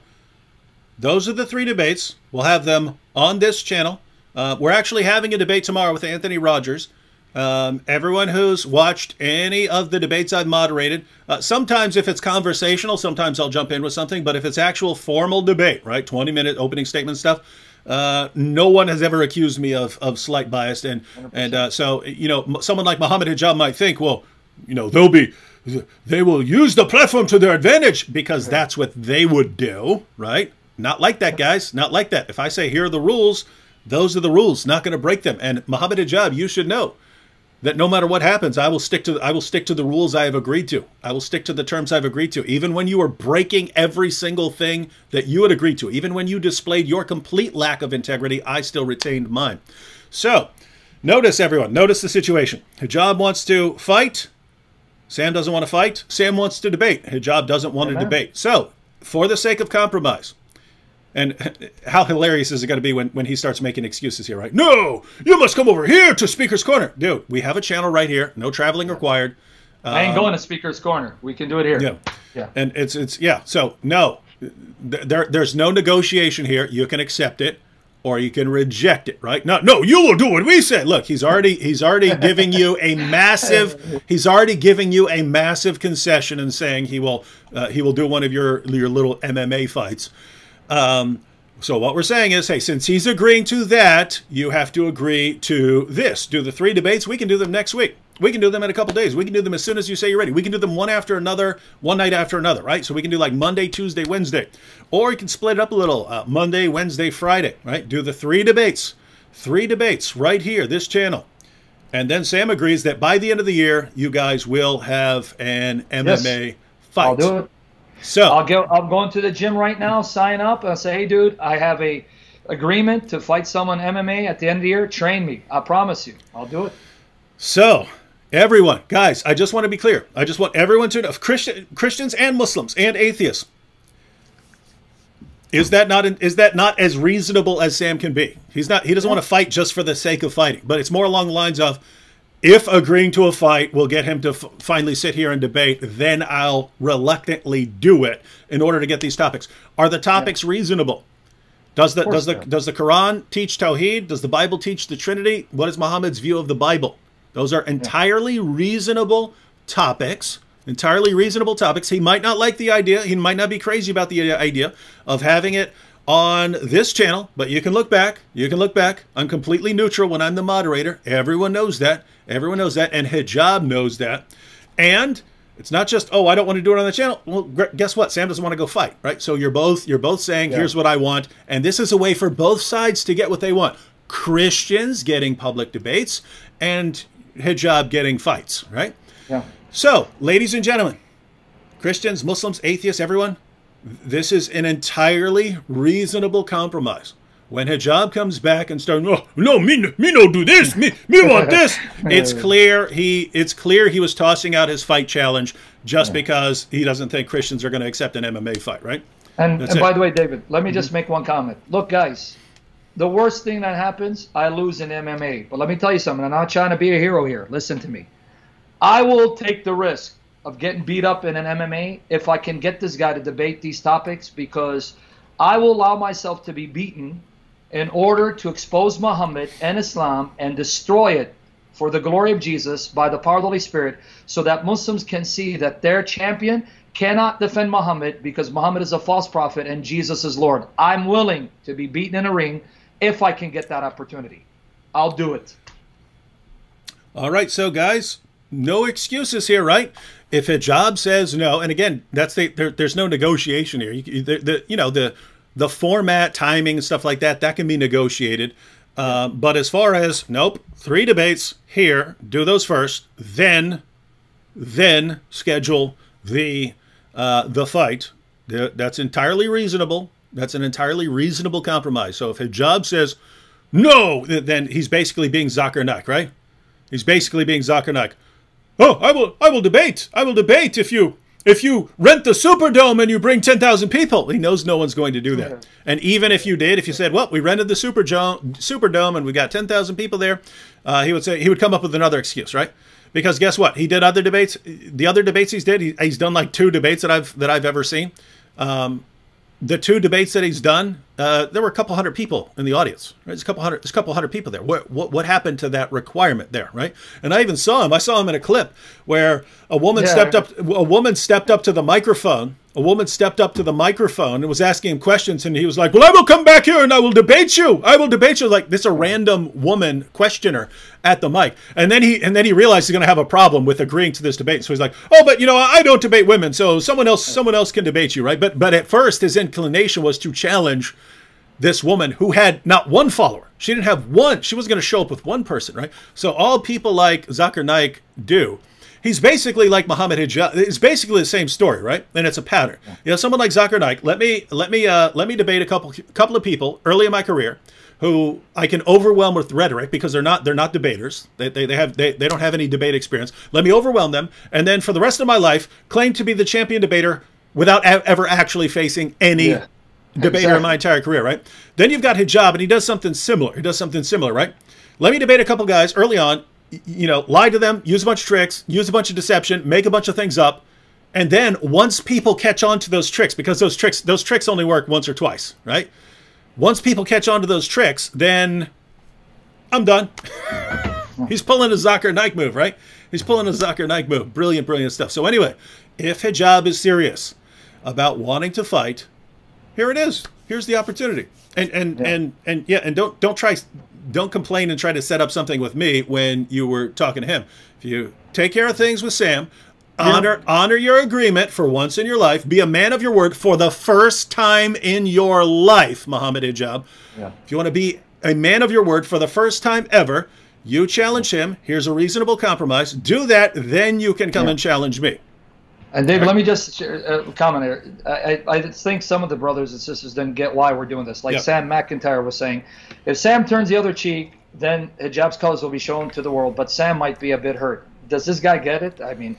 those are the 3 debates. We'll have them on this channel. We're actually having a debate tomorrow with Anthony Rogers. Everyone who's watched any of the debates I've moderated, sometimes if it's conversational, sometimes I'll jump in with something, but if it's actual formal debate, right, 20-minute opening statement stuff, no one has ever accused me of slight bias. And so, you know, someone like Mohammed Hijab might think, well, you know, they will use the platform to their advantage because that's what they would do, right? Not like that, guys. Not like that. If I say, here are the rules, those are the rules, not going to break them. And Mohammed Hijab, you should know that no matter what happens, I will stick to the rules I have agreed to. I will stick to the terms I've agreed to. Even when you are breaking every single thing that you had agreed to, even when you displayed your complete lack of integrity, I still retained mine. So, notice everyone, notice the situation. Hijab wants to fight. Sam doesn't want to fight. Sam wants to debate. Hijab doesn't want to debate. So, for the sake of compromise, and how hilarious is it going to be when he starts making excuses here, right? No, you must come over here to Speaker's Corner. Dude, we have a channel right here. No traveling required. I ain't going to Speaker's Corner. We can do it here. Yeah. And it's yeah. So, no, there's no negotiation here. You can accept it or you can reject it, right? No, you will do what we say. Look, he's already giving you a massive concession and saying he will do one of your little MMA fights. So what we're saying is, hey, since he's agreeing to that, you have to agree to this. Do the 3 debates. We can do them next week. We can do them in a couple days. We can do them as soon as you say you're ready. We can do them one after another, one night after another, right? So we can do like Monday, Tuesday, Wednesday. Or you can split it up a little, Monday, Wednesday, Friday, right? Do the 3 debates. 3 debates right here, this channel. And then Sam agrees that by the end of the year, you guys will have an MMA fight. I'll do it. So I'm going to the gym right now, sign up, and say, hey, dude, I have a agreement to fight someone MMA at the end of the year. Train me. I promise you. I'll do it. So, everyone, guys, I just want to be clear. I just want everyone to know, Christians and Muslims and atheists, is that not as reasonable as Sam can be? He doesn't want to fight just for the sake of fighting, but it's more along the lines of, if agreeing to a fight will get him to finally sit here and debate, then I'll reluctantly do it in order to get these topics. Are the topics reasonable? Does the Quran teach Tawheed? Does the Bible teach the Trinity? What is Muhammad's view of the Bible? Those are entirely reasonable topics. Entirely reasonable topics. He might not like the idea. He might not be crazy about the idea of having it on this channel, but you can look back. You can look back. I'm completely neutral when I'm the moderator. Everyone knows that. Everyone knows that, and Hijab knows that. And it's not just, oh, I don't want to do it on the channel. Well, guess what? Sam doesn't want to go fight, right? So you're both saying, here's what I want, and this is a way for both sides to get what they want. Christians getting public debates, and Hijab getting fights, right? Yeah. So, ladies and gentlemen, Christians, Muslims, atheists, everyone, this is an entirely reasonable compromise. When Hijab comes back and starts, oh, no, me no do this, me want this. It's clear he was tossing out his fight challenge just because he doesn't think Christians are going to accept an MMA fight, right? And by the way, David, let me just make one comment. Look, guys, the worst thing that happens, I lose in MMA. But let me tell you something. I'm not trying to be a hero here. Listen to me. I will take the risk of getting beat up in an MMA if I can get this guy to debate these topics, because I will allow myself to be beaten in order to expose Muhammad and Islam and destroy it for the glory of Jesus by the power of the Holy Spirit, so that Muslims can see that their champion cannot defend Muhammad because Muhammad is a false prophet and Jesus is Lord. I'm willing to be beaten in a ring if I can get that opportunity. I'll do it. All right, so guys, no excuses here, right? If Hijab says no, and again, there's no negotiation here. The format, timing, and stuff like that can be negotiated. But as far as, nope, 3 debates here, do those first, then schedule the fight. That's entirely reasonable. That's an entirely reasonable compromise. So if Hijab says no, then he's basically being Zakir Naik, right? He's basically being Zakir Naik. Oh, I will debate. I will debate if you if you rent the Superdome and you bring 10,000 people, he knows no one's going to do that. And even if you did, if you said, well, we rented the Superdome and we got 10,000 people there, he would come up with another excuse, right? Because guess what? He did other debates. The other debates he's done like 2 debates that I've ever seen. The 2 debates that he's done, there were a couple hundred people in the audience. Right? There's a couple hundred people there. What happened to that requirement there, right? And I even saw him. I saw him in a clip where a woman stepped up. A woman stepped up to the microphone. A woman stepped up to the microphone and was asking him questions, and he was like, "Well, I will come back here and I will debate you. I will debate you." Like this, a random woman questioner at the mic, and then he realized he's going to have a problem with agreeing to this debate. So he's like, "Oh, but I don't debate women, so someone else can debate you, right?" But at first, his inclination was to challenge this woman who had not one follower. She didn't have one. She was going to show up with one person, right? So all people like Zakir Naik do. He's basically like Mohammed Hijab. It's basically the same story, right? And it's a pattern. Someone like Zakir Naik. Let me debate a couple of people early in my career who I can overwhelm with rhetoric because they're not debaters. They don't have any debate experience. Let me overwhelm them, and then for the rest of my life, claim to be the champion debater without ever actually facing any debater in my entire career, right? Then you've got Hijab, and he does something similar, right? Let me debate a couple guys early on. Lie to them, use a bunch of tricks, use a bunch of deception, make a bunch of things up. And then once people catch on to those tricks, because those tricks only work once or twice, right? Once people catch on to those tricks, then I'm done. He's pulling a Zakir Naik move, right? He's pulling a Zakir Naik move. Brilliant, brilliant stuff. So anyway, if Hijab is serious about wanting to fight, here it is. Here's the opportunity. And don't complain and try to set up something with me when you were talking to him. If you take care of things with Sam, honor your agreement for once in your life, be a man of your word for the first time in your life, Mohammed Hijab. If you want to be a man of your word for the first time ever, you challenge him. Here's a reasonable compromise. Do that, then you can come and challenge me. And David, let me just share a comment here. I think some of the brothers and sisters didn't get why we're doing this. Like Sam McIntyre was saying, if Sam turns the other cheek, then Hijab's colors will be shown to the world, but Sam might be a bit hurt. Does this guy get it? I mean,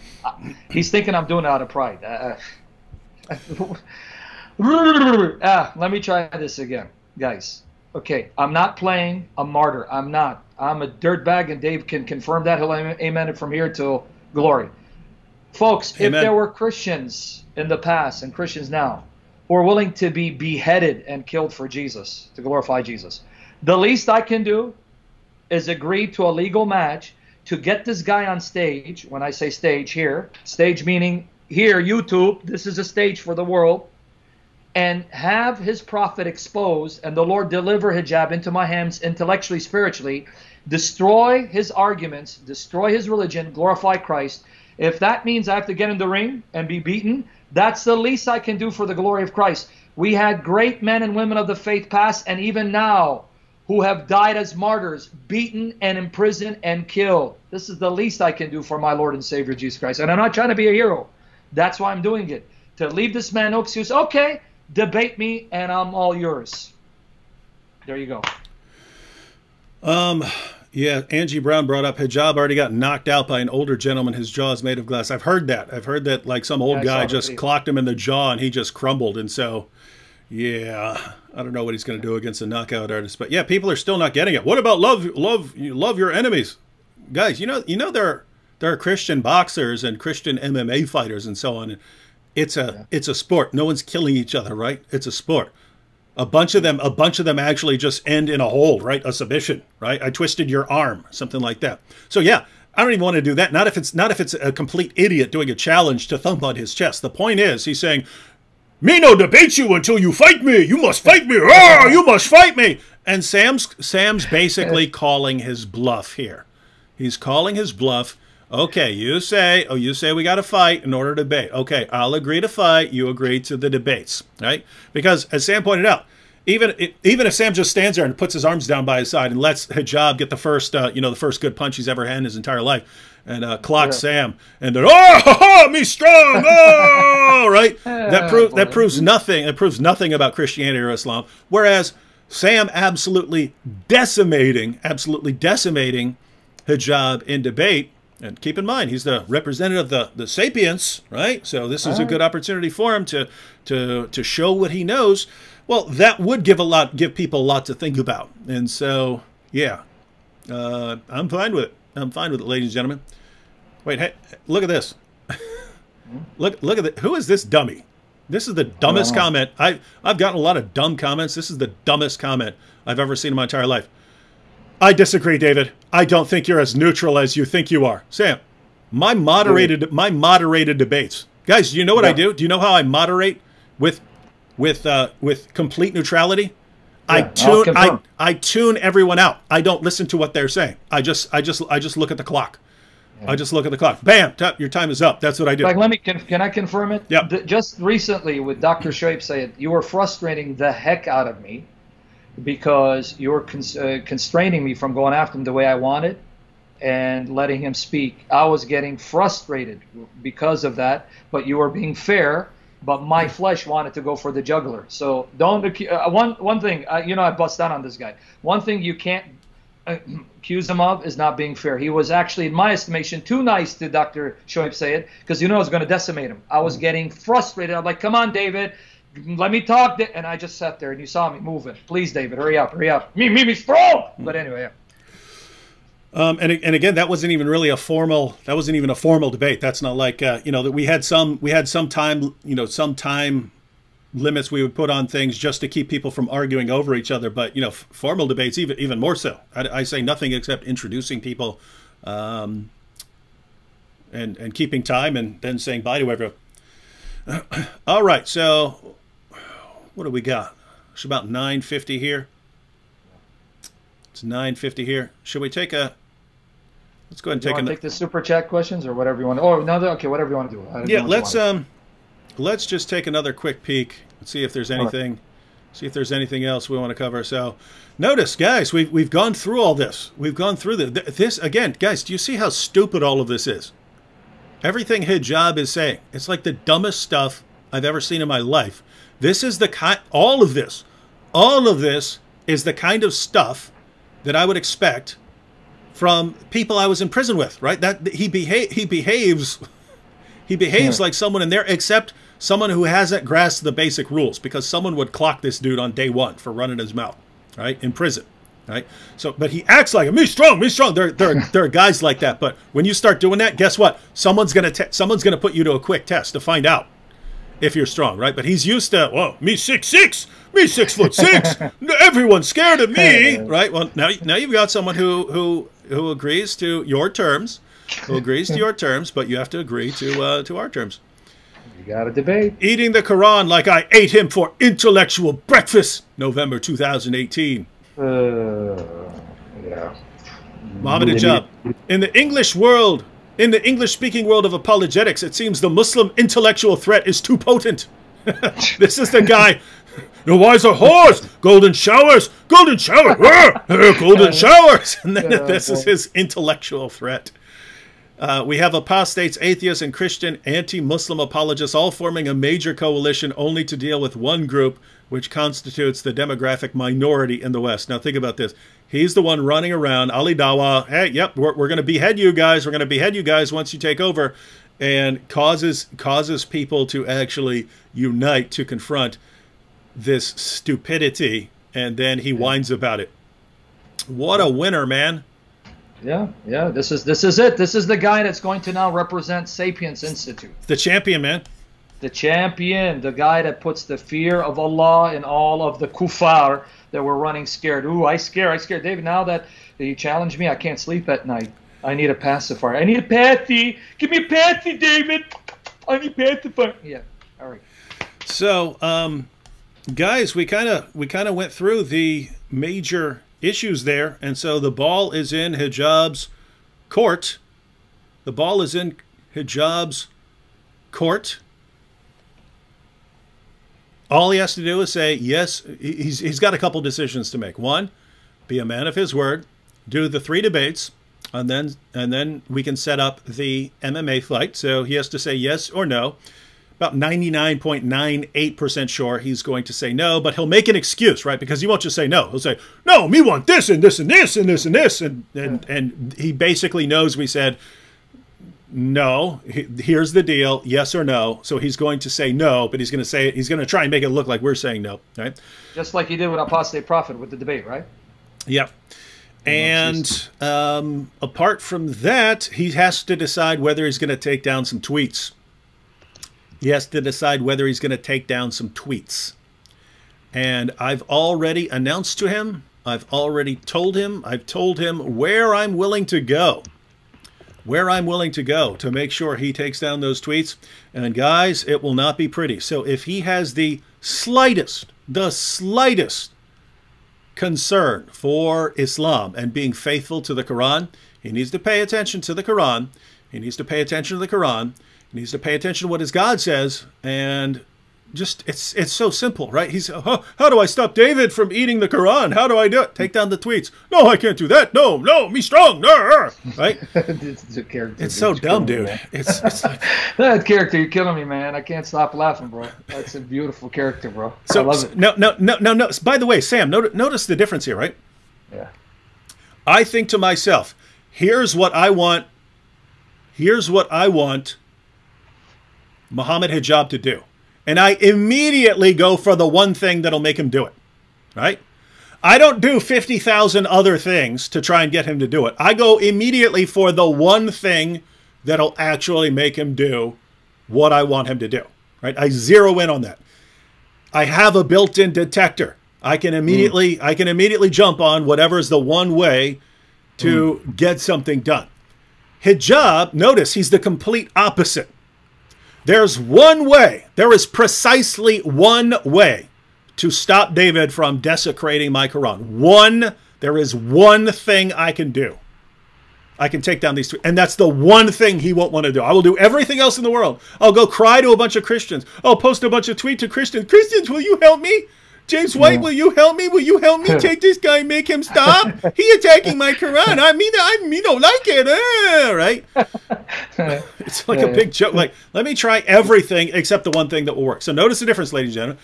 he's thinking I'm doing it out of pride. Let me try this again, guys. Okay, I'm not playing a martyr. I'm not. I'm a dirtbag, and Dave can confirm that. He'll amen it from here till glory. Folks, Amen. If there were Christians in the past and Christians now who are willing to be beheaded and killed for Jesus, to glorify Jesus, the least I can do is agree to a legal match to get this guy on stage. When I say stage here, stage meaning here, YouTube, this is a stage for the world, and have his prophet exposed and the Lord deliver Hijab into my hands intellectually, spiritually, destroy his arguments, destroy his religion, glorify Christ. If that means I have to get in the ring and be beaten, that's the least I can do for the glory of Christ. We had great men and women of the faith past and even now who have died as martyrs, beaten and imprisoned and killed. This is the least I can do for my Lord and Savior Jesus Christ. And I'm not trying to be a hero. That's why I'm doing it. To leave this man no excuse. Okay, debate me and I'm all yours. There you go. Yeah, Angie Brown brought up Hijab already got knocked out by an older gentleman. His jaw is made of glass. I've heard that. I've heard that like some old guy just clocked him in the jaw and he just crumbled. And so, yeah, I don't know what he's going to do against a knockout artist. But yeah, people are still not getting it. What about love your enemies? Guys, you know there are Christian boxers and Christian MMA fighters and so on. It's a sport. No one's killing each other, right? It's a sport. A bunch of them actually just end in a hold, right? A submission, right? I twisted your arm, something like that. So yeah, I don't even want to do that. Not if it's a complete idiot doing a challenge to thump on his chest. The point is, he's saying, "Me no debate you until you fight me. You must fight me. Oh, you must fight me." And Sam's basically calling his bluff here. He's calling his bluff. Okay, you say we got to fight in order to debate. Okay, I'll agree to fight. You agree to the debates, right? Because as Sam pointed out, even if Sam just stands there and puts his arms down by his side and lets Hijab get the first good punch he's ever had in his entire life, and clocks Sam, and then me strong, right? That proves nothing. That proves nothing about Christianity or Islam. Whereas Sam absolutely decimating Hijab in debate And keep in mind, he's the representative of the sapiens, right? So this is a good opportunity for him to show what he knows. Well, that would give people a lot to think about. And so, yeah, I'm fine with it. I'm fine with it, ladies and gentlemen. Wait, hey, look at this. look at it. Who is this dummy? This is the dumbest comment. I've gotten a lot of dumb comments. This is the dumbest comment I've ever seen in my entire life. I disagree, David. I don't think you're as neutral as you think you are. Sam, my moderated debates. Guys, do you know what I do? Do you know how I moderate with complete neutrality? Yeah, I tune everyone out. I don't listen to what they're saying. I just look at the clock. Yeah. I just look at the clock. Bam! Your time is up. That's what I do. Like, can I confirm it? Yeah. Just recently with Dr. Shoaib Sayed, you were frustrating the heck out of me because you were constraining me from going after him the way I wanted and letting him speak. I was getting frustrated because of that, but you were being fair. But my flesh wanted to go for the juggler. So don't one thing. I bust down on this guy. One thing you can't accuse him of is not being fair. He was actually, in my estimation, too nice to Dr. Shoaib Sayed because I was going to decimate him. I was getting frustrated. I'm like, come on, David, let me talk. And I just sat there and you saw me moving. Please, David, hurry up. Me strong. But anyway, yeah. And again, that wasn't even really a formal. That wasn't even a formal debate. That's not like that we had some time. Some time limits we would put on things just to keep people from arguing over each other. But formal debates even more so. I say nothing except introducing people, and keeping time, and then saying bye to everyone. All right, so what do we got? It's about 9:50 here. It's 9:50 here. Should we take a? Let's go ahead and take the super chat questions or whatever you want. Oh no, okay, whatever you want to do. Yeah, let's just take another quick peek and see if there's anything. Right. See if there's anything else we want to cover. So, notice, guys, we've gone through all this. We've gone through this again, guys. Do you see how stupid all of this is? Everything Hijab is saying, it's like the dumbest stuff I've ever seen in my life. This is all of this is the kind of stuff that I would expect from people I was in prison with, right? That he behaves like someone in there, except someone who hasn't grasped the basic rules, because someone would clock this dude on day one for running his mouth, right? In prison, right? So, but he acts like me strong. There are guys like that, but when you start doing that, guess what? Someone's gonna put you to a quick test to find out if you're strong, right? But he's used to, whoa, me 6'6", me 6'6", everyone's scared of me, right? Well, now you've got someone who agrees to your terms, but you have to agree to our terms. You got to debate. Eating the Quran like I ate him for intellectual breakfast, November 2018. Yeah. Mohammed Hijab. In the English-speaking world of apologetics, it seems the Muslim intellectual threat is too potent. This is the guy. The wise are whores. Golden showers. Golden showers. And then this is his intellectual threat. We have apostates, atheists, and Christian anti-Muslim apologists all forming a major coalition only to deal with one group, which constitutes the demographic minority in the West. Now think about this. He's the one running around, Ali Dawa, hey, yep, we're going to behead you guys. We're going to behead you guys once you take over, and causes people to actually unite to confront this stupidity, and then he whines about it. What a winner, man. Yeah, this is it. This is the guy that's going to now represent Sapiens Institute. The champion, man. The champion, the guy that puts the fear of Allah in all of the kuffar that were running scared. Ooh, I scare. David, now that you challenge me, I can't sleep at night. I need a pacifier. I need a pathy. Give me a pathy, David. I need a pacifier. Yeah, all right. So, guys, we kind of went through the major issues there, and so the ball is in Hijab's court. The ball is in Hijab's court. All he has to do is say yes. He's got a couple decisions to make. One, be a man of his word, do the 3 debates, and then we can set up the MMA fight. So he has to say yes or no. About 99.98% sure he's going to say no, but he'll make an excuse, right? Because he won't just say no. He'll say, no, me want this and this and this and this and this. And he basically knows we said no, here's the deal, yes or no. So he's going to say no, but he's going to say, he's going to try and make it look like we're saying no, right? Just like he did with Apostate Prophet with the debate, right? Yep. And apart from that, he has to decide whether he's going to take down some tweets. He has to decide whether he's going to take down some tweets. And I've already announced to him, I've already told him, I've told him where I'm willing to go. Where I'm willing to go to make sure he takes down those tweets. And guys, it will not be pretty. So if he has the slightest concern for Islam and being faithful to the Quran, he needs to pay attention to the Quran. He needs to pay attention to the Quran. He needs to pay attention to what his God says. And just, it's so simple, right? He's, how do I stop David from eating the Quran? How do I do it? Take down the tweets. No, I can't do that. No, me strong. Right? It's so dumb, dude. It's like that character, you're killing me, man. I can't stop laughing, bro. That's a beautiful character, bro. I love it. No. By the way, Sam, notice the difference here, right? Yeah. I think to myself, here's what I want Mohammed Hijab to do. And I immediately go for the one thing that'll make him do it, right? I don't do 50,000 other things to try and get him to do it. I go immediately for the one thing that'll actually make him do what I want him to do, right? I zero in on that. I have a built-in detector. I can immediately jump on whatever is the one way to get something done. Hijab, notice he's the complete opposite. There's one way, there is precisely one way to stop David from desecrating my Quran. There is one thing I can do. I can take down these two. And that's the one thing he won't want to do. I will do everything else in the world. I'll go cry to a bunch of Christians. I'll post a bunch of tweets to Christians. Christians, will you help me? James White, will you help me? Will you help me take this guy and make him stop? He attacking my Quran. I don't like it. Right? It's like a big joke. Like, let me try everything except the one thing that will work. So notice the difference, ladies and gentlemen.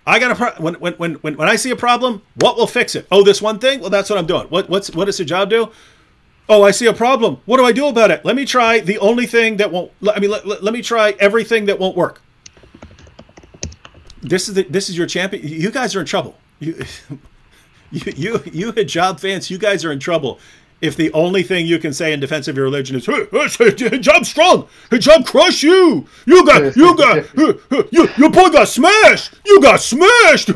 I got when I see a problem, what will fix it? Oh, this one thing? Well, that's what I'm doing. What does Hijab do? Oh, I see a problem. What do I do about it? Let me try the only thing that won't. Let me try everything that won't work. This is your champion. You guys are in trouble. You Hijab fans, you guys are in trouble. If the only thing you can say in defense of your religion is Hijab strong, Hijab crush you. Your boy got smashed. You got smashed.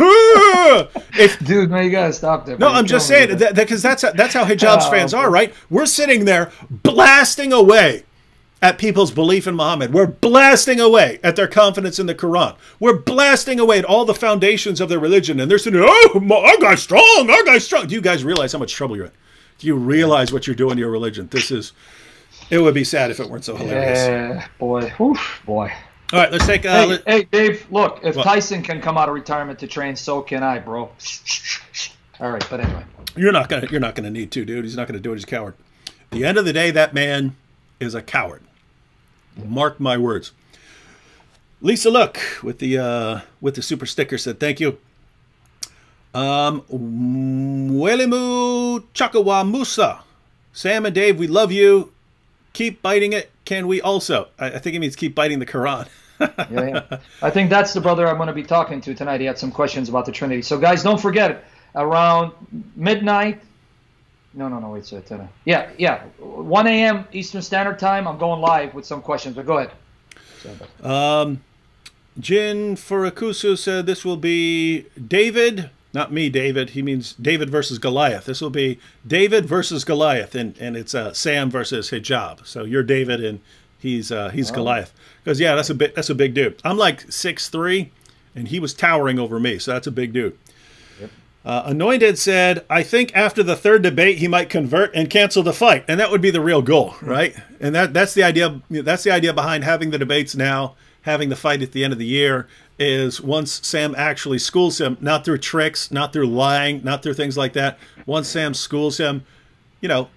Dude, man, you gotta stop that. No, I'm just saying that because that's how Hijab's fans are, right? We're sitting there blasting away at people's belief in Muhammad. We're blasting away at their confidence in the Quran. We're blasting away at all the foundations of their religion. And they're saying, oh, our guy's strong, our guy's strong. Do you guys realize how much trouble you're in? Do you realize what you're doing to your religion? It would be sad if it weren't so hilarious. Yeah, boy. Oof, boy. All right, let's take... hey, Dave, look, if Tyson can come out of retirement to train, so can I, bro. All right, but anyway. You're not gonna need to, dude. He's not gonna do it. He's a coward. At the end of the day, that man is a coward. Mark my words. Lisa Look with the super sticker said thank you. Welimu Chakawa Musa. Sam and Dave, we love you. Keep biting it. Can we also? I think it means keep biting the Quran. Yeah. I think that's the brother I'm going to be talking to tonight. He had some questions about the Trinity. So guys, don't forget, around midnight. No, wait, so 10. Yeah. 1 a.m. Eastern Standard Time. I'm going live with some questions, but go ahead. Jin Furakusu said this will be David, not me, David. He means David versus Goliath. This will be David versus Goliath, and it's Sam versus Hijab. So you're David, and he's Goliath. Because that's a big dude. I'm like 6'3", and he was towering over me, so that's a big dude. Anointed said, I think after the third debate, he might convert and cancel the fight. And that would be the real goal, right? And that's the idea. That's the idea behind having the debates now, having the fight at the end of the year, is once Sam actually schools him, not through tricks, not through lying, not through things like that. Once Sam schools him,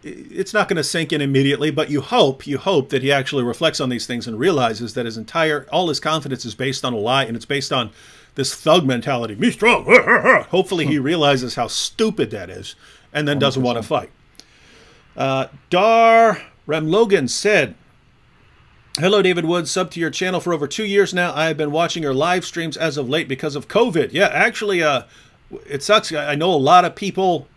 it's not going to sink in immediately, but you hope that he actually reflects on these things and realizes that all his confidence is based on a lie, and it's based on this thug mentality. Me strong. Hopefully he realizes how stupid that is and then doesn't 100%. Want to fight. Dar Ramlogan said, Hello, David Woods. Sub to your channel for over 2 years now. I have been watching your live streams as of late because of COVID. Yeah, actually, it sucks. I know a lot of people,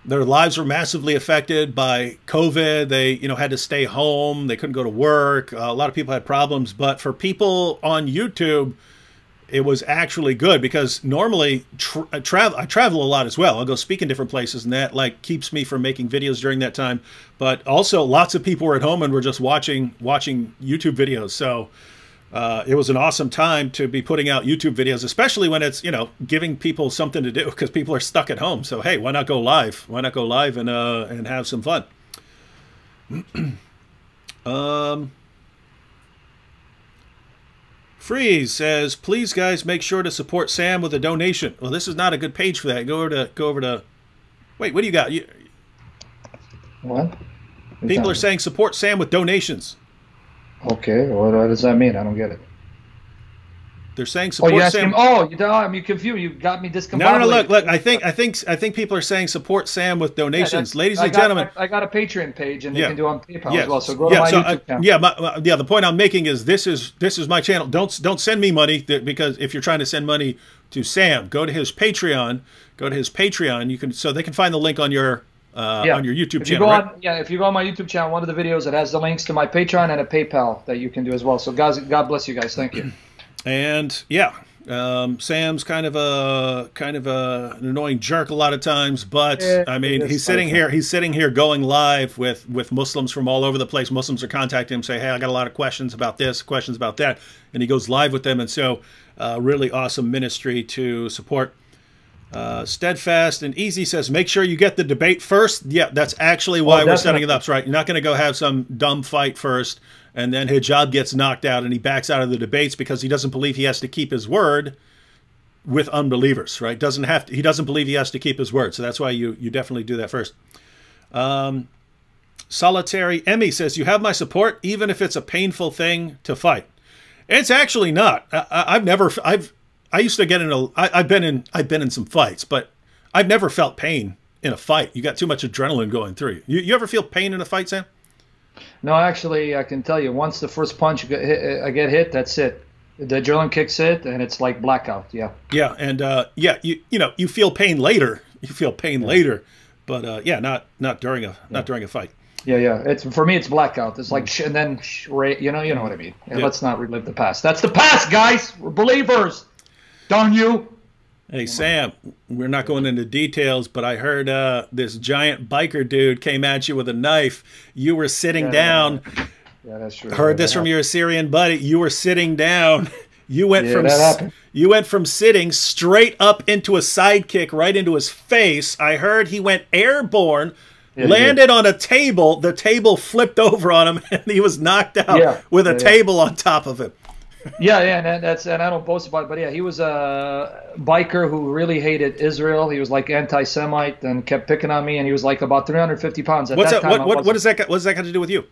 their lives were massively affected by COVID. They, had to stay home. They couldn't go to work. A lot of people had problems. But for people on YouTube, it was actually good because normally I travel a lot as well. I'll go speak in different places, and that keeps me from making videos during that time. But also, lots of people were at home and were just watching YouTube videos. So it was an awesome time to be putting out YouTube videos, especially when it's giving people something to do because people are stuck at home. So hey, why not go live? Why not go live and have some fun? Freeze says, please guys make sure to support Sam with a donation. Well, this is not a good page for that. Go over to wait, what do you got? What? People are saying support Sam with donations. Okay, what does that mean? I don't get it. They're saying support Sam. You confused. You got me discombobulated. No. Look. I think people are saying support Sam with donations, ladies and gentlemen. I got a Patreon page, and you can do on PayPal as well. So go to my YouTube channel. The point I'm making is this is my channel. Don't send me money because if you're trying to send money to Sam, go to his Patreon. You can they can find the link on your YouTube channel. If you go on my YouTube channel, one of the videos it has the links to my Patreon and a PayPal that you can do as well. So guys, God bless you guys. Thank you. And Sam's kind of an annoying jerk a lot of times, but I mean he's sitting here going live with Muslims from all over the place. Muslims are contacting him, say, hey, I got a lot of questions about this, questions about that, and he goes live with them. And so really awesome ministry to support. Steadfast and Easy says, make sure you get the debate first. Yeah, that's actually why we're setting it up, right? You're not going to go have some dumb fight first, and then Hijab gets knocked out and he backs out of the debates because he doesn't believe he has to keep his word with unbelievers, right? He doesn't believe he has to keep his word. So that's why you definitely do that first. Solitary Emmy says, you have my support, even if it's a painful thing to fight. It's actually not. I used to get in I've been in some fights, but I've never felt pain in a fight. You got too much adrenaline going through you. You ever feel pain in a fight, Sam? No, actually, I can tell you, once the first punch I get hit, that's it. The adrenaline kicks in, and it's like blackout. Yeah. Yeah, and you feel pain later. You feel pain later, but not during a fight. Yeah. It's for me, it's blackout. It's like and then you know what I mean. Let's not relive the past. That's the past, guys. We're believers. Darn you. Hey, Sam, we're not going into details, but I heard this giant biker dude came at you with a knife. You were sitting down. Yeah, that's true. Heard this from your Assyrian buddy. You were sitting down. You went from sitting straight up into a sidekick right into his face. I heard he went airborne, landed on a table. The table flipped over on him, and he was knocked out with a table on top of him. And I don't boast about it, but he was a biker who really hated Israel. He was like anti-Semite and kept picking on me, and he was like about 350 pounds at that time. What does that got to do with you?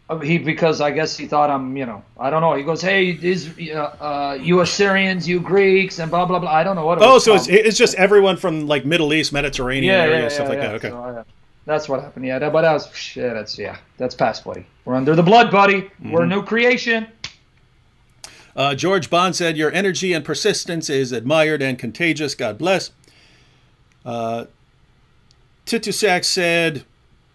Because I guess he thought I'm, I don't know. He goes, hey, you Assyrians, you Greeks, and blah blah blah. I don't know what. So it's just everyone from like Middle East, Mediterranean area, stuff like that. Okay, so, that's what happened. Yeah, but that was shit. That's past, buddy. We're under the blood, buddy. Mm-hmm. We're a new creation. George Bond said, your energy and persistence is admired and contagious. God bless. Titusak said,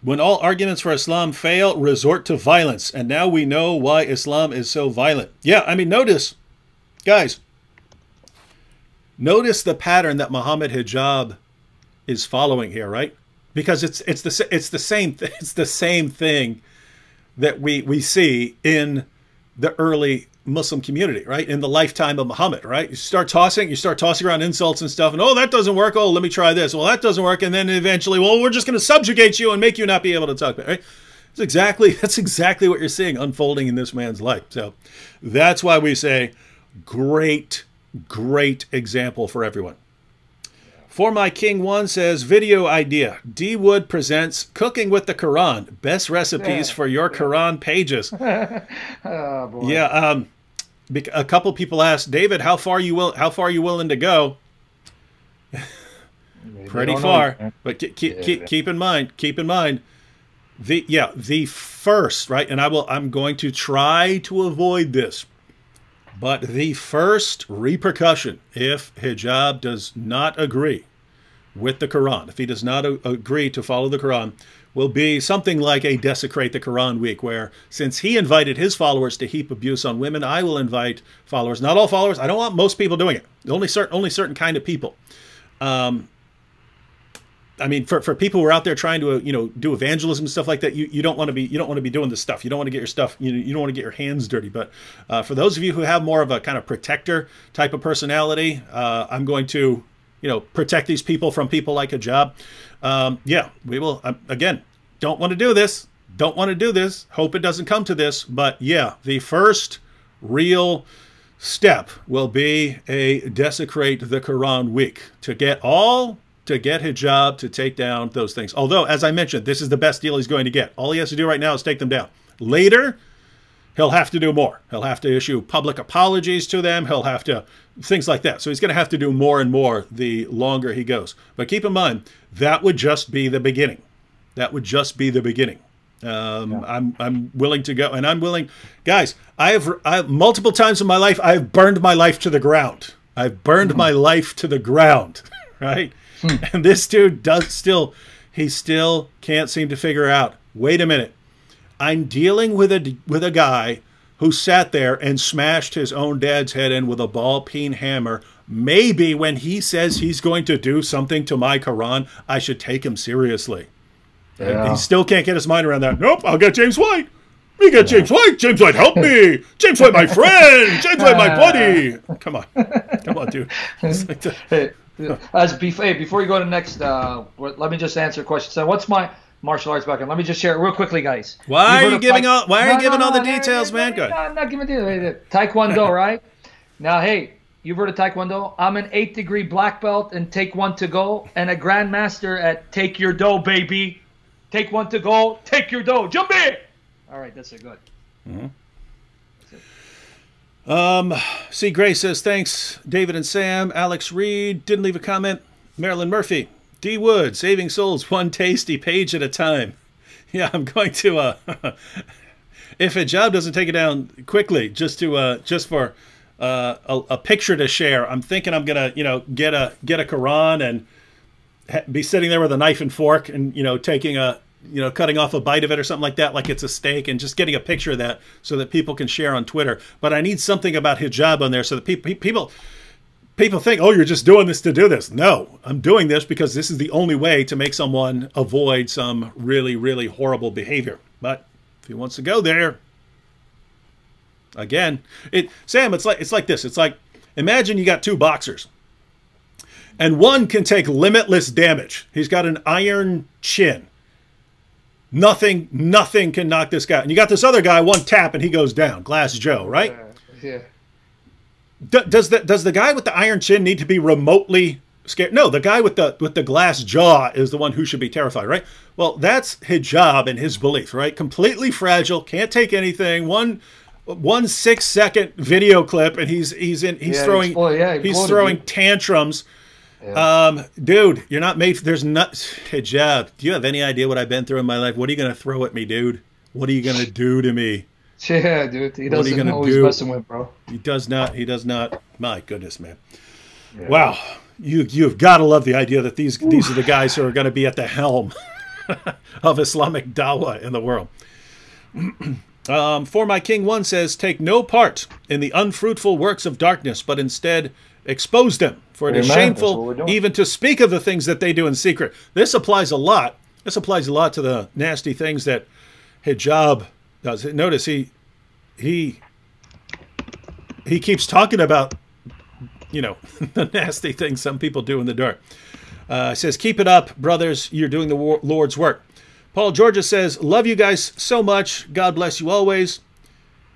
when all arguments for Islam fail, resort to violence. And now we know why Islam is so violent. Yeah, I mean, notice, guys, notice the pattern that Mohammed Hijab is following here, right? Because it's the same thing that we see in the early Muslim community, right? In the lifetime of Muhammad, right? You start tossing around insults and stuff, and that doesn't work. Oh, let me try this. Well, that doesn't work, and then eventually, we're just going to subjugate you and make you not be able to talk. Right? That's exactly what you're seeing unfolding in this man's life. So that's why we say, great example for everyone. For My King One says, video idea. D Wood presents Cooking with the Quran. Best recipes for your Quran pages. Oh, boy. Yeah. A couple people asked, David, how far are you willing to go? Pretty far. But keep in mind, the first, right? And I'm going to try to avoid this. But the first repercussion, if hijab does not agree with the Quran, if he does not agree to follow the Quran, will be something like a Desecrate the Quran week, where since he invited his followers to heap abuse on women, I will invite followers, not all followers. I don't want most people doing it. Only certain kind of people. I mean, for people who are out there trying to do evangelism and stuff like that, you don't want to be doing this stuff. You don't want to get your stuff. You don't want to get your hands dirty. But for those of you who have more of a kind of protector type of personality, I'm going to protect these people from people like Hijab. Yeah, we will. Again, don't want to do this. Don't want to do this. Hope it doesn't come to this. But yeah, the first real step will be a Desecrate the Quran week to get Hijab to take down those things. Although, as I mentioned, this is the best deal he's going to get. All he has to do right now is take them down. Later, he'll have to do more. He'll have to issue public apologies to them. He'll have to, things like that. So he's going to have to do more and more the longer he goes. But keep in mind, that would just be the beginning. That would just be the beginning. I'm willing to go, and I'm willing, guys. I've multiple times in my life, I've burned my life to the ground. I've burned my life to the ground, right? And this dude he still can't seem to figure out, wait a minute, I'm dealing with a guy who sat there and smashed his own dad's head in with a ball-peen hammer. Maybe when he says he's going to do something to my Quran, I should take him seriously. Yeah. He still can't get his mind around that. Nope, I'll get James White. We get James White. James White, help me. James White, my friend. James White, my buddy. Come on, dude. Hey, before you go to the next, let me just answer a question. So, what's my martial arts background? Let me just share it real quickly, guys. Why are you giving all the details, man? Good. No, I'm not giving details. Taekwondo, right? Now, hey, you've heard of Taekwondo? I'm an 8th degree black belt in Take One to Go and a grandmaster at Take Your Dough, baby. Take one to go. Take your dough. Jump in. All right, that's it. Good. C. Gray says, thanks, David and Sam. Alex Reed didn't leave a comment. Marilyn Murphy. D. Wood, saving souls one tasty page at a time. Yeah, I'm going to, if Hijab doesn't take it down quickly, just for a picture to share, I'm thinking I'm going to, get a Quran and be sitting there with a knife and fork and, taking cutting off a bite of it or something like that, like it's a steak, and just getting a picture of that so that people can share on Twitter. But I need something about hijab on there so that people think, oh, you're just doing this to do this. No, I'm doing this because this is the only way to make someone avoid some really, really horrible behavior. But if he wants to go there, again, Sam, it's like this. It's like, imagine you got two boxers. And one can take limitless damage. He's got an iron chin. Nothing can knock this guy. And you got this other guy, one tap, and he goes down. Glass Joe, right? Yeah. Does the guy with the iron chin need to be remotely scared? No, the guy with the glass jaw is the one who should be terrified, right? Well, that's Hijab and his belief, right? Completely fragile, can't take anything. One 6-second video clip, and he's throwing tantrums. Yeah. Dude, you're not made. There's not Hijab. Do you have any idea what I've been through in my life? What are you gonna throw at me, dude? What are you gonna do to me? Yeah, dude. He doesn't know who he's messing with, bro. He does not. My goodness, man. Yeah. Wow, you've got to love the idea that these are the guys who are going to be at the helm of Islamic dawah in the world. For my King One says, take no part in the unfruitful works of darkness, but instead expose them. For it is shameful even to speak of the things that they do in secret. This applies a lot. This applies a lot to the nasty things that Hijab does. Notice he keeps talking about, the nasty things some people do in the dark. Says, keep it up, brothers. You're doing the Lord's work. Paul Georgia says, love you guys so much. God bless you always.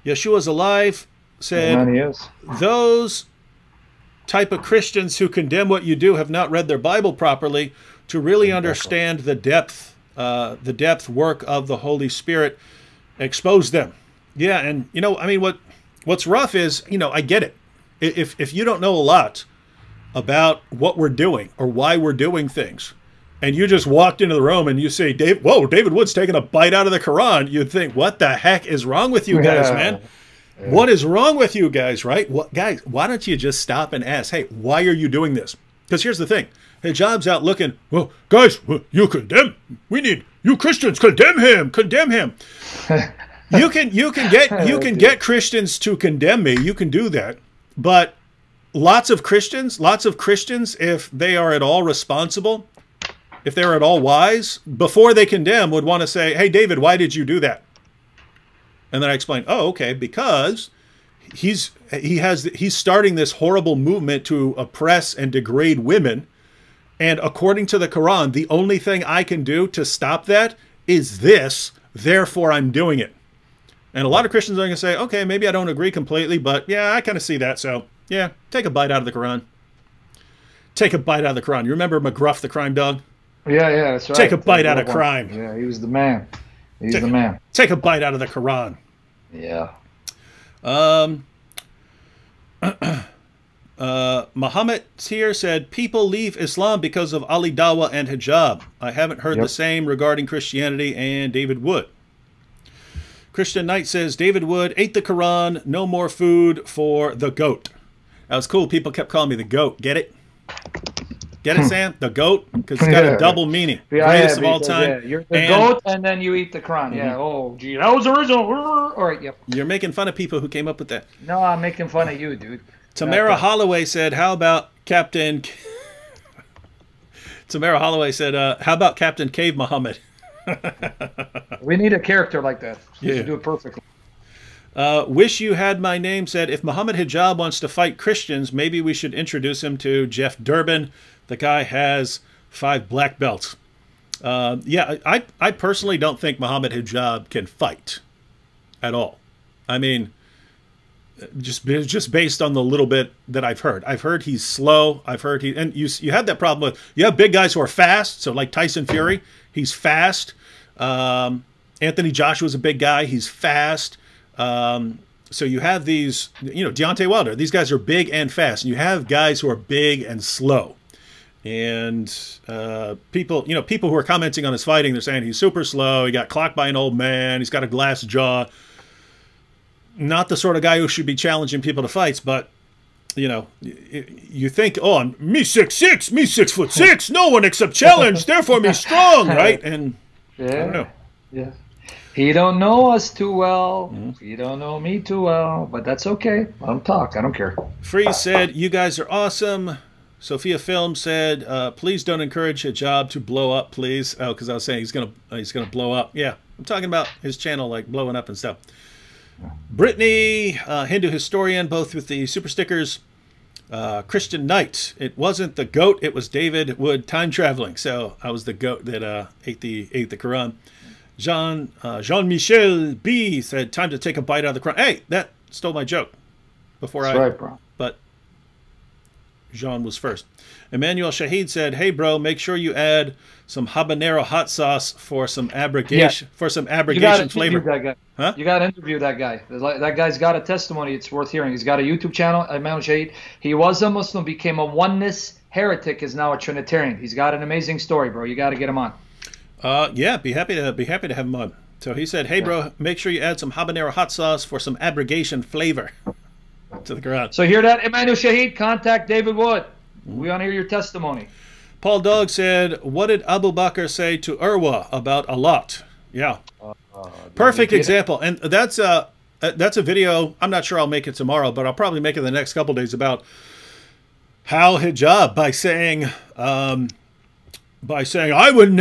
Yeshua's alive. Said, those type of Christians who condemn what you do have not read their Bible properly to really understand the depth work of the Holy Spirit. Expose them. Yeah, and what's rough is, I get it. If you don't know a lot about what we're doing or why we're doing things, and you just walked into the room and you say, Dave, whoa, David Wood's taking a bite out of the Quran, you'd think, what the heck is wrong with you guys, man? Yeah. What is wrong with you guys, right? What, guys, why don't you just stop and ask, hey, why are you doing this? Because here's the thing. Hijab's out looking, well, guys, you condemn. We need, you Christians, condemn him. Condemn him. You can get Christians to condemn me. You can do that. But lots of Christians, if they are at all responsible, if they're at all wise, before they condemn, would want to say, hey, David, why did you do that? And then I explain, oh, okay, because he's starting this horrible movement to oppress and degrade women. And according to the Quran, the only thing I can do to stop that is this. Therefore, I'm doing it. And a lot of Christians are going to say, okay, maybe I don't agree completely, but yeah, I kind of see that. So yeah, take a bite out of the Quran. Take a bite out of the Quran. You remember McGruff, the crime dog? Yeah, that's right. Take a bite out of crime. Yeah, he was the man. He's the man. Take a bite out of the Quran. Yeah. Mohammed here said, people leave Islam because of Ali Dawah and hijab. I haven't heard the same regarding Christianity and David Wood. Christian Knight says, David Wood ate the Quran, no more food for the goat. That was cool. People kept calling me the goat. Get it? Get it, Sam? The goat? Because it's got a double meaning. Greatest of all time. Yeah. You're the goat, and then you eat the Quran. Yeah. Oh, gee, that was original. All right, yep. You're making fun of people who came up with that. No, I'm making fun of you, dude. Tamara Holloway said, how about Captain... Tamara Holloway said, how about Captain Cave Muhammad? We need a character like that. You should do it perfectly. Wish You Had My Name said, if Mohammed Hijab wants to fight Christians, maybe we should introduce him to Jeff Durbin. The guy has 5 black belts. Yeah, I personally don't think Mohammed Hijab can fight at all. I mean, just based on the little bit that I've heard. I've heard he's slow. I've heard and you have that problem with, you have big guys who are fast. So like Tyson Fury, he's fast. Anthony Joshua's a big guy. He's fast. So you have these, Deontay Wilder, these guys are big and fast. And you have guys who are big and slow. And people who are commenting on his fighting, they're saying he's super slow. He got clocked by an old man. He's got a glass jaw. Not the sort of guy who should be challenging people to fights, but you think, oh, me 6'6", me 6'6", no one except challenge, therefore me strong, right? And I don't know. Yeah. He don't know us too well. He don't know me too well, but that's okay. Let him talk. I don't care. Freeze said, you guys are awesome. Sophia Film said, please don't encourage Hijab to blow up, please. Oh, because I was saying he's gonna blow up. Yeah, I'm talking about his channel like blowing up and stuff. Brittany, Hindu historian, both with the super stickers. Christian Knight, it wasn't the goat, it was David Wood time traveling. So I was the goat that ate the Quran. Jean-Michel B said, time to take a bite out of the Quran. Hey, that stole my joke before That's right, bro. But Jean was first. Emmanuel Shahid said, hey, bro, make sure you add some habanero hot sauce for some abrogation flavor. That guy. Huh? You got to interview that guy. That guy's got a testimony. It's worth hearing. He's got a YouTube channel, Emmanuel Shahid. He was a Muslim, became a oneness heretic, is now a Trinitarian. He's got an amazing story, bro. You got to get him on. Yeah, be happy to have him on. So he said, hey, bro, make sure you add some habanero hot sauce for some abrogation flavor to the Quran. So hear that, Emmanuel Shahid? Contact David Wood. We want to hear your testimony. Paul Dog said, what did Abu Bakr say to Urwa about a lot? Yeah. Perfect example. And that's a video. I'm not sure I'll make it tomorrow, but I'll probably make it the next couple days about how Hijab, by saying, I would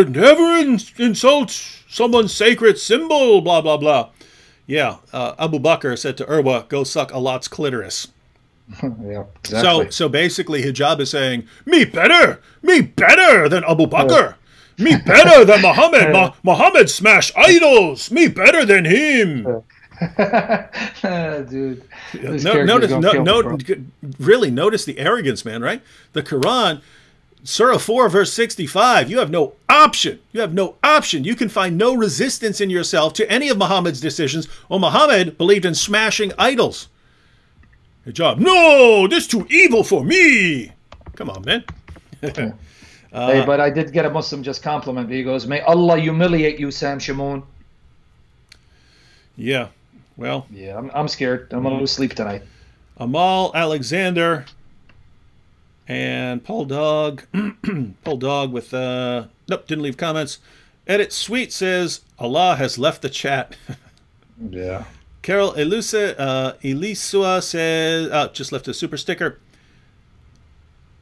never insult someone's sacred symbol, blah, blah, blah. Yeah. Abu Bakr said to Urwa, go suck Allah's clitoris. Yeah, exactly. So basically Hijab is saying, me better than Abu Bakr, me better than Muhammad. Muhammad smashed idols, me better than him. Dude, really notice the arrogance, man, right? The Quran, Surah 4, verse 65, you have no option. You can find no resistance in yourself to any of Muhammad's decisions. Well, Muhammad believed in smashing idols. Hijab, no, this is too evil for me. Come on, man. Hey, but I did get a Muslim just compliment me. He goes, "May Allah humiliate you, Sam Shamoun." Yeah. Well. Yeah, I'm scared. I'm gonna lose sleep tonight. Amal Alexander and Paul Dog. Paul Dog with nope, didn't leave comments. Edit Sweet says Allah has left the chat. Yeah. Carol Elisua says just left a super sticker.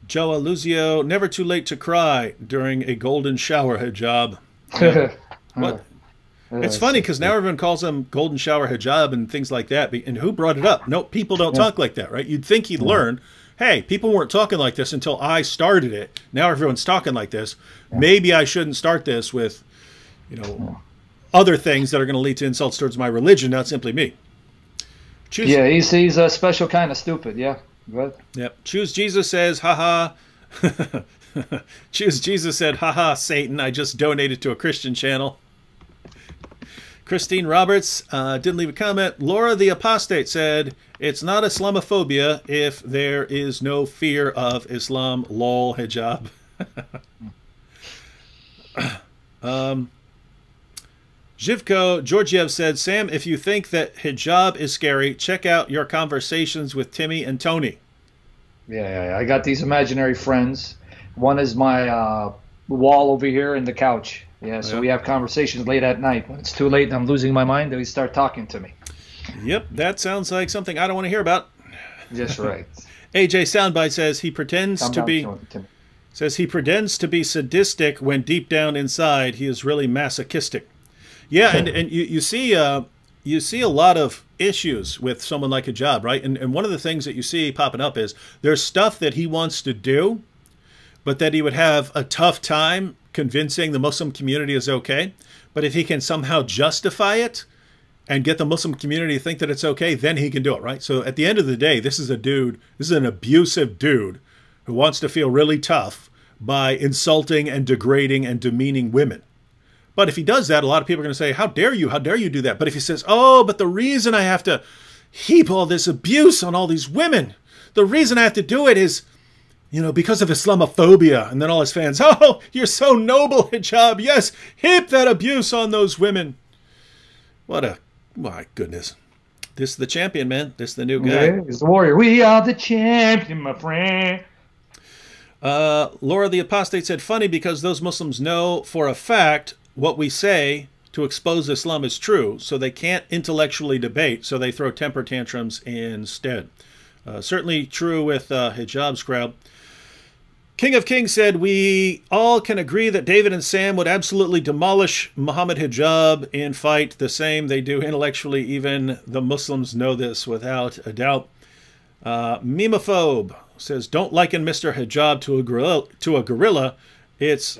Joa Luzio, never too late to cry during a golden shower hijab. What? It's funny because now everyone calls them golden shower hijab and things like that. And who brought it up? No, people don't talk like that, right? You'd think he'd learn. Hey, people weren't talking like this until I started it. Now everyone's talking like this. Maybe I shouldn't start this with, other things that are going to lead to insults towards my religion, not simply me. He's a special kind of stupid. Yeah. What? Yep. Choose Jesus says, haha. Choose Jesus said, haha, Satan. I just donated to a Christian channel. Christine Roberts didn't leave a comment. Laura the Apostate said, it's not Islamophobia if there is no fear of Islam. Lol, hijab. Zhivko Georgiev said, Sam, if you think that hijab is scary, check out your conversations with Timmy and Tony. Yeah. I got these imaginary friends. One is my wall over here in the couch. Yeah, so we have conversations late at night. When it's too late and I'm losing my mind, they start talking to me. Yep, that sounds like something I don't want to hear about. Just right. AJ Soundbite says he pretends to be sadistic when deep down inside he is really masochistic. Yeah, and you see a lot of issues with someone like Hijab, right? And one of the things that you see popping up is there's stuff that he wants to do, but that he would have a tough time convincing the Muslim community is okay. But if he can somehow justify it and get the Muslim community to think that it's okay, then he can do it, right? So at the end of the day, this is an abusive dude who wants to feel really tough by insulting and degrading and demeaning women. But if he does that, a lot of people are going to say, how dare you do that? But if he says, oh, but the reason I have to heap all this abuse on all these women, the reason I have to do it is, because of Islamophobia. And then all his fans, oh, you're so noble, Hijab. Yes, heap that abuse on those women. My goodness. This is the champion, man. This is the new guy. Yeah, he's the warrior. We are the champion, my friend. Laura the Apostate said, funny because those Muslims know for a fact what we say to expose Islam is true, so they can't intellectually debate, so they throw temper tantrums instead. Certainly true with Hijab's crowd. King of Kings said, we all can agree that David and Sam would absolutely demolish Mohammed Hijab in fight the same they do intellectually. Even the Muslims know this without a doubt. Memophobe says, don't liken Mr. Hijab to a gorilla. It's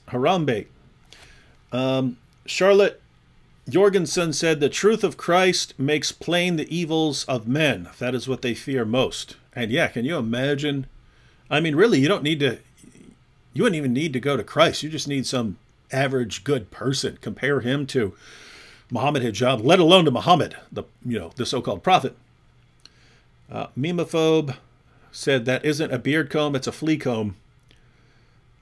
Harambe. Charlotte Jorgensen said, the truth of Christ makes plain the evils of men. That is what they fear most. And yeah, can you imagine? I mean, really, you wouldn't even need to go to Christ. You just need some average good person. Compare him to Muhammad Hijab, let alone to Muhammad, the so-called prophet. Memophobe said that isn't a beard comb, it's a flea comb.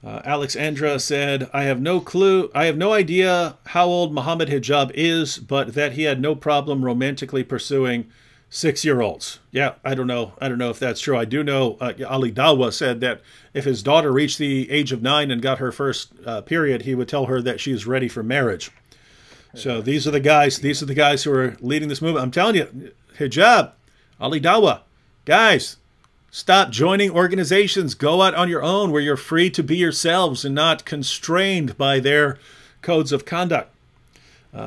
Alex Andra said, I have no clue. I have no idea how old Muhammad Hijab is, but that he had no problem romantically pursuing 6-year-olds. Yeah, I don't know if that's true. I do know Ali Dawa said that if his daughter reached the age of 9 and got her first period, he would tell her that she is ready for marriage. So these are the guys who are leading this movement. I'm telling you, Hijab, Ali Dawa, guys, stop joining organizations. Go out on your own where you're free to be yourselves and not constrained by their codes of conduct.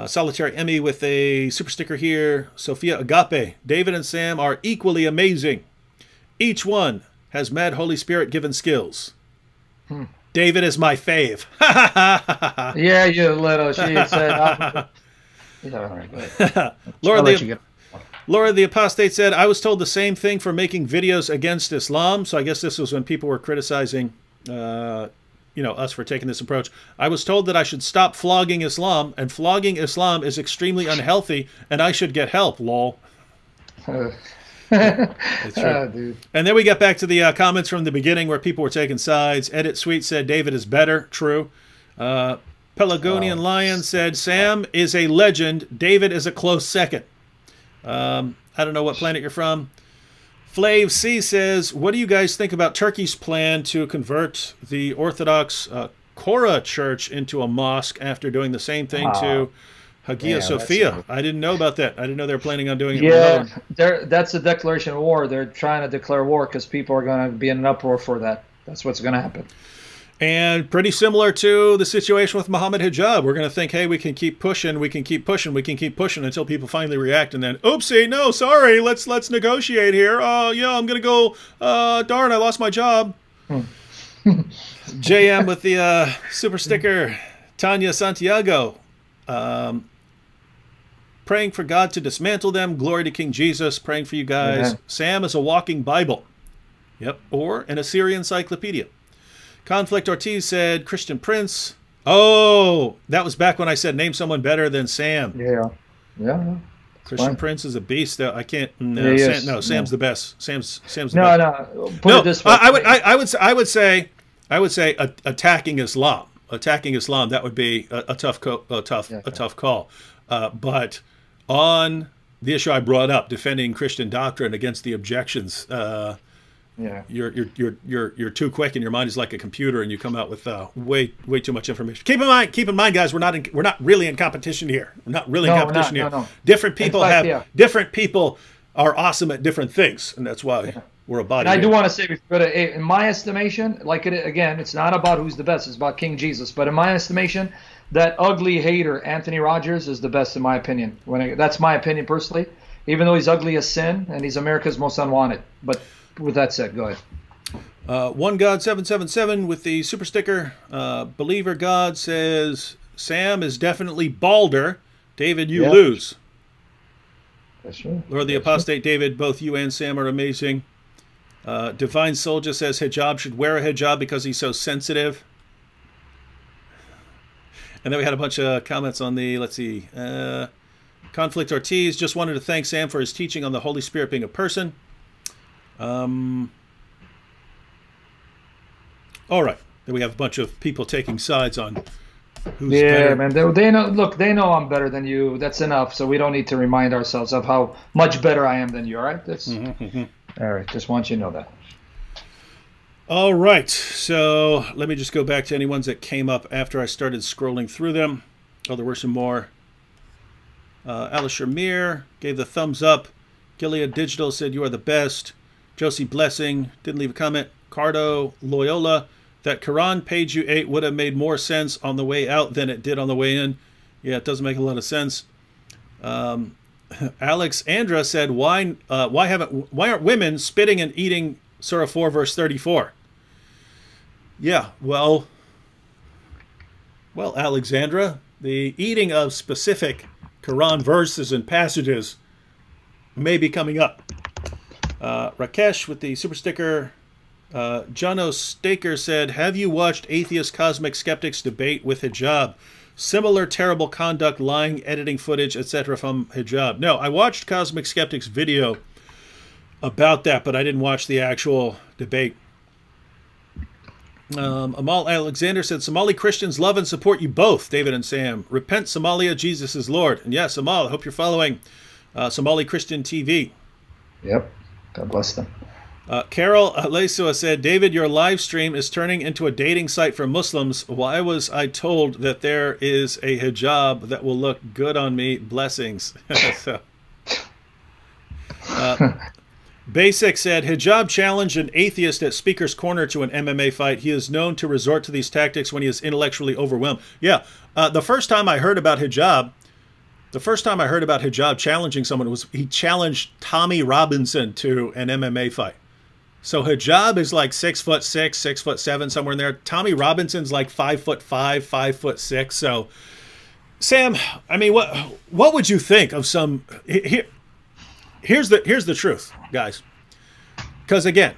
Solitary Emmy with a super sticker here. Sophia Agape. David and Sam are equally amazing. Each one has mad Holy Spirit given skills. David is my fave. Yeah, you little shit said. Laura the Apostate said, I was told the same thing for making videos against Islam. So I guess this was when people were criticizing us for taking this approach. I was told that I should stop flogging Islam, and flogging Islam is extremely unhealthy, and I should get help, lol. That's true. Dude. And then we get back to the comments from the beginning where people were taking sides. Edit Sweet said David is better. True. Pelagonian Lion said Sam is a legend. David is a close second. I don't know what planet you're from. Flav C says, what do you guys think about Turkey's plan to convert the Orthodox Korah Church into a mosque after doing the same thing to Hagia Sophia? I didn't know about that. I didn't know they were planning on doing it. Yeah, that's a declaration of war. They're trying to declare war because people are going to be in an uproar for that. That's what's going to happen. And pretty similar to the situation with Mohammed Hijab. We're going to think, hey, we can keep pushing, we can keep pushing, we can keep pushing until people finally react. And then, oopsie, no, sorry, let's negotiate here. Yeah, I'm going to go, darn, I lost my job. JM with the super sticker. Tanya Santiago. Praying for God to dismantle them. Glory to King Jesus. Praying for you guys. Sam is a walking Bible. Yep. Or an Assyrian encyclopedia. Conflict Ortiz said Christian Prince. Oh, that was back when I said name someone better than Sam. Yeah. Christian Prince is a beast. I can't. Sam's the best. Sam's the best. No. Put it this way. I would say attacking Islam. Attacking Islam. That would be a tough call. But on the issue I brought up, defending Christian doctrine against the objections. You're too quick, and your mind is like a computer, and you come out with way too much information. Keep in mind, guys, we're not really in competition here. We're not really in competition here. No. Different people different people are awesome at different things, and that's why we're a body. And I do want to say, in my estimation, again, it's not about who's the best; it's about King Jesus. But in my estimation, that ugly hater Anthony Rogers is the best, in my opinion. That's my opinion personally. Even though he's ugly as sin, and he's America's most unwanted, but. With that said, go ahead. One God 777 with the super sticker. Believer God says Sam is definitely balder. David, you lose. That's right. Lord the Apostate David, both you and Sam are amazing. Divine Soldier says Hijab should wear a hijab because he's so sensitive. And then we had a bunch of comments on the, let's see, Conflict Ortiz just wanted to thank Sam for his teaching on the Holy Spirit being a person. All right. Then we have a bunch of people taking sides on who's better. Man. They know. Look, they know I'm better than you. That's enough. So we don't need to remind ourselves of how much better I am than you. All right. All right. Just want you to know that. All right. So let me just go back to any ones that came up after I started scrolling through them. Oh, there were some more. Alistair Mir gave the thumbs up. Gilead Digital said you are the best. Josie Blessing didn't leave a comment. Cardo Loyola, that Quran page you ate would have made more sense on the way out than it did on the way in. Yeah, it doesn't make a lot of sense. Alex Andra said, why aren't women spitting and eating Surah 4 verse 34? Yeah, well, Alexandra, the eating of specific Quran verses and passages may be coming up. Rakesh with the super sticker. Jono Staker said, have you watched atheist cosmic skeptics debate with hijab? Similar terrible conduct, lying, editing footage, etc. from hijab. No, I watched Cosmic Skeptics' video about that, but I didn't watch the actual debate. Amal Alexander said, Somali Christians love and support you both, David and Sam. Repent, Somalia, Jesus is Lord. And yes, Amal, I hope you're following Somali Christian TV. Yep. God bless them. Carol Alesua said, David, your live stream is turning into a dating site for Muslims. Why was I told that there is a hijab that will look good on me? Blessings. Basic said, hijab challenged an atheist at Speaker's Corner to an MMA fight. He is known to resort to these tactics when he is intellectually overwhelmed. Yeah, the first time I heard about hijab challenging someone was he challenged Tommy Robinson to an MMA fight. So hijab is like 6'6", 6'7", somewhere in there. Tommy Robinson's like 5'5", 5'6". So, Sam, I mean, what would you think of some? Here's the truth, guys. Because again,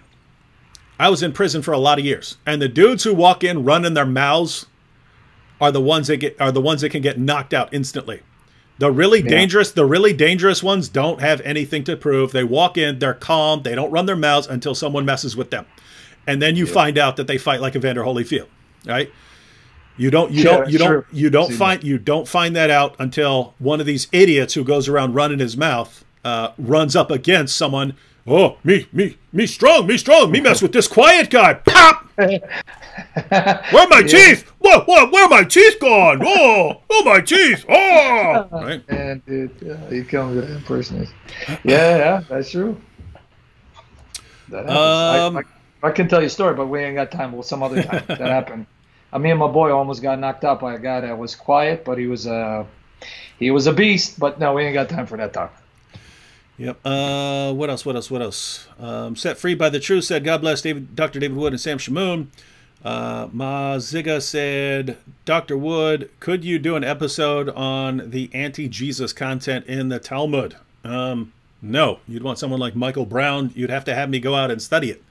I was in prison for a lot of years, and the dudes who walk in running their mouths are the ones that can get knocked out instantly. The really dangerous ones don't have anything to prove. They walk in, they're calm, they don't run their mouths until someone messes with them. And then you find out that they fight like Evander Holyfield, right? You don't find that out until one of these idiots who goes around running his mouth runs up against someone. Oh, me strong, me mess with this quiet guy. Pop! Where are my teeth? What? Where are my teeth gone? Oh, my teeth. Oh, right. And he comes with impersonation. Yeah, that's true. That happens. I can tell you a story, but we ain't got time. Well, some other time that happened. Me and my boy almost got knocked out by a guy that was quiet, but he was a beast. But no, we ain't got time for that talk. Yep. What else? Set Free by the Truth said, God bless Dr. David Wood and Sam Shamoun. Ma Ziga said, Dr. Wood, could you do an episode on the anti-Jesus content in the Talmud? No. You'd want someone like Michael Brown. You'd have to have me go out and study it.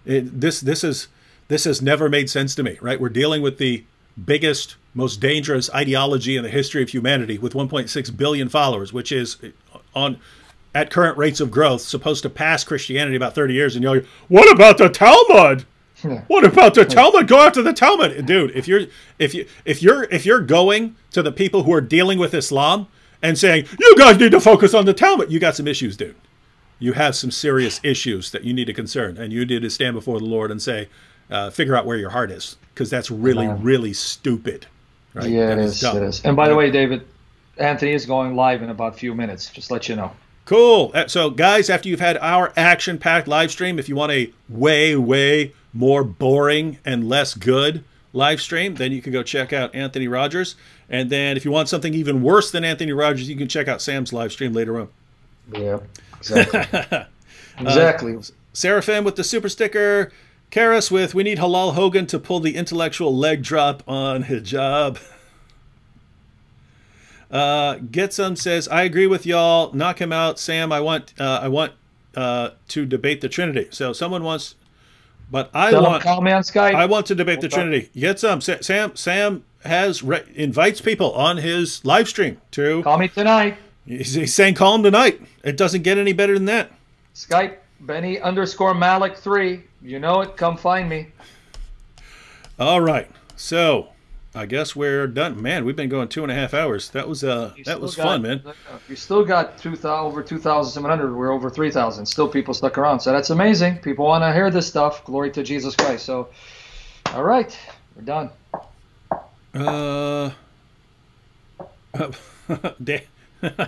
This has never made sense to me, right? We're dealing with the biggest, most dangerous ideology in the history of humanity with 1.6 billion followers, which is at current rates of growth supposed to pass Christianity about 30 years. And you're like, what about the Talmud? What about the Talmud? Go after the Talmud, dude. If you're going to the people who are dealing with Islam and saying you guys need to focus on the Talmud, you got some issues, dude. You have some serious issues that you need to concern, and you need to stand before the Lord and say, figure out where your heart is, because that's really, really stupid. Right? Yeah, it is. And by the way, David, Anthony is going live in about a few minutes. Just let you know. Cool. So, guys, after you've had our action-packed live stream, if you want a way, way more boring and less good live stream, then you can go check out Anthony Rogers. And then if you want something even worse than Anthony Rogers, you can check out Sam's live stream later on. Yeah, exactly. Exactly. Seraphim with the super sticker. Karis with, we need Halal Hogan to pull the intellectual leg drop on Hijab. Getsum says, I agree with y'all. Knock him out, Sam. I want to debate the Trinity. So someone wants, but call me on Skype. I want to debate the Trinity. Getsum. Sam invites people on his live stream to call me tonight. He's saying call him tonight. It doesn't get any better than that. Skype Benny_Malik3. You know it. Come find me. All right. So I guess we're done. Man, we've been going 2.5 hours. That was fun, man. You still got over 2,700. We're over 3,000. Still people stuck around. So that's amazing. People want to hear this stuff. Glory to Jesus Christ. So, all right, we're done.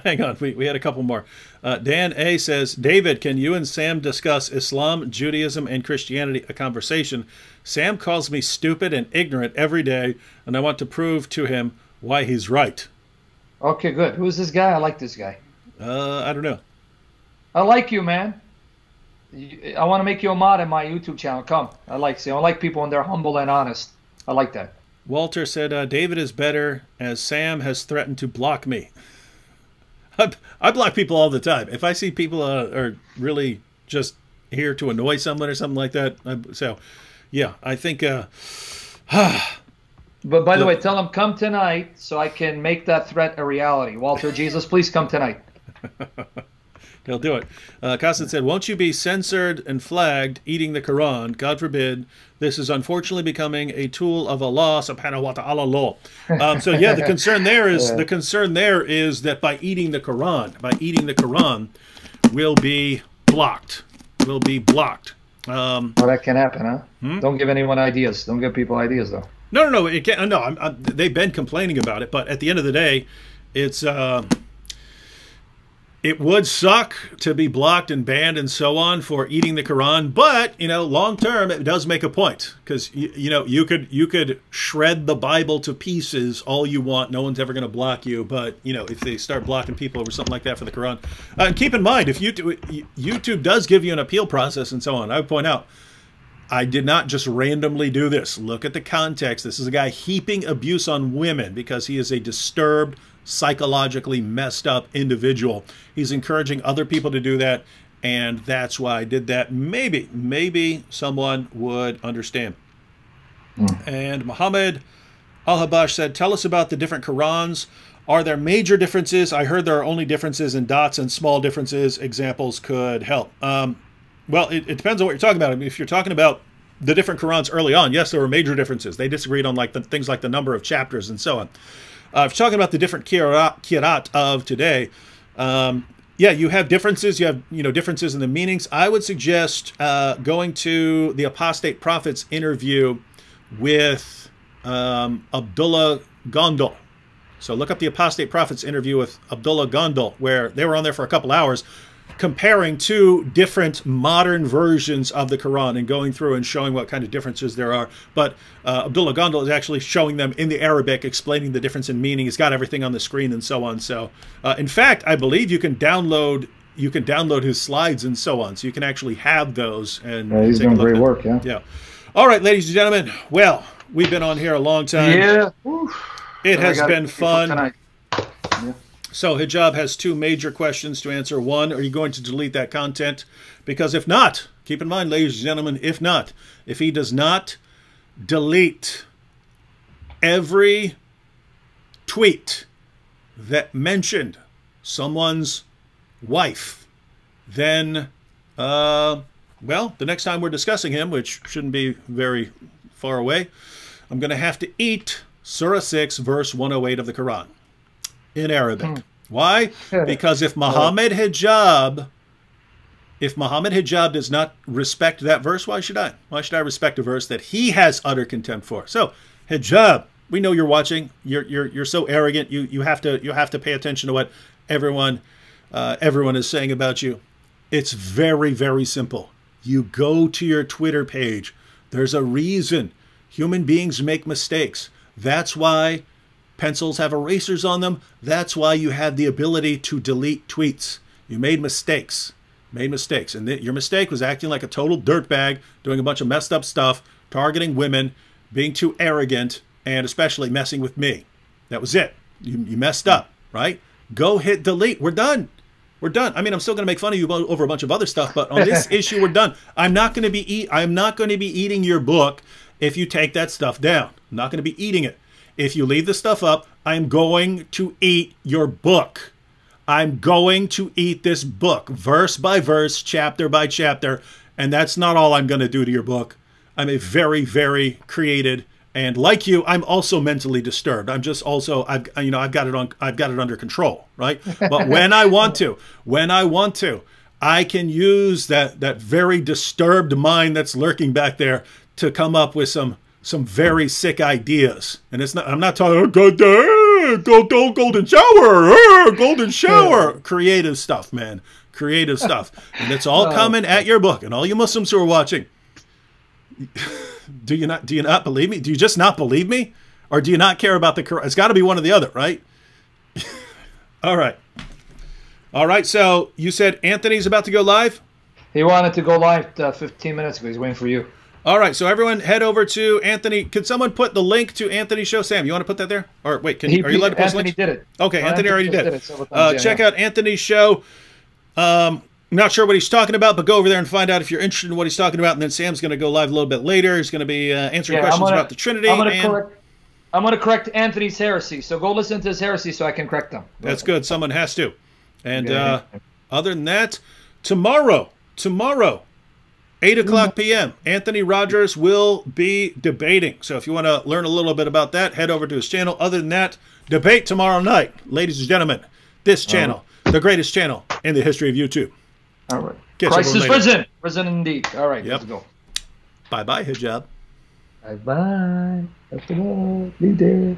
Hang on, we had a couple more. Dan A says, David, can you and Sam discuss Islam, Judaism, and Christianity, a conversation? Sam calls me stupid and ignorant every day, and I want to prove to him why he's right. Okay, good. Who's this guy? I like this guy. I don't know. I like you, man. I want to make you a mod in my YouTube channel. Come. I like people when they're humble and honest. I like that. Walter said, David is better as Sam has threatened to block me. I block people all the time. If I see people are really just here to annoy someone or something like that. So, yeah, I think... But by the way, tell him come tonight so I can make that threat a reality. Walter, Jesus, please come tonight. He'll do it. Costin said, won't you be censored and flagged eating the Quran? God forbid. This is unfortunately becoming a tool of Allah subhanahu wa ta'ala law. So yeah, the concern there is that by eating the Quran, we'll be blocked. Well, that can happen, huh? Don't give anyone ideas. Don't give people ideas, though. No. It can't. No, they've been complaining about it, but at the end of the day, it's. It would suck to be blocked and banned and so on for eating the Quran, but long term it does make a point, because you could shred the Bible to pieces all you want. No one's ever going to block you, but if they start blocking people over something like that for the Quran, and keep in mind if YouTube does give you an appeal process and so on, I would point out I did not just randomly do this. Look at the context. This is a guy heaping abuse on women because he is a disturbed, psychologically messed up individual. He's encouraging other people to do that, and that's why I did that. Maybe someone would understand. And Mohammed Al-Habash said, tell us about the different Qurans. Are there major differences? I heard there are only differences in dots and small differences. Examples could help. Well, it depends on what you're talking about. I mean, if you're talking about the different Qurans early on, yes, there were major differences. They disagreed on like the things like the number of chapters and so on. If you're talking about the different Qira'at of today, yeah, you have differences. You have differences in the meanings. I would suggest going to the apostate prophet's interview with Abdullah Gondal. So look up the apostate prophet's interview with Abdullah Gondal, where they were on there for a couple hours, comparing two different modern versions of the Quran and going through and showing what kind of differences there are. But Abdullah Gondal is actually showing them in the Arabic, explaining the difference in meaning. He's got everything on the screen and so on. So, in fact, I believe you can download his slides and so on. So you can actually have those. And yeah, he's doing great work. Yeah. Yeah. All right, ladies and gentlemen. Well, we've been on here a long time. Yeah. It has been fun. Yeah. So Hijab has two major questions to answer. One, are you going to delete that content? Because if not, keep in mind, ladies and gentlemen, if he does not delete every tweet that mentioned someone's wife, then, well, the next time we're discussing him, which shouldn't be very far away, I'm going to have to eat Surah 6, verse 108 of the Quran. In Arabic. Why? Because if Mohammed Hijab does not respect that verse, why should I? Why should I respect a verse that he has utter contempt for? So, Hijab, we know you're watching. You're so arrogant. You have to pay attention to what everyone is saying about you. It's very, very simple. You go to your Twitter page. There's a reason. Human beings make mistakes. That's why pencils have erasers on them. That's why you have the ability to delete tweets. You made mistakes. And your mistake was acting like a total dirtbag, doing a bunch of messed up stuff, targeting women, being too arrogant, and especially messing with me. That was it. You messed up, right? Go hit delete. We're done. I mean, I'm still going to make fun of you over a bunch of other stuff, but on this issue, we're done. I'm not going to be eating your book if you take that stuff down. I'm not going to be eating it. If you leave the stuff up, I'm going to eat your book. I'm going to eat this book, verse by verse, chapter by chapter, and that's not all I'm going to do to your book. I'm a very, very created, and like you, I'm also mentally disturbed. I'm just also, I've got it under control, right? But when I want to, I can use that very disturbed mind that's lurking back there to come up with some very sick ideas. And it's not, I'm not talking, golden shower. Creative stuff, man. Creative stuff. And it's all coming at your book. And all you Muslims who are watching, do you not believe me? Do you just not believe me? Or do you not care about the Quran? It's got to be one or the other, right? All right. So you said Anthony's about to go live? He wanted to go live 15 minutes ago. He's waiting for you. All right, so everyone head over to Anthony. Could someone put the link to Anthony's show? Sam, you want to put that there? Or wait, are you allowed to post links? Anthony did it. Okay, Anthony already did it. Check out Anthony's show. Not sure what he's talking about, but go over there and find out if you're interested in what he's talking about. And then Sam's going to go live a little bit later. He's going to be answering questions about the Trinity. I'm going to correct Anthony's heresy. So go listen to his heresy so I can correct them. That's good. Someone has to. And other than that, tomorrow, 8 o'clock p.m., Anthony Rogers will be debating. So if you want to learn a little bit about that, head over to his channel. Other than that, debate tomorrow night. Ladies and gentlemen, this channel, the greatest channel in the history of YouTube. All right. Christ is risen. Risen indeed. All right, let's go. Bye-bye, Hijab. Bye-bye. Be there.